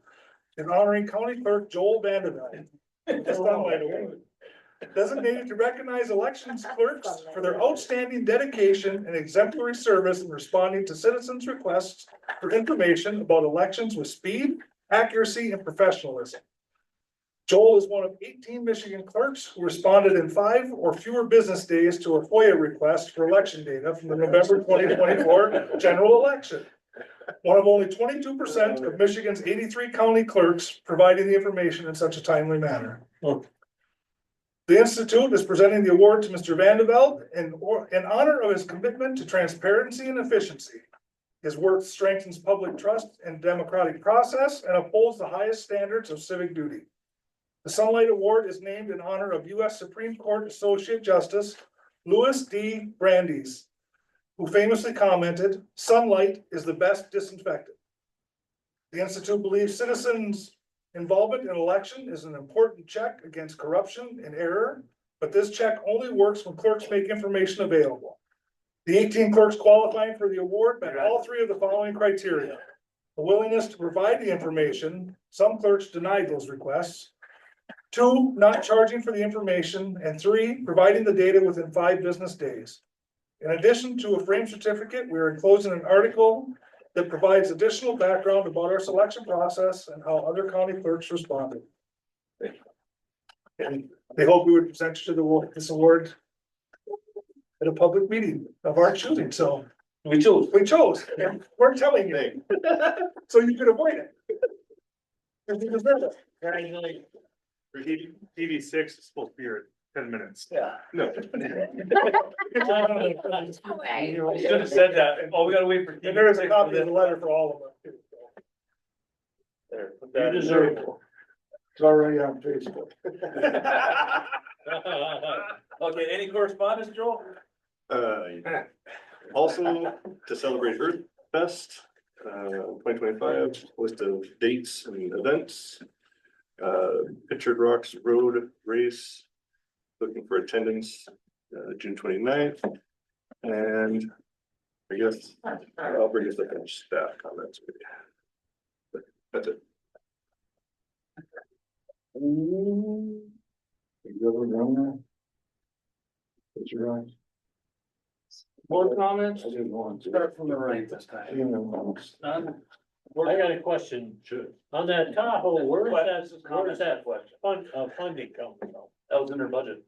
is honoring County Clerk Joel Vanderbilt. Designated to recognize elections clerks for their outstanding dedication and exemplary service in responding to citizens' requests for information about elections with speed, accuracy, and professionalism. Joel is one of 18 Michigan clerks who responded in 5 or fewer business days to a FOIA request for election data from the November 2024 general election. One of only 22% of Michigan's 83 county clerks providing the information in such a timely manner. The Institute is presenting the award to Mr. Vandeveld in honor of his commitment to transparency and efficiency. His work strengthens public trust and democratic process and upholds the highest standards of civic duty. The Sunlight Award is named in honor of U.S. Supreme Court Associate Justice Louis D. Brandeis, who famously commented, "Sunlight is the best disinfectant." The Institute believes citizens' involvement in election is an important check against corruption and error, but this check only works when clerks make information available. The 18 clerks qualifying for the award met all 3 of the following criteria: a willingness to provide the information. Some clerks denied those requests. 2, not charging for the information, and 3, providing the data within 5 business days. In addition to a frame certificate, we are enclosing an article that provides additional background about our selection process and how other county clerks responded. And they hope we would present you to this award at a public meeting of our choosing, so. We chose, and we're telling you. So you could avoid it. If you deserve it. TV6 is supposed to be here in 10 minutes. Yeah. No. You should have said that. Oh, we gotta wait for. And there is a copy of the letter for all of them too. There, put You that in deserve there. it. It's already on Facebook. Okay, any correspondence, Joel? Also, to celebrate Earth Fest, 2025, list of dates and events. Pictured Rocks Road Race, looking for attendance, June 29th. And I guess I'll bring us up in staff comments. That's it. You ever done that? It's your eyes. More comments? I didn't want to. Start from the right this time. You know, once. None? I got a question. Sure. On that Tahoe, where is that Question. funding coming from? That was in their budget.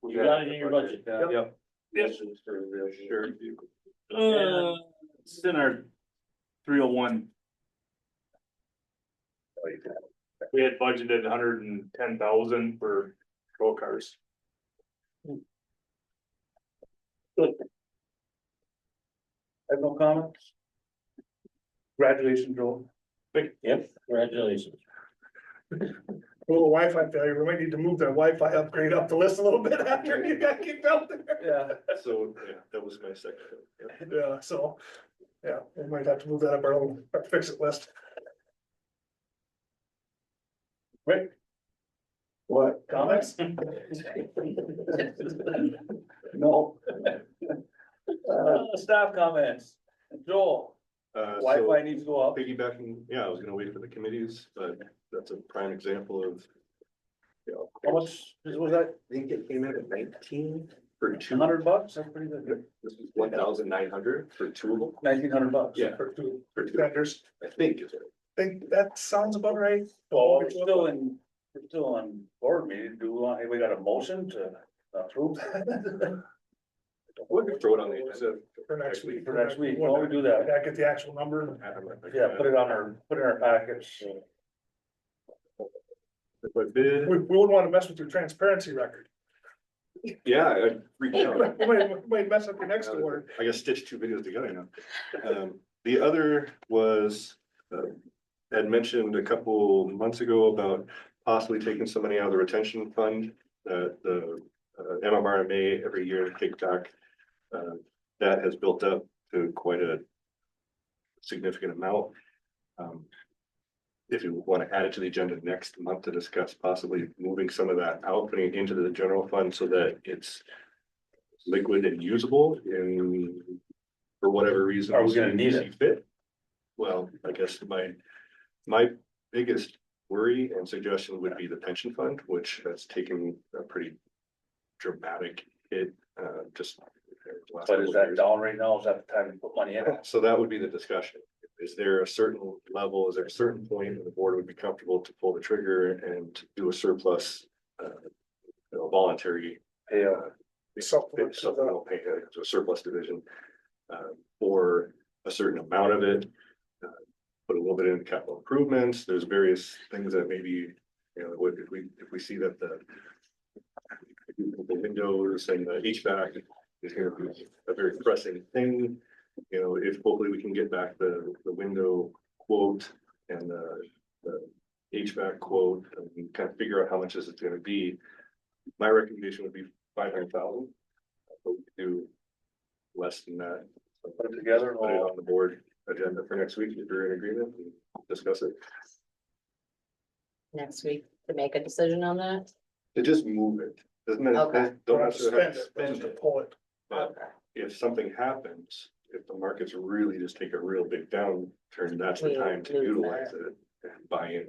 You got it in your budget? Yep. Yes, sure. It's in our 301. We had budgeted 110,000 for patrol cars. I have no comments. Congratulations, Joel. Yep, congratulations. A little Wi-Fi failure, we might need to move that Wi-Fi upgrade up the list a little bit after you got kicked out there. Yeah. So, yeah, that was my second. Yeah. Yeah, so, yeah, we might have to move that up our little fix-it list. Rick, What? Comments? No. staff comments. Joel, So needs to go up. piggybacking, yeah, I was gonna wait for the committees, but that's a prime example of. You know, How much was that? I think it came in at 19 for two. $100? That's pretty good. This is 1,900 for two of them. $1,900. Yeah. For two For two, vendors. I think is it. Think that sounds about right. Well, we're still on board meeting. We got a motion to approve that? We can throw it on the agenda. For next week. For next week, why don't we do that? Yeah, get the actual number. Yeah, put it in our package. But bid, We wouldn't wanna mess with your transparency record. yeah, I freaked out. We might mess up your next award. I guess stitch two videos together now. The other was, had mentioned a couple months ago about possibly taking some money out of the retention fund that the MMRMA every year take back. That has built up to quite a significant amount. If you want to add it to the agenda next month to discuss possibly moving some of that out, putting it into the general fund so that it's liquid and usable in, for whatever reason. Are we gonna need you it? see fit. Well, I guess my biggest worry and suggestion would be the pension fund, which has taken a pretty dramatic hit, just. last But is couple that years. down right now? Is that the time to put money in it? So that would be the discussion. Is there a certain level, is there a certain point where the board would be comfortable to pull the trigger and do a surplus, voluntary, supplemental pay, to a surplus division, for a certain amount of it, put a little bit in capital improvements. There's various things that maybe, if we see that the windows and the HVAC is going to be a very pressing thing. If hopefully we can get back the window quote and the HVAC quote and kind of figure out how much this is going to be. My recommendation would be 500,000, but we could do less than that. So Put it together and put it on the board agenda for next week if you're in agreement and discuss it. Next week to make a decision on that. To just move it, doesn't it? Okay. Don't Have to necessarily have to spend spend just to it, pull it. but if something happens, if the markets really just take a real big downturn, that's the We time to lose utilize it and buy in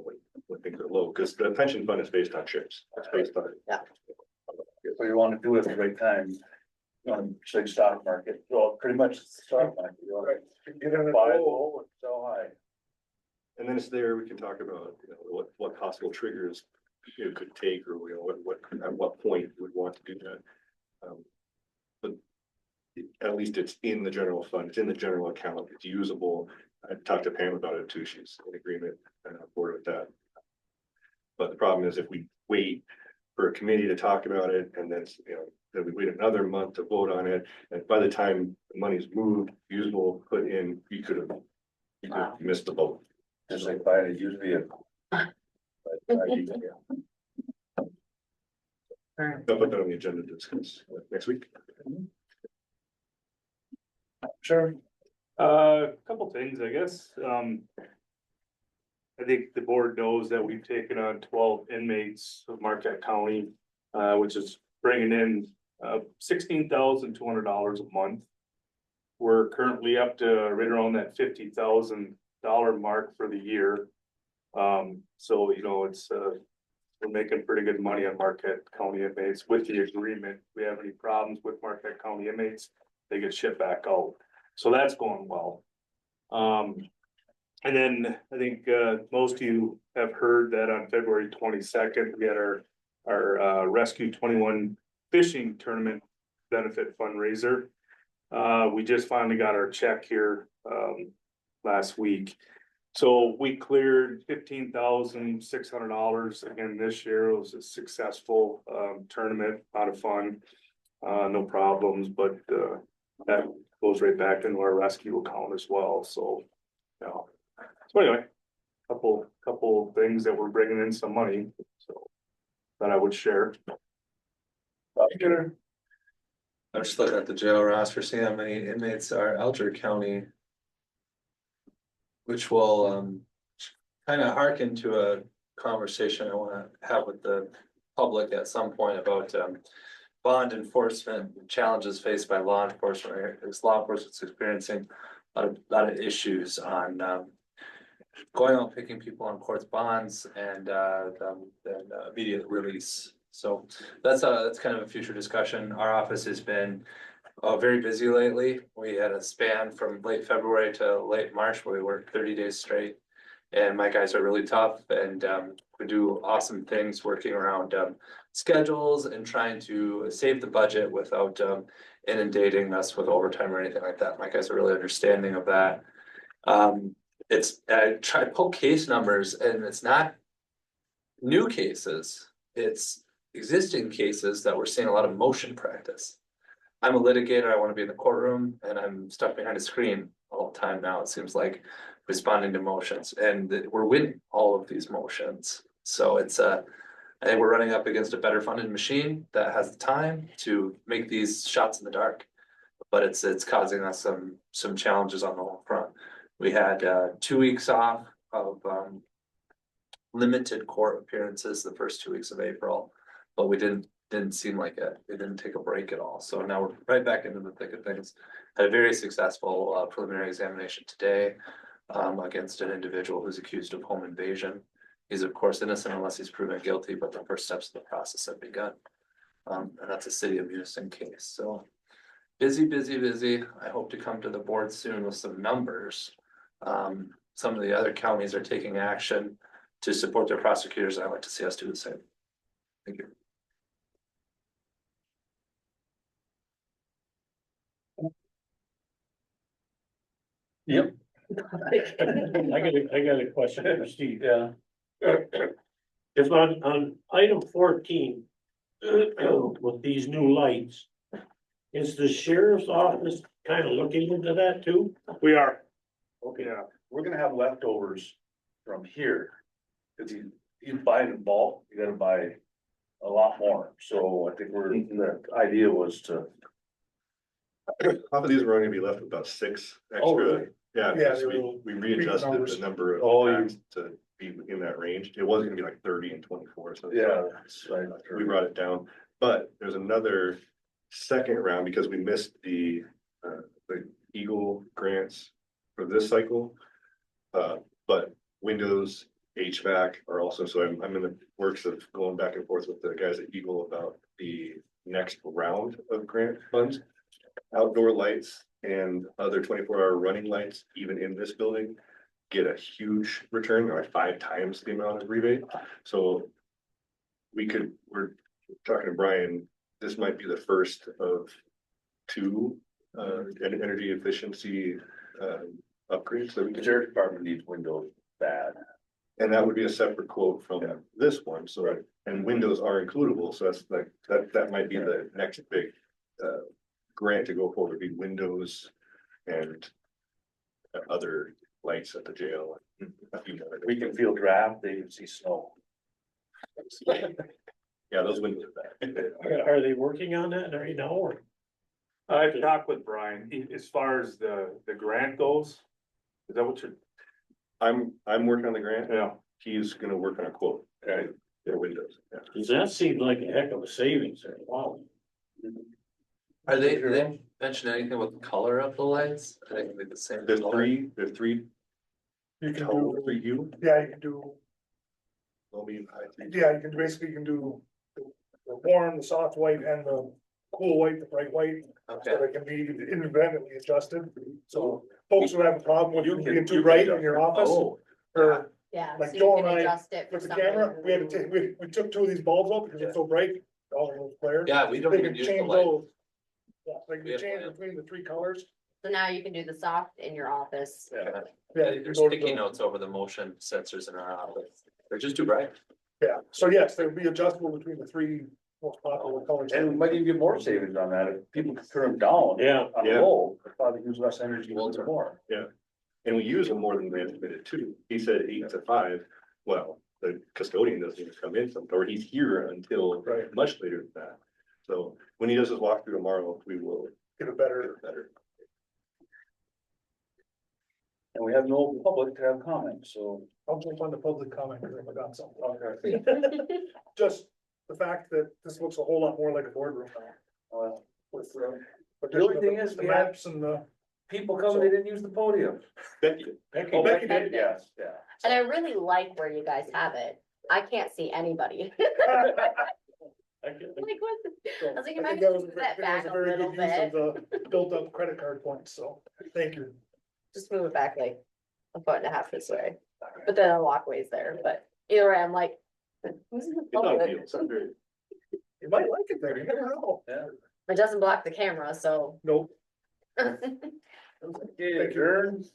when things are low, because the pension fund is based on chips. It's based on. Yeah. So you want to do it at the right time. Say stock market, well, pretty much it's the stock market. You want to Get in the buy hole. low and sell high. And then it's there, we can talk about, what possible triggers it could take, or, at what point we would want to do that. But at least it's in the general fund, it's in the general account, it's usable. I talked to Pam about it too, she's in agreement and on board with that. But the problem is if we wait for a committee to talk about it and then, then we wait another month to vote on it, and by the time the money's moved, usable, put in, you could have missed the vote. Just like buying a used vehicle. I'll put that on the agenda to discuss next week. Sure. Couple things, I guess. I think the board knows that we've taken on 12 inmates of Marquette County, which is bringing in $16,200 a month. We're currently up to right around that $50,000 mark for the year. So, it's, we're making pretty good money on Marquette County inmates with the agreement. If we have any problems with Marquette County inmates, they get shipped back out. So that's going well. And then I think, most of you have heard that on February 22nd, we had our Rescue 21 fishing tournament benefit fundraiser. We just finally got our check here, last week. So we cleared $15,600 again this year. It was a successful tournament, a lot of fun, no problems, but that goes right back into our rescue account as well. So, so anyway, couple things that we're bringing in some money, so that I would share. I'm just looking at the jail roster, seeing how many inmates are Alger County. Which will kind of harken to a conversation I want to have with the public at some point about bond enforcement challenges faced by law enforcement, as law enforcement's experiencing lot of issues on, going out, picking people on court's bonds and, immediate release. So that's kind of a future discussion. Our office has been very busy lately. We had a span from late February to late March where we worked 30 days straight. And my guys are really tough and we do awesome things working around schedules and trying to save the budget without inundating us with overtime or anything like that. My guys are really understanding of that. I try to pull case numbers and it's not new cases. It's existing cases that we're seeing a lot of motion practice. I'm a litigator, I wanna be in the courtroom and I'm stuck behind a screen all the time now, it seems like, responding to motions, and we're winning all of these motions. So it's I think we're running up against a better funded machine that has the time to make these shots in the dark. But it's causing us some challenges on the whole front. We had 2 weeks off of limited court appearances the first 2 weeks of April, but we didn't seem like it. It didn't take a break at all. So now we're right back into the thick of things. Had a very successful preliminary examination today against an individual who's accused of home invasion. He's of course innocent unless he's proven guilty, but the first steps of the process have begun. And that's a city of Unison case. So busy, busy, busy. I hope to come to the board soon with some numbers. Some of the other counties are taking action to support their prosecutors. I'd like to see us do the same. Thank you. Yep. I got a question for Steve. Yeah. If on item 14, with these new lights, is the sheriff's office kind of looking into that too? We are. Okay, yeah, we're gonna have leftovers from here. Cause you buy it in bulk, you gotta buy a lot more. So I think the idea was to. Half of these were only gonna be left with about 6 Oh, extra. really? Yeah, Yeah, because they we will readjusted numbers. the number of Oh, you- packs to be in that range. It was gonna be like 30 and 24, so. That's right. We brought it down, but there's another second round because we missed the Eagle grants for this cycle. But Windows, HVAC are also, so I'm in the works of going back and forth with the guys at Eagle about the next round of grant funds. Outdoor lights and other 24-hour running lights, even in this building, get a huge return, like 5 times the amount of rebate. So we're talking to Brian, this might be the first of 2 energy efficiency upgrades that we The can. sheriff's department needs windows bad. And that would be a separate quote from this one, so, and windows are includable, so that's like, that might be the next big grant to go forward, be windows and other lights at the jail. And a few other We can feel draft, they can see snow. Yeah, those windows are bad. Are they working on that right now or? I've talked with Brian, as far as the grant goes. Is that what you're? I'm working on the grant. Yeah. He's gonna work on a quote, their windows. Yeah. Cause that seems like a heck of a savings there. Wow. Are they mention anything about the color of the lights? I think they're the same. There's color. three You can tone, do, 3 hue. yeah, you can do, I mean, I think. yeah, you can basically, you can do the warm, the soft white and the cool white, the bright white. Okay, So they can be independently adjusted. So folks who have a problem with You can- being too you can bright in adjust your it. office. oh, Or Yeah, Like so you Joel can and I, adjust it for with the somebody. camera, we had to take, we took 2 of these bulbs out because they're so bright, all of those flares. yeah, we don't They even can use the change light. those. Yeah, they We can have change lamp. between the 3 colors. So now you can do the soft in your office. Yeah, Yeah, you can there's go to sticky the- notes over the motion sensors in our office. They're just too bright. Yeah, so yes, they'll be adjustable between the 3 most popular colors. And we might even get more savings on that, if people could turn them down. Yeah. On the Yeah. low, they probably use less energy, We'll or more. And we use them more than they admitted to. He said 8 to 5. Well, the custodian doesn't even come in, or he's here until Right. much later than that. So when he does his walkthrough tomorrow, we will Get a get better, it better. And we have no public to have comments, so. I'll jump on the public comment because I forgot something. Just the fact that this looks a whole lot more like a boardroom now. With The only thing is the we have- maps and the, people come, they didn't use the podium. Becky, Oh, Becky Becky did, did. yes, yeah. And I really like where you guys have it. I can't see anybody. I get it. Like, what? So, I was like, I you might think that was move a that that was back a a very little good use bit. of the built up credit card points, so thank you. Just move it back like a foot and a half this way. But then a walkway's there, but either way, I'm like. Who's in the it's not a public? deal, it's not very. You might like it there, you never know. It doesn't block the camera, so. Nope. Okay, adjourn.